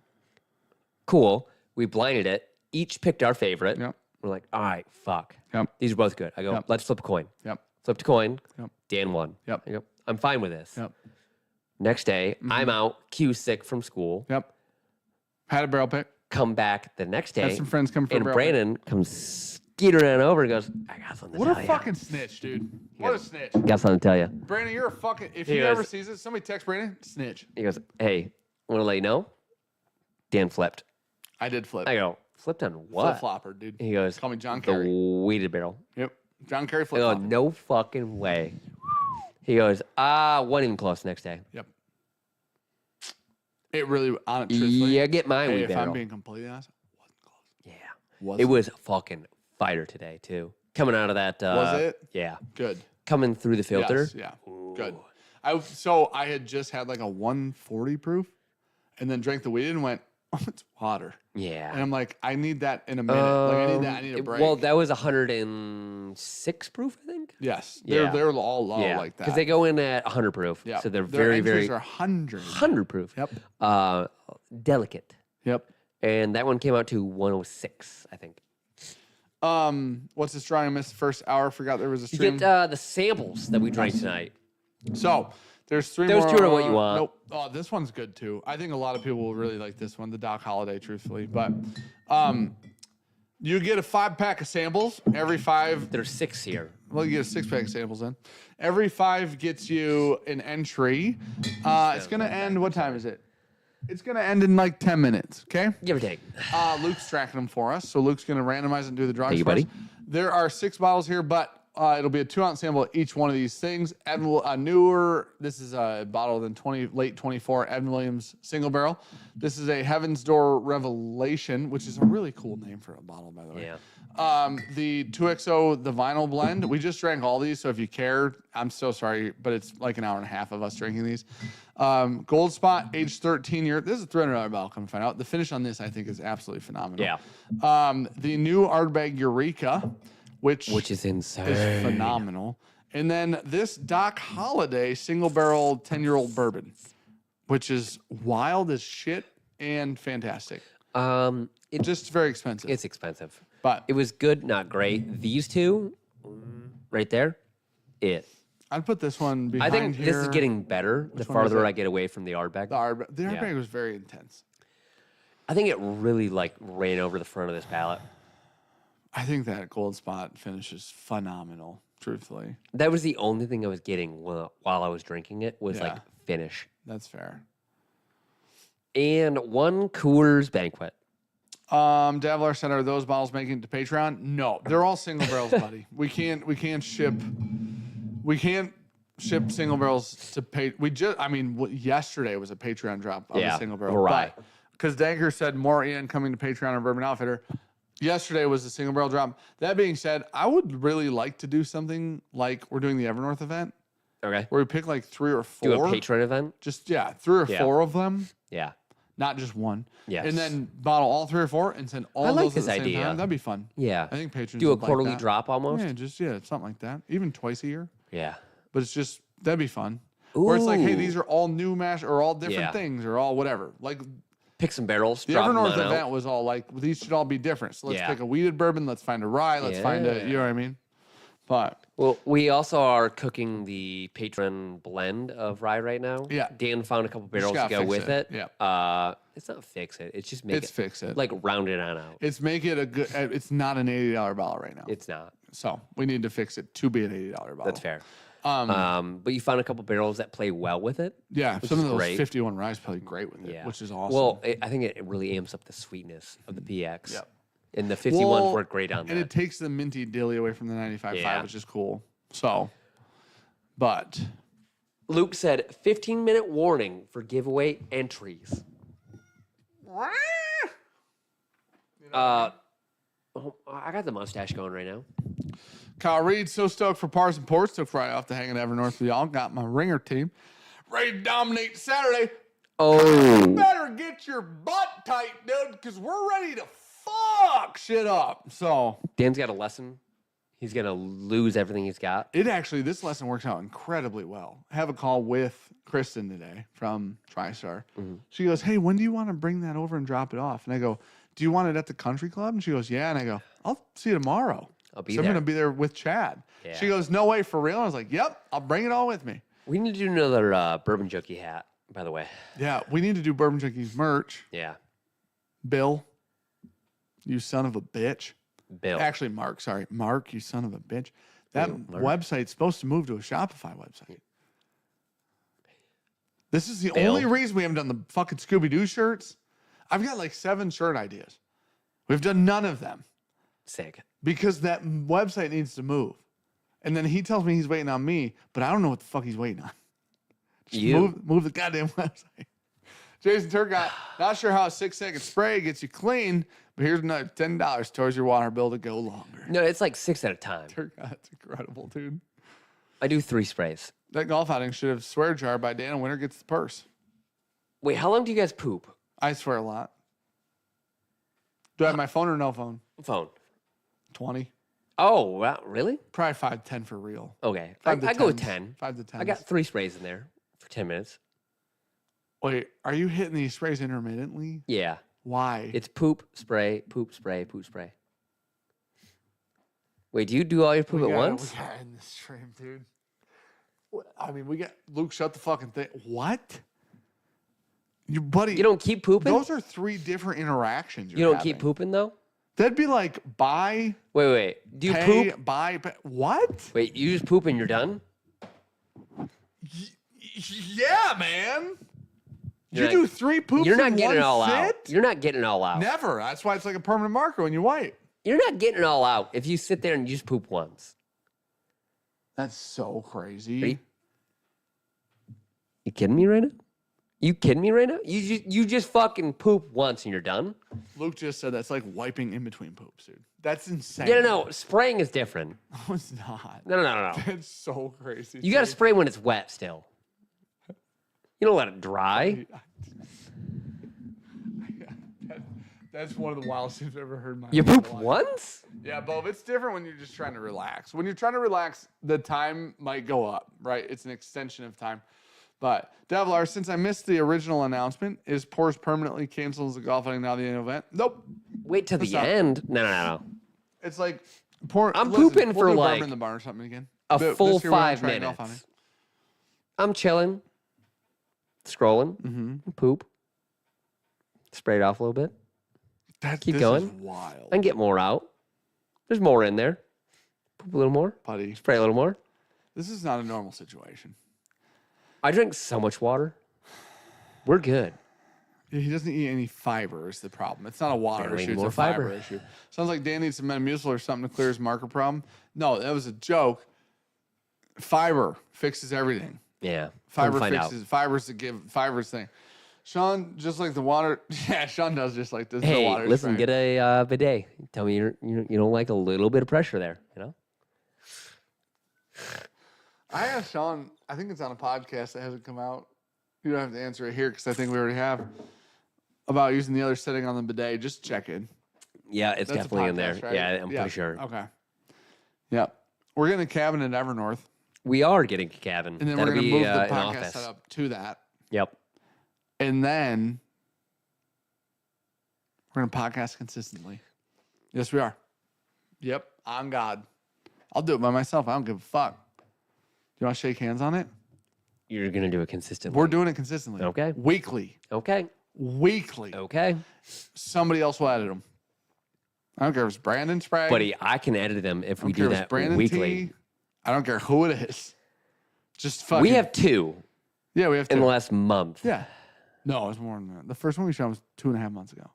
Cool. We blinded it. Each picked our favorite. Yep. We're like, all right, fuck. Yep. These are both good. I go, Yep. let's flip a coin. Yep. Flipped a coin. Yep. Dan won. Yep. I go, I'm fine with this. Yep. Next day, I'm out, Q sick from school. Yep. Had a barrel pick. Come back the next day. Had some friends come for and a barrel pick. Brandon comes skeetering on over and goes, I got something to What a tell you. fucking snitch, dude. What a snitch. Got something to tell you. Brandon, you're a fucking. If He he goes- ever sees this, somebody text Brandon, snitch. He goes, hey, I want to let you know, Dan flipped. I did flip. I go, flipped on what? Flip flopper, dude. He goes, Call me John the Kerry. wheated barrel. Yep. John Kerry I flip go, flopper. no fucking way. He goes, wasn't even close next day. Yep. It really, on it, truthfully. Yeah, get mine Hey, wheat if barrel. I'm being completely honest, wasn't close. Yeah. Wasn't. It was fucking fire today, too. Coming out of that. Was it? Yeah. Good. Coming through the filter. Yes, yeah. Good. I had just had like a 140 proof and then drank the weed and went, oh, it's water. Yeah. And I'm like, I need that in a minute. I need a break. Well, that was 106 proof, I think. yes. Yeah. They're all low Yeah. like that. Because they go in at 100 proof. yeah. So they're Their very, entries very are 100. 100 proof. Yep. Delicate. Yep. And that one came out to 106, I think. What's this drawing I missed the first hour? Forgot there was a You stream. get the samples that we drank tonight. So there's three Those more. two are what you want. Nope. Oh, this one's good too. I think a lot of people will really like this one, the Doc Holiday, truthfully. But you get a 5-pack of samples. Every 5, There's 6 here. well, you get a 6-pack of samples then. Every 5 gets you an entry. It's gonna end. What time is it? It's gonna end in like 10 minutes. Okay. Give or take. Luke's tracking them for us, so Luke's gonna randomize and do the drawings Thank you, for us. buddy. There are 6 bottles here, but it'll be a 2-ounce sample of each one of these things. Newer. This is a bottle in late 24 Evan Williams single barrel. This is a Heaven's Door Revelation, which is a really cool name for a bottle, by the way. Yeah. The 2XO, the vinyl blend. We just drank all these, so if you care, I'm so sorry, but it's like an hour and a half of us drinking these. Gold Spot, age 13 year. This is a $300 bottle, come find out. The finish on this, I think, is absolutely phenomenal. Yeah. The new Ardbeg Eureka, which is insane. is phenomenal. And then this Doc Holiday single barrel 10-year-old bourbon, which is wild as shit and fantastic. It's Just very expensive. it's expensive, But it was good, not great. These two, right there, I'd put this one I behind think here. this is getting better the one is farther it? I get away from the Ardbeg. The airbag was very intense. I think it really like ran over the front of this palate. I think that gold spot finish is phenomenal, truthfully. That was the only thing I was getting while I was drinking it was like finish. That's fair. And one Coors Banquet. Davlar said, "Are those bottles making it to Patreon?" No, they're all single barrels, buddy. We can't ship single barrels to pay. Yesterday was a Patreon drop of a single barrel. Right. Because Danker said more in coming to Patreon on Bourbon Outfitter. Yesterday was a single barrel drop. That being said, I would really like to do something like we're doing the Evernorth event, Okay. where we pick like 3 or 4. Do a Patreon event. Just 3 or 4 of them. Yeah. Not just one. Yes. And then bottle all 3 or 4 and send all I like those this at the same idea. time. That'd be fun. Yeah. I think patrons Do a would like quarterly that. drop almost. Yeah, something like that. Even twice a year. Yeah. But it's just that'd be fun. Where it's like, hey, Ooh. these are all new mash or all different Yeah. things or all whatever. Like Pick some barrels. the drop 'em Evernorth on out. event was all like these should all be different. So let's Yeah. pick a weeded bourbon. Let's find a rye. Let's find a you know what I mean. But Well, we also are cooking the patron blend of rye right now. Yeah. Dan found a couple barrels to gotta go fix with it. it. Yeah. It's not fix it. It's just make it's it fix it. like round it on out. It's make it a good. It's not an $80 bottle right now. It's not. So we need to fix it to be an $80 bottle. That's fair. But you found a couple barrels that play well with it. Yeah, which some is of those great. 51 rye play great with it, Yeah. which is awesome. Well, I think it really amps up the sweetness of the PX. Yep. And the 51s Well, work great on that. and it takes the minty dilly away from the 95.5, Yeah. which is cool. So, but Luke said 15-minute warning for giveaway entries. I got the mustache going right now. Kyle Reed, so stoked for Pars and Ports. Took right off the hanging Evernorth with y'all. Got my ringer team ready to dominate Saturday. Oh. Better get your butt tight, dude, because we're ready to fuck shit up. So Dan's got a lesson. He's going to lose everything he's got. this lesson works out incredibly well. I have a call with Kristen today from TriStar. Mm-hmm. She goes, hey, when do you want to bring that over and drop it off? And I go, do you want it at the country club? And she goes, yeah. And I go, I'll see you tomorrow. I'll be I'm there. going to be there with Chad. Yeah. She goes, no way, for real? I was like, yep, I'll bring it all with me. We need to do another Bourbon Junkie hat, by the way. Yeah, we need to do Bourbon Junkies merch. Yeah. Bill, you son of a bitch. Bill. Actually, Mark, sorry. Mark, you son of a bitch. That Mark. website's supposed to move to a Shopify website. This is the Bill. only reason we haven't done the fucking Scooby-Doo shirts. I've got like 7 shirt ideas. We've done none of them Sick. because that website needs to move. And then he tells me he's waiting on me, but I don't know what the fuck he's waiting on. Just You. move the goddamn website. Jason Turcott, not sure how a 6-second spray gets you clean, but here's another $10 towards your water bill to go longer. No, it's like 6 at a time. Turcott's incredible, dude. I do 3 sprays. That golf outing should have swear jar by Dan, and winner gets the purse. Wait, how long do you guys poop? I swear a lot. Do I have my phone or no phone? Phone. 20. Oh, wow, really? Probably 5 to 10 for real. Okay. 5 to I go with 10s. 10. 5 to 10. I got 3 sprays in there for 10 minutes. Wait, are you hitting these sprays intermittently? Yeah. Why? It's poop, spray, poop, spray, poop, spray. Wait, do you do all your poop at once? We got in this stream, dude. I mean, we got Luke. Shut the fucking thing. What? You buddy. You don't keep pooping? Those are 3 different interactions. You don't keep pooping, though? That'd be like buy, Wait. Do you pay, poop? buy. What? Wait, you just poop and you're done? Yeah, man. You're You do like- 3 poops. You're not in getting it one all out. sit? You're not getting it all out. Never. That's why it's like a permanent marker when you wipe. You're not getting it all out if you sit there and you just poop once. That's so crazy. Are you kidding me right now? You kidding me right now? You just fucking poop once and you're done? Luke just said that's like wiping in between poops, dude. That's insane. Yeah, no. Spraying is different. No, it's not. No. That's so crazy. You got to spray when it's wet still. You don't let it dry. That's one of the wildest things I've ever heard in my You entire poop life. once? Yeah, Bob, it's different when you're just trying to relax. When you're trying to relax, the time might go up, right? It's an extension of time. But Devlar, since I missed the original announcement, is Pours permanently cancels the golf outing now the annual event? Nope. Wait till the not- end. No. It's like pour. I'm pooping for do like Bourbon in the barn or something again. A This full year we're gonna 5 try golf outing. minutes. I'm chilling, scrolling, poop, spray it off a little bit. Keep this going. Is wild, I can get more out. There's more in there. Poop a little more. buddy. Spray a little more. This is not a normal situation. I drink so much water. We're good. He doesn't eat any fiber is the problem. It's not a water Barely issue. It's more a fiber fiber. issue. Sounds like Dan needs some Metamucil or something to clear his marker problem. No, that was a joke. Fiber fixes everything. Yeah. Fiber find fixes. Fiber's the give. Fiber's thing. Sean, just like the water. Yeah, Sean does just like this. Hey, the water listen, spray. get a bidet. Tell me you don't like a little bit of pressure there, you know? I asked Sean, I think it's on a podcast that hasn't come out. You don't have to answer it here because I think we already have. About using the other setting on the bidet. Just check in. Yeah, it's That's a definitely in there. podcast, right? Yeah, I'm pretty sure. Okay. Yep. We're getting a cabin at Evernorth. We are getting a cabin. And then That'll we're going to be, move the an podcast office. setup to that. Yep. And then we're going to podcast consistently. Yes, we are. Yep. On God. I'll do it by myself. I don't give a fuck. Do you want to shake hands on it? You're going to do it consistently. We're doing it consistently. Okay. Weekly. Okay. Weekly. Okay. Somebody else will edit them. I don't care if it's Brandon Sprague. Buddy, I can edit them if I we don't care do if it's that Brandon weekly. T. I don't care who it is. Just fucking. We have 2 Yeah, we have in to. the last month. Yeah. No, it was more than that. The first one we shot was 2.5 months ago.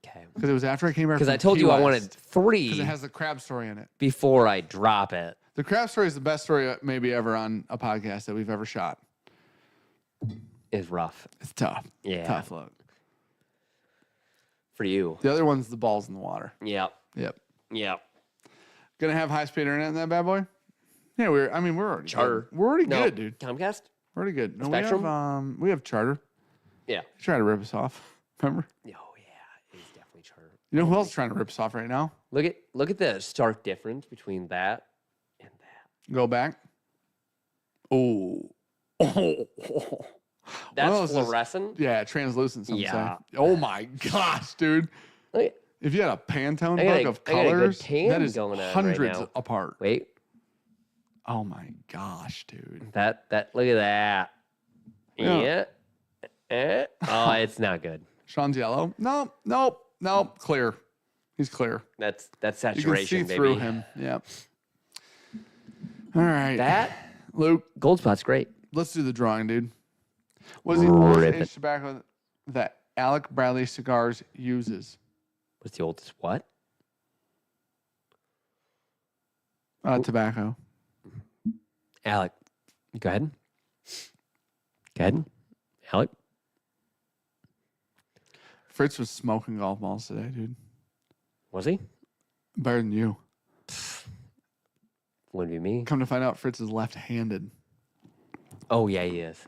Okay. Because it was after I came back. Because from I told Key you I West. wanted Because 3 it has the crab story in it. before I drop it. The crab story is the best story maybe ever on a podcast that we've ever shot. Is rough It's tough. Yeah. Tough look. for you. The other one's the balls in the water. Yep. Yep. Yep. Gonna have high speed internet in that bad boy? Yeah, we're already Charter. good. We're already No, good, dude. Comcast? We're already good. No, Spectrum? we have charter. Yeah. He's trying to rip us off. Remember? Oh yeah, it's definitely charter. You know who else is trying to rip us off right now? Look at the stark difference between that and that. Go back. Oh. That's One of those is- fluorescent. Yeah, translucent, some Yeah. say. Oh my gosh, dude. Look at- If you had a Pantone I got book a- of I got a good colors, tan that is going on right hundreds now. apart. Wait, Oh my gosh, dude. that look at that. Yeah. Yeah. Oh, it's not good. Sean's yellow. Nope. Clear. He's clear. That's You can saturation, see baby. through him. Yep. All right. That Luke, gold spot's great. let's do the drawing, dude. What is the oldest Rip it. aged tobacco that Alec Bradley Cigars uses? What's the oldest what? Tobacco. Alec. Go ahead. Go ahead. Alec. Fritz was smoking golf balls today, dude. Was he? Better than you. Wouldn't be me. Come to find out, Fritz is left-handed. Oh yeah, he is.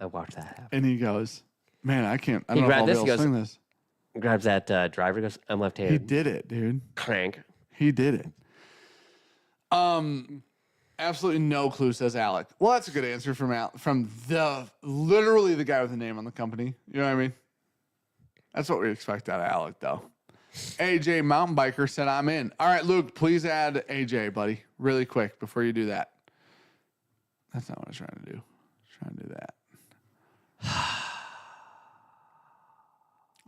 I watched that happen. And he goes, man, I don't know if grabbed I'll be this, able he to goes- swing this. Grabs that driver. Goes. I'm He left-handed. did it, dude. Crank. He did it. Absolutely no clue, says Alec. Well, that's a good answer from literally the guy with the name on the company. You know what I mean? That's what we expect out of Alec, though. AJ Mountain Biker said, I'm in. All right, Luke, please add AJ, buddy, really quick before you do that. That's not what I was trying to do. I was trying to do that.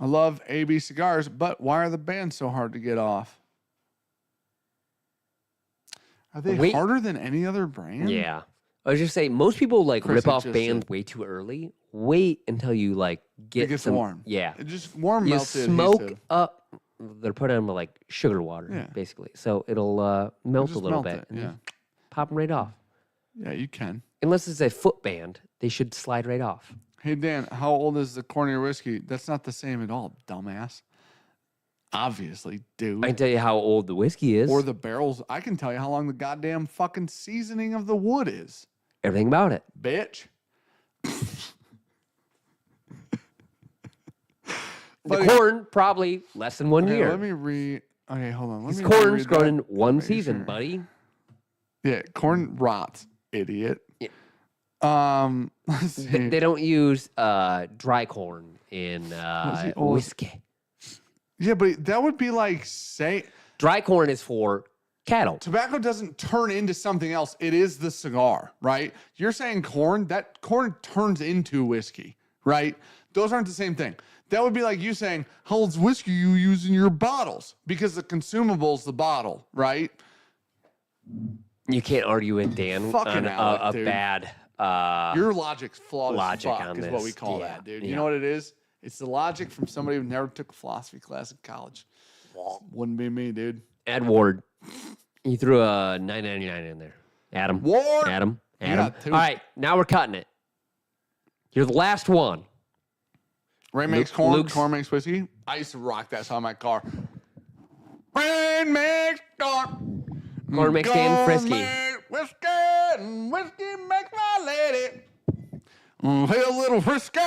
I love AB Cigars, but why are the bands so hard to get off? Are they Wait. harder than any other brand? Yeah. I was just saying, most people like Chris rip had off just bands said- way too early. Wait until you like get It gets some, warm. Yeah. It just warm You melted smoke adhesive. up. They're put in like sugar water, Yeah. basically, so it'll melt a Just little melt bit it, and yeah. just pop them right off. Yeah, you can. Unless it's a foot band, they should slide right off. Hey, Dan, how old is the Cornier whiskey? That's not the same at all, dumbass. Obviously, dude. I can tell you how old the whiskey is. Or the barrels. I can tell you how long the goddamn fucking seasoning of the wood is. Everything about it. Bitch. The Buddy, corn probably less than 1 okay, year. let me read. Okay, hold on. Let This me corn's reread grown in that. one Make season, sure. buddy. Yeah, corn rots, idiot. Yeah. Let's see. They don't use dry corn in whiskey. Yeah, but that would be like say Dry corn is for cattle. tobacco doesn't turn into something else. It is the cigar, right? You're saying corn, that corn turns into whiskey, right? Those aren't the same thing. That would be like you saying, how old's whiskey you use in your bottles? Because the consumable's the bottle, right? You can't argue with Dan Fucking on Alec, a dude. bad Your logic's flawed logic as fuck on is this. what we call Yeah, that, dude. yeah. You know what it is? It's the logic from somebody who never took a philosophy class in college. Wouldn't be me, dude. Ed Ward. He threw a $9.99 in there. Adam. Ward! Adam. You Adam. got two. All right, now we're cutting it. You're the last one. Rain makes corn, Luke's- corn makes whiskey. I used to rock that song in my car. Rain makes corn. Corn makes Dan frisky. Make whiskey, and whiskey makes my lady. Hey, a little frisky.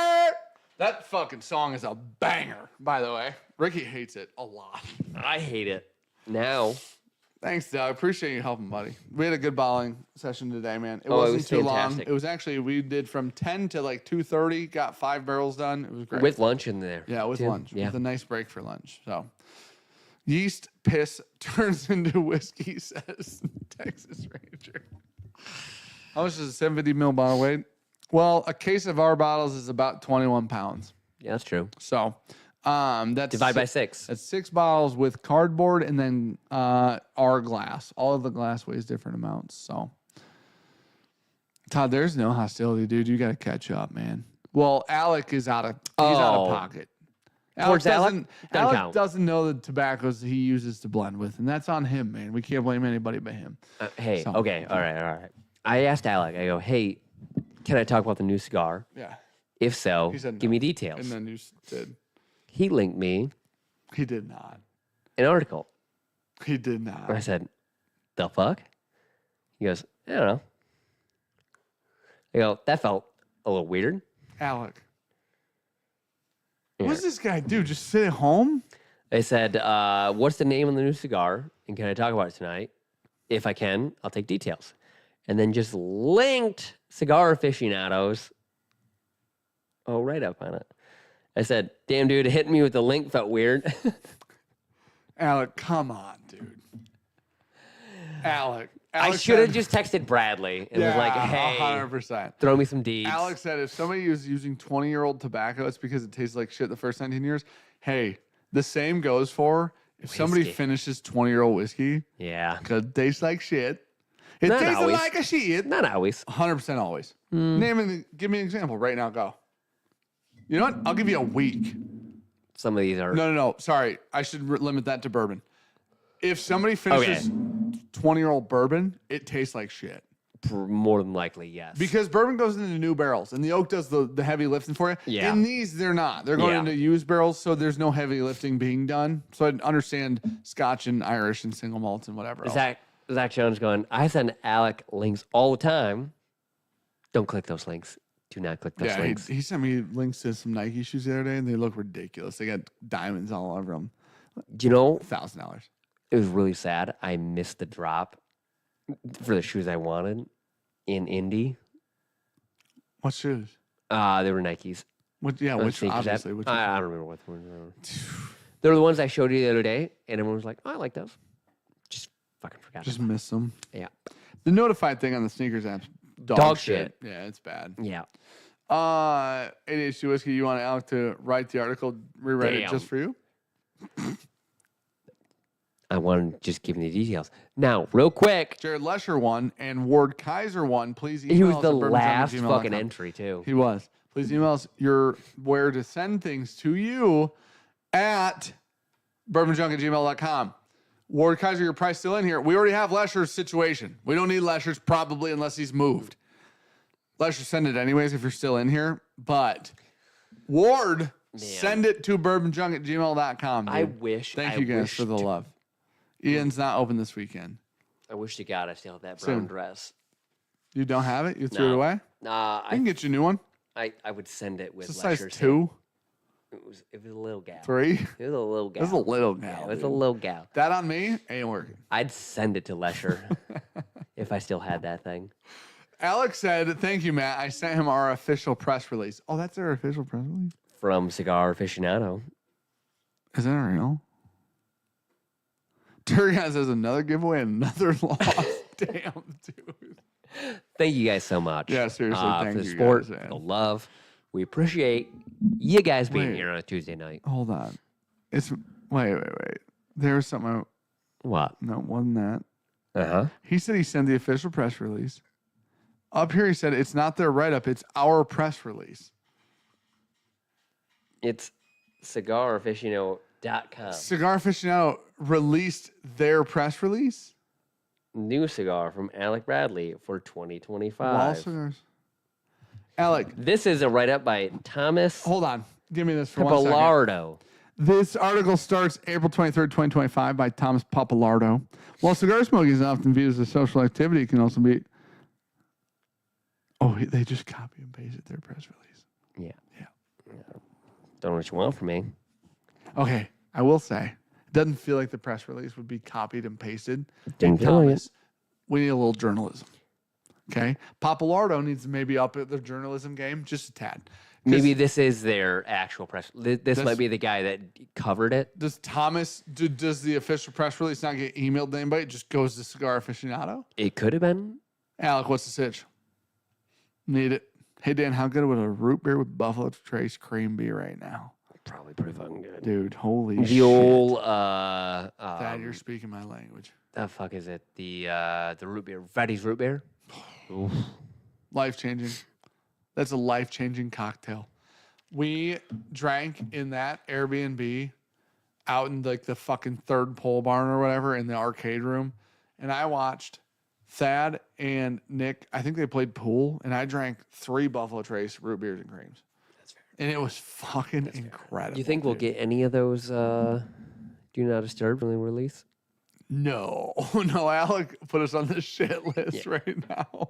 That fucking song is a banger, by the way. Ricky hates it a lot. I hate it. Now. Thanks, Doug. Appreciate you helping, buddy. We had a good bottling session today, man. It Oh, it wasn't was too fantastic. long. It was actually, we did from 10 to like 2:30, got 5 barrels done. It was great. With lunch in there. Yeah, with too. lunch. Yeah. With a nice break for lunch. So, yeast piss turns into whiskey, says Texas Ranger. How much does a 750 ml bottle weigh? Well, a case of our bottles is about 21 pounds. Yeah, that's true. So, that's Divide by 6. That's 6 bottles with cardboard and then our glass. All of the glass weighs different amounts. So, Todd, there's no hostility, dude. You got to catch up, man. Well, Alec is out of pocket. Towards Alec? Doesn't count. Doesn't know the tobaccos he uses to blend with, and that's on him, man. We can't blame anybody but him. Hey, So- okay, all right. I asked Alec, I go, hey, can I talk about the new cigar? Yeah. If so, He said give no. me details. And then you did. He linked me He did not. an article. He did not. I said, the fuck? He goes, I don't know. I go, that felt a little weird. Alec. Yeah. What's this guy do? Just sit at home? I said, what's the name of the new cigar? And can I talk about it tonight? If I can, I'll take details. And then just linked Cigar Aficionados. Oh, right up on it. I said, damn, dude, hitting me with the link felt weird. Alec, come on, dude. Alec. I Alex should have said- just texted Bradley and was like, hey, 100%. throw me some deeds. Alex said if somebody is using 20-year-old tobacco, it's because it tastes like shit the first 19 years. Hey, the same goes for if somebody Whiskey. finishes 20-year-old whiskey, Yeah. because it tastes like shit. It Not tastes always. like a shit. Not always. 100% always. Hmm. Give me an example right now. Go. You know what? I'll give you a week. Some of these are. No. Sorry. I should limit that to bourbon. If somebody finishes 20-year-old bourbon, it tastes like shit. More than likely, yes. Because bourbon goes into new barrels, and the oak does the heavy lifting for you. Yeah. In these, they're not. They're going Yeah. into used barrels, so there's no heavy lifting being done. So I understand Scotch and Irish and single malts and whatever else. Zach Jones going, I send Alec links all the time. Don't click those links. Do not click those Yeah, links. he sent me links to some Nike shoes the other day, and they look ridiculous. They got diamonds all over them. Do you know, $1,000. it was really sad. I missed the drop for the shoes I wanted in Indy. What shoes? They were Nikes. What? Yeah, Those which sneakers obviously. app. Which I don't remember what they were. They were the ones I showed you the other day, and everyone was like, oh, I like those. Just fucking forgot. just about miss them. them. Yeah. The notified thing on the sneakers app. Dog shit. Yeah, it's bad. Yeah. ADHD Whiskey, you want Alec to write the article, rewrite it Damn. just for you? I want to just give you the details. Now, real quick, Jared Lesher won and Ward Kaiser won. Please email he was us the at last bourbonjunk@gmail.com. fucking entry, too. He was. Please email us where to send things to you at bourbonjunk@gmail.com. Ward Kaiser, your price still in here. We already have Lesher's situation. We don't need Lesher's probably unless he's moved. Lesher, send it anyways if you're still in here. But Ward, send it to bourbonjunk@gmail.com. I wish. Thank I you guys wish for the to- love. Ian's not open this weekend. I wish to God I still had that brown Soon. dress. You don't have it? You threw it No. away? Nah, I can get you a new one. I would send it with It's a size Lesher's 2, It was a little gal. 3. It was a little gal. It was a little Yeah, gal. it was a dude. little gal. That on me ain't working. I'd send it to Lesher if I still had that thing. Alex said, "Thank you, Matt. I sent him our official press release." Oh, that's their official press release. From Cigar Aficionado. Is that real? Turgon says another giveaway, another loss. Damn, dude. Thank you guys so much. Yeah, seriously, thank for the you support, guys, man. the love. We appreciate you guys being Wait. here on a Tuesday night. Hold on. It's wait. There was something. What? No, wasn't that? Uh-huh. He said he sent the official press release. Up here, he said it's not their write-up; it's our press release. It's cigaraficionado.com. Cigar Aficionado released their press release. New cigar from Alec Bradley for 2025. Wall cigars. Alec, This is a write-up by Thomas hold on. Give me this for 1 second. Pappalardo. This article starts April 23rd, 2025 by Thomas Pappalardo. While cigar smoking is often viewed as a social activity, it can also be... Oh, they just copy and pasted their press release. Yeah. Don't know what you want from me. Okay, I will say, it doesn't feel like the press release would be copied and pasted. Didn't feel like Thomas, we need a little journalism. Okay? Pappalardo needs to maybe up at their journalism game just a tad. 'Cause Maybe this is their actual press. This might be the guy that covered it. does Thomas, does the official press release not get emailed to anybody? It just goes to Cigar Aficionado? It could have been. Alec, what's the sitch? Need it. Hey, Dan, how good would a root beer with Buffalo Trace cream be right now? Probably pretty fucking good. Dude, holy shit. The old Dad, you're speaking my language. the fuck is it? The root beer. Freddy's root beer. Oof. Life-changing. That's a life-changing cocktail. We drank in that Airbnb out in like the fucking third pole barn or whatever in the arcade room. And I watched Thad and Nick. I think they played pool. And I drank 3 Buffalo Trace root beers and creams. That's fair. And it was fucking incredible. Do you think we'll get any of those Do Not Disturb when they release? No. No, Alec put us on the shit list right now.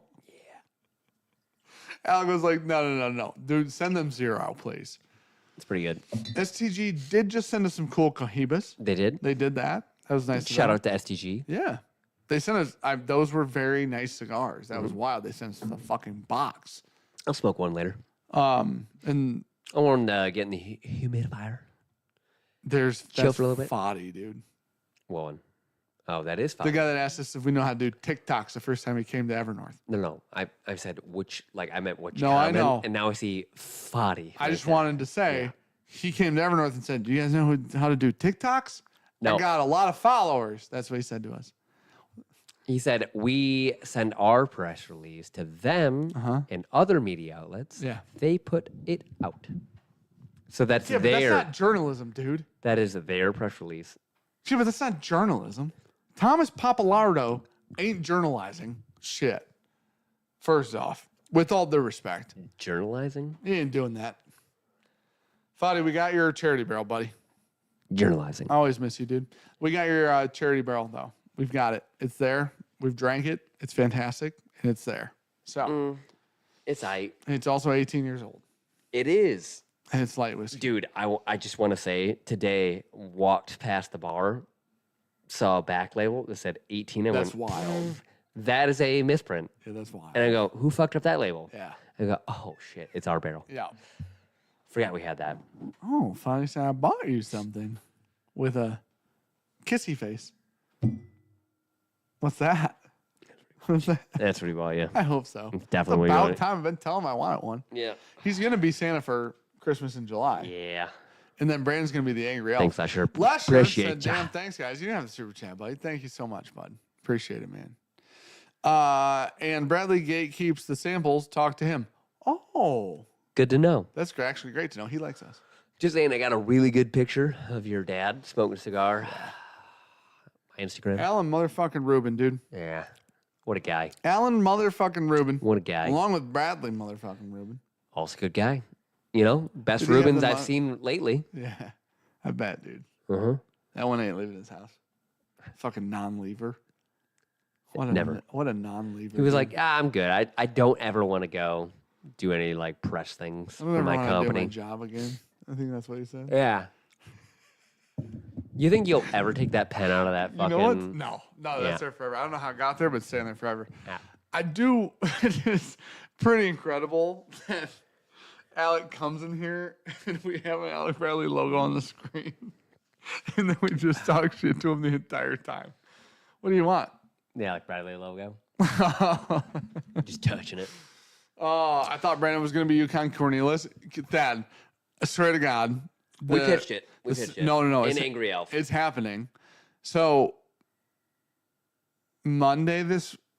Alec was like, no. Dude, send them 0, please. It's pretty good. STG did just send us some cool Cohibas. They did. They did that. That was nice. Shout out to STG. Yeah. They sent us, those were very nice cigars. That was wild. They sent us the fucking box. I'll smoke one later. And I want to get in the humidifier. there's Chill that's for a little bit. Foddy, dude. One. Oh, that is fine. The guy that asked us if we know how to do TikToks the first time he came to Evernorth. No. I said which, like I meant which. No, I comment, know. And now I see Foddy. I just wanted to say, he came to Evernorth and said, "Do you guys know how to do TikToks?" No. I got a lot of followers. That's what he said to us. He said we send our press release to them and other media outlets. Yeah. They put it out. So that's Yeah, but their. that's not journalism, dude. That is their press release. Yeah, but that's not journalism. Thomas Pappalardo ain't journalizing shit. First off, with all due respect, Journalizing. he ain't doing that. Foddy, we got your charity barrel, buddy. Journalizing. I always miss you, dude. We got your charity barrel, though. We've got it. It's there. We've drank it. It's fantastic, and it's there. So It's and it's also 18 years old, It is. and it's light whiskey. Dude, I just want to say today walked past the bar, saw a back label that said 18. That's wild. That is a misprint. Yeah, that's wild. And I go, who fucked up that label? Yeah. I go, oh shit, it's our barrel. Yeah. Forgot we had that. Oh, Foddy said I bought you something with a kissy face. What's that? What's that? That's what he bought, yeah. I hope so. Definitely what It's he about wanted. time. I've been telling him I wanted one. Yeah. He's gonna be Santa for Christmas in July, Yeah. and then Brandon's gonna be the angry elf. Thanks, Usher. Lesher Appreciate said, ya. "Damn, thanks guys. You didn't have the super chat, buddy. Thank you so much, bud. Appreciate it, man." And Bradley Gate keeps the samples. Talk to him. Oh, Good to know. that's actually great to know. He likes us. Just saying, I got a really good picture of your dad smoking a cigar. My Instagram. Alan motherfucking Rubin, dude. Yeah. What a guy. Alan motherfucking Rubin. What a guy. Along with Bradley motherfucking Rubin. Also a good guy. You know, best Did he have Rubens the I've seen lately. Yeah, I bet, dude. Uh-huh. That one ain't leaving his house. Fucking non-leaver. Never. What a non-leaver. He was dude. like, I'm good. I don't ever want to go do any like press things I for don't ever my want to do company. my job again. I think that's what he said. Yeah. You think you'll ever take that pen out of that You fucking... know what? No, that's Yeah. there forever. I don't know how it got there, but it's staying there forever. Yeah. I do. It is pretty incredible that Alec comes in here and we have an Alec Bradley logo on the screen. And then we just talk shit to him the entire time. What do you want? The Alec Bradley logo. Just touching it. Oh, I thought Brandon was going to be Yukon Cornelius. Thad, I swear to God. We pitched it. No. In Angry Elf. It's happening. So, Monday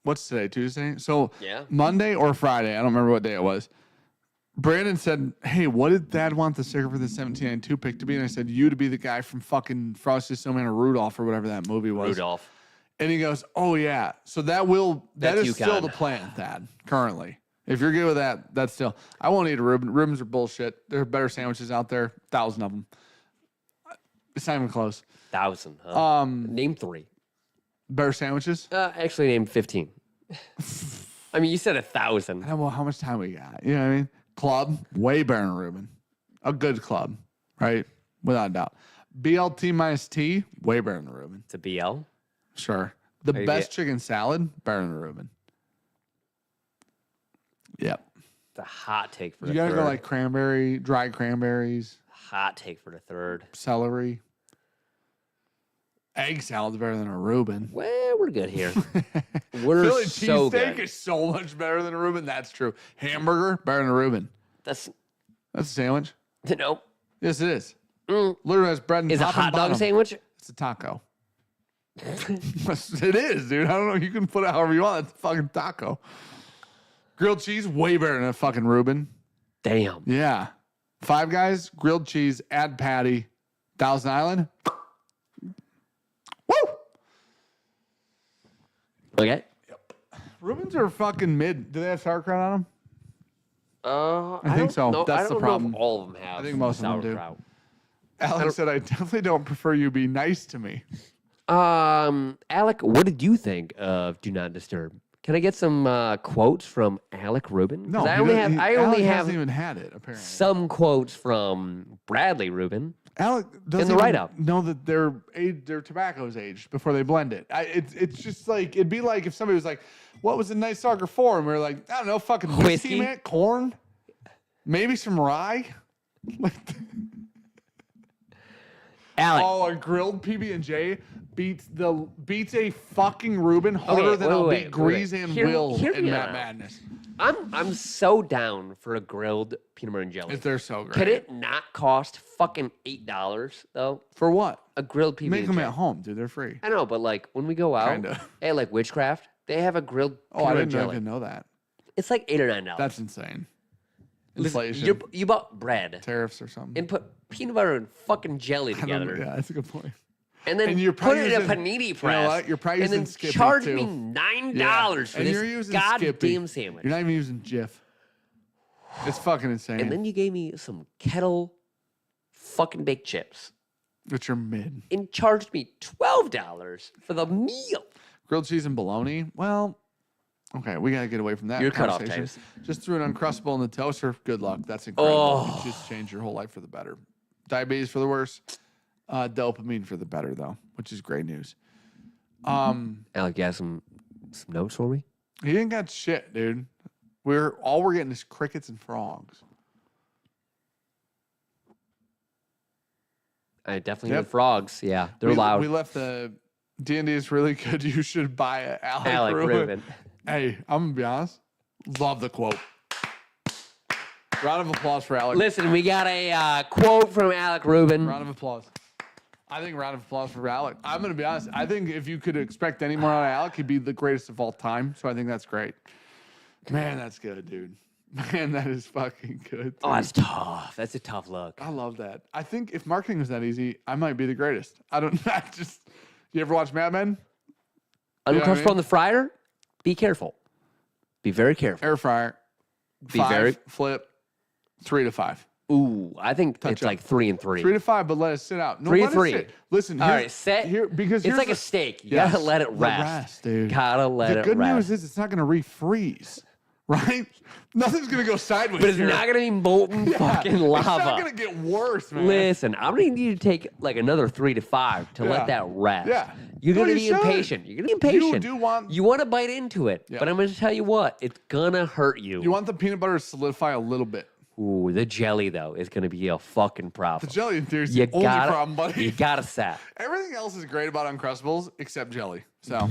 what's today, Tuesday? So, Yeah. Monday or Friday, I don't remember what day it was. Brandon said, hey, what did Thad want the sticker for the 1792 pick to be? And I said, you to be the guy from fucking Frosty Snowman or Rudolph or whatever that movie was. Rudolph. And he goes, oh, yeah. So that is UConn. still the plan, Thad, currently. If you're good with that, that's still. I won't eat a Reuben. Reubens are bullshit. There are better sandwiches out there. 1,000 of them. It's not even close. 1,000, huh? Name 3. Better sandwiches? Actually, name 15. I mean, you said 1,000. I don't know how much time we got. You know what I mean? Club, way better than Reuben. A good club, right? Without a doubt. BLT minus T, way better than Reuben. It's a BL. Sure. The best chicken salad, better than Reuben. Yep. It's a hot take for You the gotta third. go like dried cranberries, Hot take for the third. celery. Egg salad's better than a Reuben. Well, we're good here. We're Philly so cheesesteak good. is so much better than a Reuben. That's true. Hamburger, better than a Reuben. That's That's a sandwich. no. Yes, it is. Literally has bread and Is a top and hot dog bottom. sandwich? It's a taco. It is, dude. I don't know. You can put it however you want. It's a fucking taco. Grilled cheese, way better than a fucking Reuben. Damn. Yeah. Five Guys, grilled cheese, add patty, Thousand Island. Woo! Okay. Reubens are fucking mid. Do they have sauerkraut on them? I think so. Know, That's I the don't problem. know if all of them have. I think most of them do. sauerkraut. Alex said, I definitely don't prefer you be nice to me. Alec, what did you think of Do Not Disturb? Can I get some quotes from Alec Rubin? 'Cause No, I only Alec have hasn't even had it, apparently. some quotes from Bradley Rubin. Alec doesn't the even write-up. know that their tobacco's aged before they blend it. It's just like, it'd be like if somebody was like, what was a nice Cigar for? And we are like, I don't know, fucking whiskey, man, corn, maybe some rye. Alec, Oh, a grilled PB&J beats a fucking Reuben harder than I'll beat Grease and Will hear in me Matt out. Madness. I'm so down for a grilled peanut butter and jelly. They're so great. Could it not cost fucking $8 though? For what? A grilled PB&J. Make them at home, dude. They're free. I know, but like when we go out Kinda. at like Witchcraft, they have a grilled Oh, peanut I butter didn't jelly. even know that. It's like $8 or $9. That's insane. Listen, Inflation, you bought bread tariffs or something. and put peanut butter and fucking jelly I don't together, know. Yeah, that's a good point. and then And you're put probably it in a using- panini press. You know what? You're probably and then using Skippy, charge too. me $9 Yeah. for And you're this using goddamn Skippy. sandwich. You're not even using Jif. It's fucking insane. And then you gave me some kettle fucking baked chips But you're mid. and charged me $12 for the meal. Grilled cheese and bologna. Well, okay, we gotta get away from that. You're cut off, conversation. Titus. Just threw an Uncrustable in the toaster. Good luck. That's incredible. Oh. It just changed your whole life for the better. Diabetes for the worse. Dopamine for the better, though, which is great news. Alec, you have some notes for me? He ain't got shit, dude. We're getting is crickets and frogs. I definitely Yep. need frogs. Yeah, they're we, loud. We left the D&D is really good. You should buy it. Alec Rubin. Rubin. Hey, I'm gonna be honest. Love the quote. Round of applause for Alec. Listen, we got a quote from Alec Rubin. Round of applause. I think round of applause for Alec. I'm gonna be honest. I think if you could expect any more out of Alec, he'd be the greatest of all time. So I think that's great. Man, that's good, dude. Man, that is fucking good. Oh, dude. that's tough. That's a tough look. I love that. I think if marketing was that easy, I might be the greatest. I don't. I just. You ever watch Mad Men? know what I Uncrustable mean? on the fryer. Be careful. Be very careful. Air fryer. Be 5, very- flip. 3 to 5. Ooh, I think Touch it's up. like 3 and 3. 3 to 5, but let it sit out. No, 3 let to it 3. sit. Listen, All here's- right, set. Here, because it's here's like the- a steak. You Yes, gotta let it let rest. dude. Gotta let the it good rest. news is it's not going to refreeze, right? Nothing's gonna go sideways. But it's here. not gonna be molten fucking lava. It's not gonna get worse, man. Listen, I'm gonna need you to take like another 3 to 5 to let that rest. Yeah. You're No, gonna you be should. impatient. You're gonna be impatient. You want to bite into it, Yeah. but I'm gonna tell you what, it's gonna hurt you. you want the peanut butter to solidify a little bit. Ooh, the jelly though is gonna be a fucking problem. The jelly in theory is the only problem, buddy. You gotta set. Everything else is great about Uncrustables except jelly. So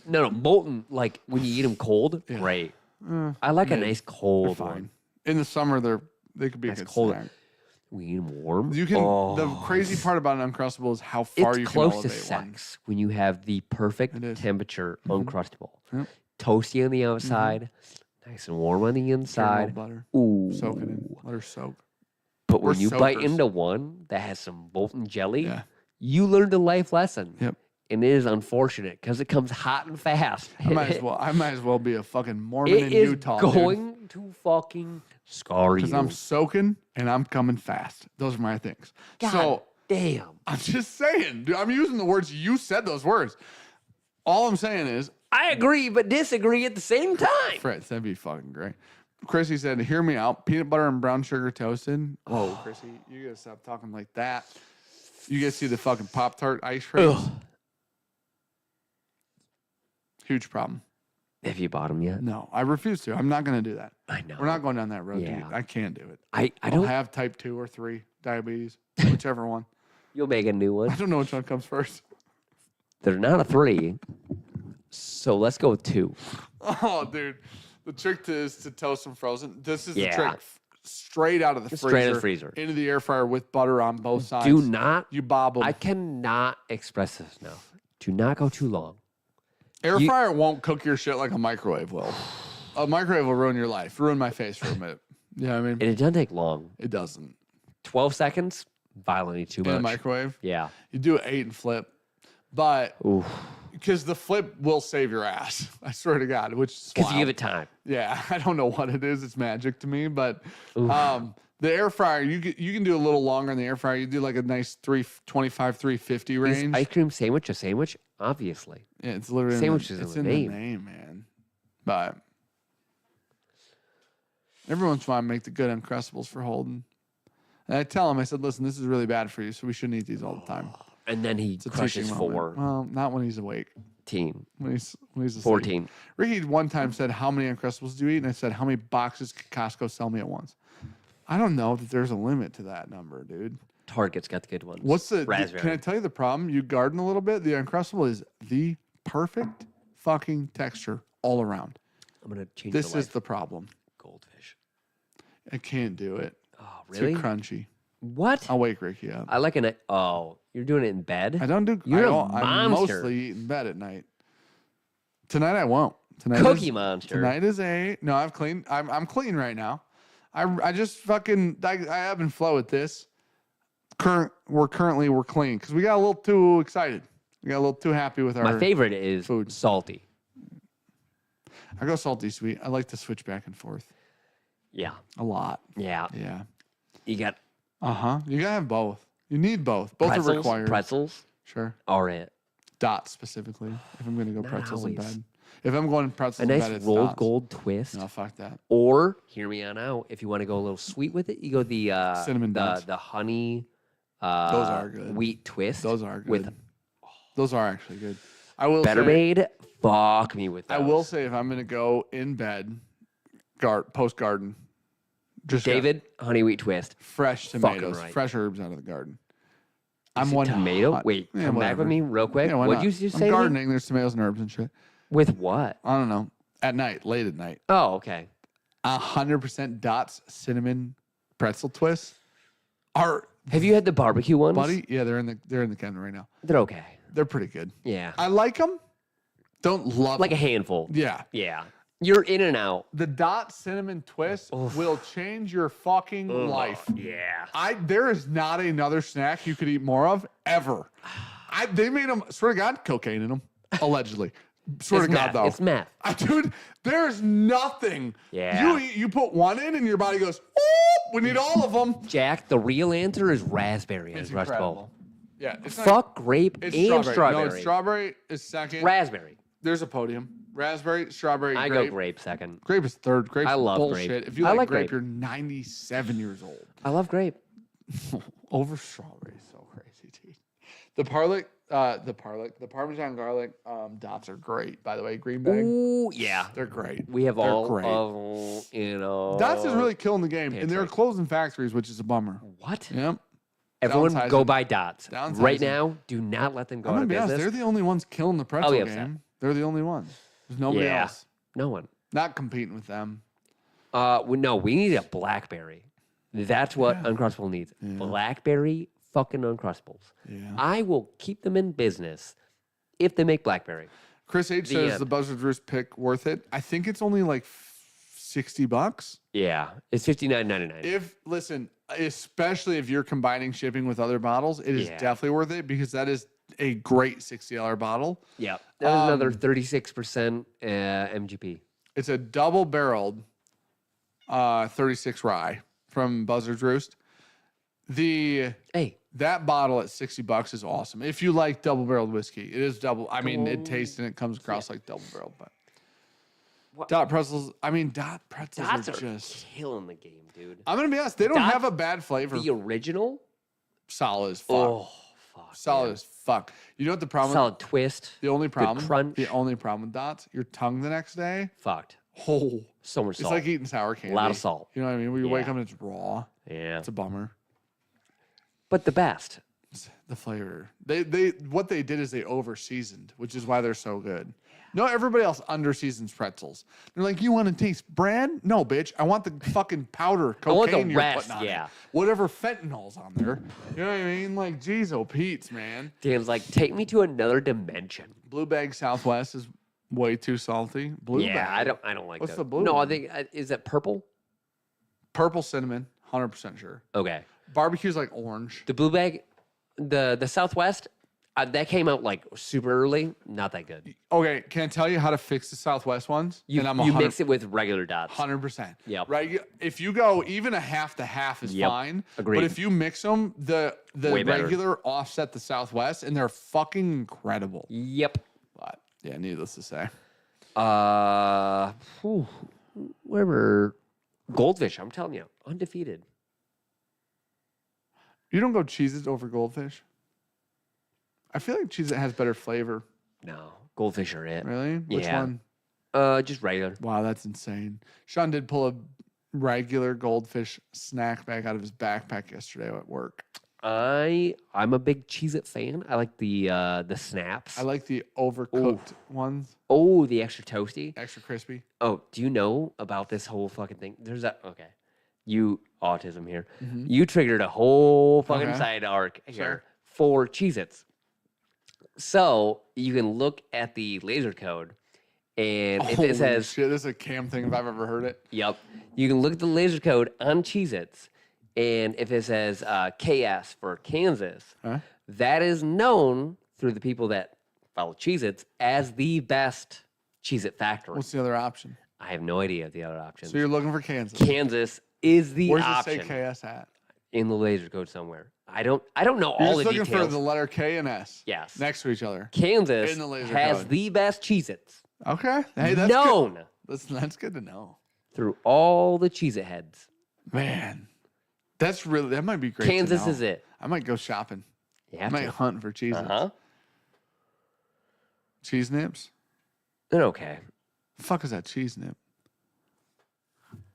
No, molten like when you eat them cold, great. I like a nice cold fine. one. In the summer, they could be a That's good cold. snack. We eat them warm. You can. The crazy part about an Uncrustable is how far It's you can close elevate to one. sex when you have the perfect It is. temperature Uncrustable. Yep. Toasty on the outside, nice and warm on the inside. Butter. Ooh. Soak it in. Let her soak. But We're when you bite soakers. into one that has some molten jelly, Yeah. you learned a life lesson. Yep. And it is unfortunate because it comes hot and fast. I might as well be a fucking Mormon It in is Utah. going to fucking scar you. Because I'm soaking and I'm coming fast. Those are my things. God So damn. I'm just saying, dude, I'm using the words you said those words. All I'm saying is, I agree, but disagree at the same time. Fritz, that'd be fucking great. Chrissy said, hear me out. Peanut butter and brown sugar toasted. Oh, Chrissy, you gotta stop talking like that. You guys see the fucking Pop-Tart ice cream? Ugh. Huge problem. Have you bought them yet? No, I refuse to. I'm not gonna do that. I know. We're not going down that road, Yeah. dude. I can't do it. I I'll don't. have type 2 or 3 diabetes, whichever one. You'll make a new I one. don't know which one comes first. They're not a 3. So let's go with 2. Oh, dude. The trick is to toast them frozen. This is the Yeah. trick. Straight out of the freezer. Straight out of the freezer. Into the air fryer with butter on both sides. Do not. You bob them. I cannot express this enough. Do not go too long. Air fryer won't cook your shit like a microwave will. A microwave will ruin your life. Ruin my face for a minute. You know what I mean? And it doesn't take long. It doesn't. 12 seconds, violently too In a much. microwave, Yeah. you do 8 and flip. But Oof. because the flip will save your ass. I swear to God, which is Because you wild. give it time. Yeah, I don't know what it is. It's magic to me, but the air fryer you can do a little longer in the air fryer. You do like a nice 325, 350 Is range. ice cream sandwich a sandwich? Obviously. Yeah, it's literally Sandwich in is the, in it's the in name. the name, man. But every once in a while, I make the good Uncrustables for Holden, and I tell him, I said, "Listen, this is really bad for you, so we shouldn't eat these all the time." And then he It's a crushes teaching moment. 4. Well, not when he's awake. When he's asleep. 14. Ricky one time said, "How many Uncrustables do you eat?" And I said, "How many boxes could Costco sell me at once?" I don't know that there's a limit to that number, dude. Target's got the good ones. What's the raspberry? Can I tell you the problem? You garden a little bit. The Uncrustable is the perfect fucking texture all around. I'm gonna change. This the is life. the problem. Goldfish. I can't do it. Oh, really? Too crunchy. What? I'll wake Ricky up. I like an. Oh, you're doing it in bed. I don't do. You're a I monster. mostly eat in bed at night. Tonight I won't. Tonight Cookie is, monster. Tonight is no. I've cleaned. I'm clean right now. I just fucking I ebb and flow with this. We're clean because we got a little too excited. We got a little too happy with our. My favorite is food. salty. I go salty sweet. I like to switch back and forth Yeah. a lot. Yeah. Yeah. You got You gotta have both. You need both. Both pretzels. are required. Pretzels Sure. are it. Dots specifically. If I'm gonna go Not pretzels in always. bed. If I'm going pretzels A in nice bed, it's rolled dots. gold twist. No, fuck that. Or hear me on out. If you want to go a little sweet with it, you go the Cinnamon dots. the honey. Those are good. Wheat twist. Those are good. With Those are actually good. I will better say, made. Fuck me with those. I will say if I'm gonna go in bed, post garden, just got David honey wheat twist. fresh Fucking tomatoes, right. fresh herbs out of the garden. Is it tomato. hot- Wait, Yeah, come back whatever. with me real quick. Yeah, why What'd not? you just I'm say? to me? gardening. There's tomatoes and herbs and shit. With what? I don't know. At night, late at night. Oh, okay. 100% Dots cinnamon pretzel twists are, Have you had the barbecue ones? buddy. Yeah, they're in the cabinet right now. They're okay. They're pretty good. Yeah. I like them. Don't love Like a them. handful. Yeah. Yeah. You're in and out. The Dot cinnamon twist will change your fucking life. Yeah. There is not another snack you could eat more of ever. They made them, swear to God, cocaine in them, allegedly. Swear It's to God, meth. though. It's meth. Dude, there's nothing. Yeah. You put one in and your body goes, oh, we need all of them. Jack, the real answer is raspberry It's as Rust incredible. Bowl. Yeah. It's Fuck grape it's and strawberry. strawberry. No, it's strawberry is second. Raspberry. There's a podium. Raspberry, strawberry, I grape. go grape second. Grape is third. Grape's I love bullshit. grape. If you I like like grape, grape. you're 97 years old. I love grape. Over strawberry is so crazy, dude. The Parmesan garlic dots are great, by the way. Green bag. Ooh, yeah. They're great. We have They're all great. of, Dots is really killing the game. And they're Pantry. closing factories, which is a bummer. What? Yep. Everyone Downsizing. go buy Dots. Downsizing. Right now, do not let them go I'm out gonna of be honest, business. they're the only ones killing the pretzel be game. upset. They're the only ones. There's nobody else. No one. Not competing with them. No, we need a Blackberry. That's what Uncrustables needs. Blackberry fucking Uncrustables. Yeah. I will keep them in business if they make Blackberry. Chris H says the Buzzard Roost pick worth it. I think it's only like $60. Yeah, it's $59.99. Especially if you're combining shipping with other bottles, it is definitely worth it because that is a great $60 bottle. Yeah, that's another 36% MGP. It's a double barreled 36 rye from Buzzard's Roost. That bottle at $60 is awesome. If you like double barreled whiskey, it is double. I mean, it tastes and it comes across like double barreled, but Dot pretzels. Dot pretzels Dots are are just killing the game, dude. I'm gonna be honest. They don't Dots- have a bad flavor. The original, Solid as fuck. oh fuck, Solid man. as fuck. You know what the problem? Solid twist. The only problem. crunch. The only problem with Dots, your tongue the next day. Fucked. Oh, So much it's salt. like eating sour candy. A lot of salt. You know what I mean? When you wake Yeah. up and it's raw. Yeah, It's a bummer. but the best. The flavor. They what they did is they over seasoned, which is why they're so good. No, everybody else under seasons pretzels. They're like, you want to taste bread? No, bitch. I want the fucking powder I want cocaine the you're rest, putting on yeah. it. Whatever fentanyl's on there. You know what I mean? Like, geez, oh Pete's, man. Dan's like, take me to another dimension. Blue Bag Southwest is way too salty. Blue Bag. I don't like What's that. the blue No, one? I think is that purple? Purple cinnamon, 100% sure. Okay. Barbecue's like orange. The blue bag, the Southwest, that came out like super early. Not that good. Okay, can I tell you how to fix the Southwest ones? You, and I'm you mix it with regular Dots. 100%. Yep. Right. If you go even a half to half is Yep. fine. Agreed. But if you mix them, the Way better. regular offset the Southwest, and they're fucking incredible. Yep. But yeah, needless to say. Whatever. Goldfish, I'm telling you, undefeated. You don't go Cheez-Its over Goldfish? I feel like Cheez-It has better flavor. No, Goldfish are it. Really? Which Yeah. one? Just regular. Wow, that's insane. Sean did pull a regular Goldfish snack bag out of his backpack yesterday at work. I'm a big Cheez-It fan. I like the snaps. I like the overcooked ones, Oh, the extra toasty. extra crispy. Oh, do you know about this whole fucking thing? There's a okay. You autism here. Mm-hmm. You triggered a whole fucking Okay. side arc here Sure. for Cheez-Its. So you can look at the laser code, and if Holy it says shit, this is a Cam thing if I've ever heard it. yep, you can look at the laser code on Cheez-Its, and if it says KS for Kansas, Huh? that is known through the people that follow Cheez-Its as the best Cheez-It factory. What's the other option? I have no idea the other options. So you're looking for Kansas. Kansas is the Where's option it say KS at? in the laser code somewhere. I don't know You're all just the looking details. for the letter K and S. Yes. Next to each other. Kansas in the laser has code. the best Cheez-Its. Okay. Hey, that's known good. That's good to know. through all the Cheez-It heads. Man, that might be great. Kansas to know. is it. I might go shopping. You I have might to. hunt for cheese. Uh-huh. Cheese nips? They're okay. The fuck is that cheese nip?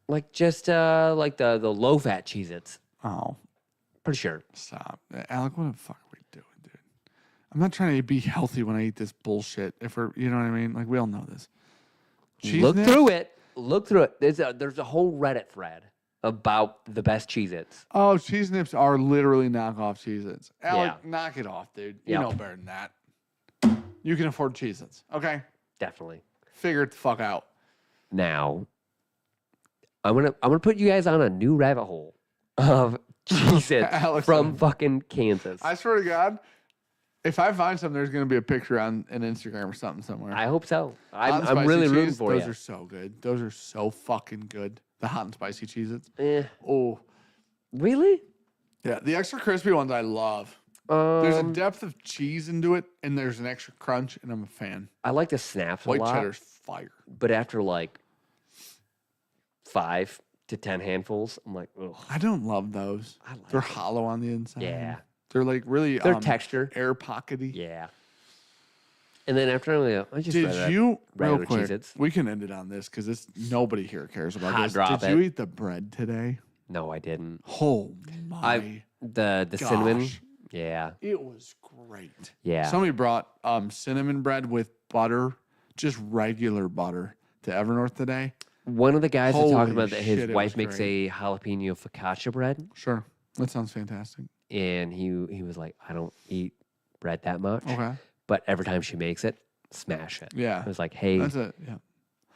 Like just like the low fat Cheez-Its. Oh, Pretty sure. stop. Alec, what the fuck are we doing, dude? I'm not trying to be healthy when I eat this bullshit. You know what I mean? Like, we all know this. Cheese Look nips? through it. Look through it. There's a whole Reddit thread about the best Cheez-Its. Oh, cheese nips are literally knockoff Cheez-Its. Alec, Yeah. knock it off, dude. You Yep. know better than that. You can afford Cheez-Its. Okay? Definitely. Figure it the fuck out. Now, I'm gonna put you guys on a new rabbit hole of Cheez-Its Alex, from fucking Kansas. I swear to God, if I find something, there's going to be a picture on an Instagram or something somewhere. I hope so. Hot and I'm really spicy rooting cheese, for those you. are so good. Those are so fucking good. The hot and spicy Cheez-Its. Eh, Oh, really? yeah. The extra crispy ones I love. There's a depth of cheese into it, and there's an extra crunch, and I'm a fan. I like the snaps a White lot, cheddar's fire. but after like 5 to 10 handfuls, I'm like, ugh. I don't love those. They're hollow on the inside. Yeah. They're like really Their texture. air pockety. Yeah. And then after I just Did you real regular quick? Cheez-Its. We can end it on this because nobody here cares about Hot this. drop Did it. you eat the bread today? No, I didn't. Oh my! The cinnamon. Gosh. Yeah. It was great. Yeah. Somebody brought cinnamon bread with butter, just regular butter, to Evernorth today. One of the guys was Holy talking about that shit, his it wife was makes great. a jalapeno focaccia bread, Sure, that sounds fantastic. and he was like, I don't eat bread that much, Okay. but every time she makes it, smash it. Yeah. I was like, hey, That's it. Yeah.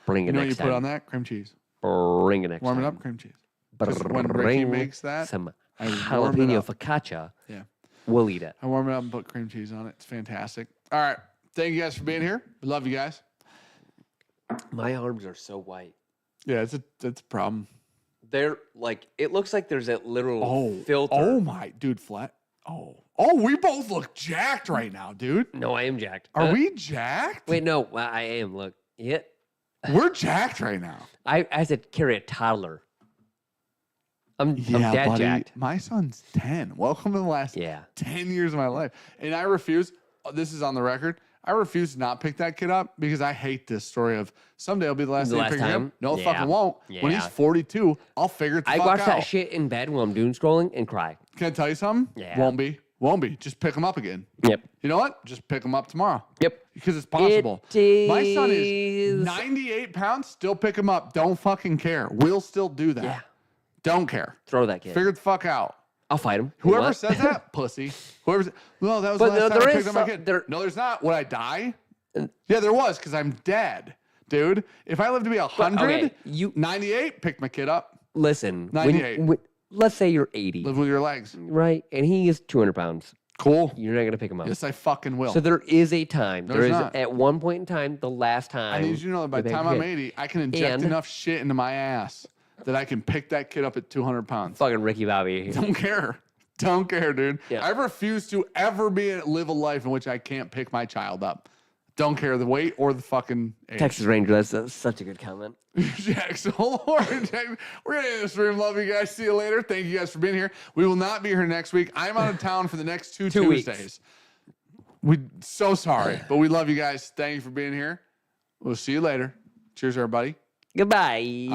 bring You it know what you next put time. on that? Cream cheese. Bring it next Warm time. it up, cream cheese. Just when Ricky Bring makes that, some I warm it jalapeno up. focaccia. Yeah. We'll eat it. I warm it up and put cream cheese on it. It's fantastic. All right. Thank you guys for being here. We love you guys. My arms are so white. Yeah, it's a problem. They're like, it looks like there's a literal filter. Oh my, dude, flat. Oh, we both look jacked right now, dude. No, I am jacked. Are we jacked? Wait, no, I am. Look, We're jacked right now. I had to carry a toddler. I'm dad buddy. jacked. My son's 10. Welcome to the last 10 years of my life. And I refuse, this is on the record, I refuse to not pick that kid up because I hate this story of someday it'll be the last day I pick him time? up. No, it Yeah. fucking won't. When he's Yeah. 42, I'll figure it the I fuck watch out. that shit in bed while I'm doom scrolling and cry. Can I tell you something? Yeah. Won't be. Won't be. Just pick him up again. Yep. You know what? Just pick him up tomorrow. Yep. Because it's possible. It My son is is- 98 pounds. Still pick him up. Don't fucking care. We'll still do that. Yeah. Don't care. Throw that kid. Figure the fuck out. I'll fight him. Whoever What? says that, pussy. Whoever. Well, that was But the last no, time there I is picked up my some- kid. there- No, there's not. Would I die? Yeah, there was because I'm dead, dude. If I live to be 100, okay, 98, pick my kid up. Listen, 98. let's say you're 80, Live with your legs. right? And he is 200 pounds. Cool. You're not gonna pick him up. Yes, I fucking will. So there is a time. There's There is not. at one point in time, the last time. I need you to know that by the they time pick I'm a kid. 80, I can inject And- enough shit into my ass that I can pick that kid up at 200 pounds. Fucking Ricky Bobby. Don't care. Don't care, dude. Yeah. I refuse to ever live a life in which I can't pick my child up. Don't care the weight or the fucking age. Texas Ranger. That's such a good comment. Jack, so we're going to end this room. Love you guys. See you later. Thank you guys for being here. We will not be here next week. I'm out of town for the next two 2 weeks. Tuesdays. We so sorry, but we love you guys. Thank you for being here. We'll see you later. Cheers, everybody. Goodbye.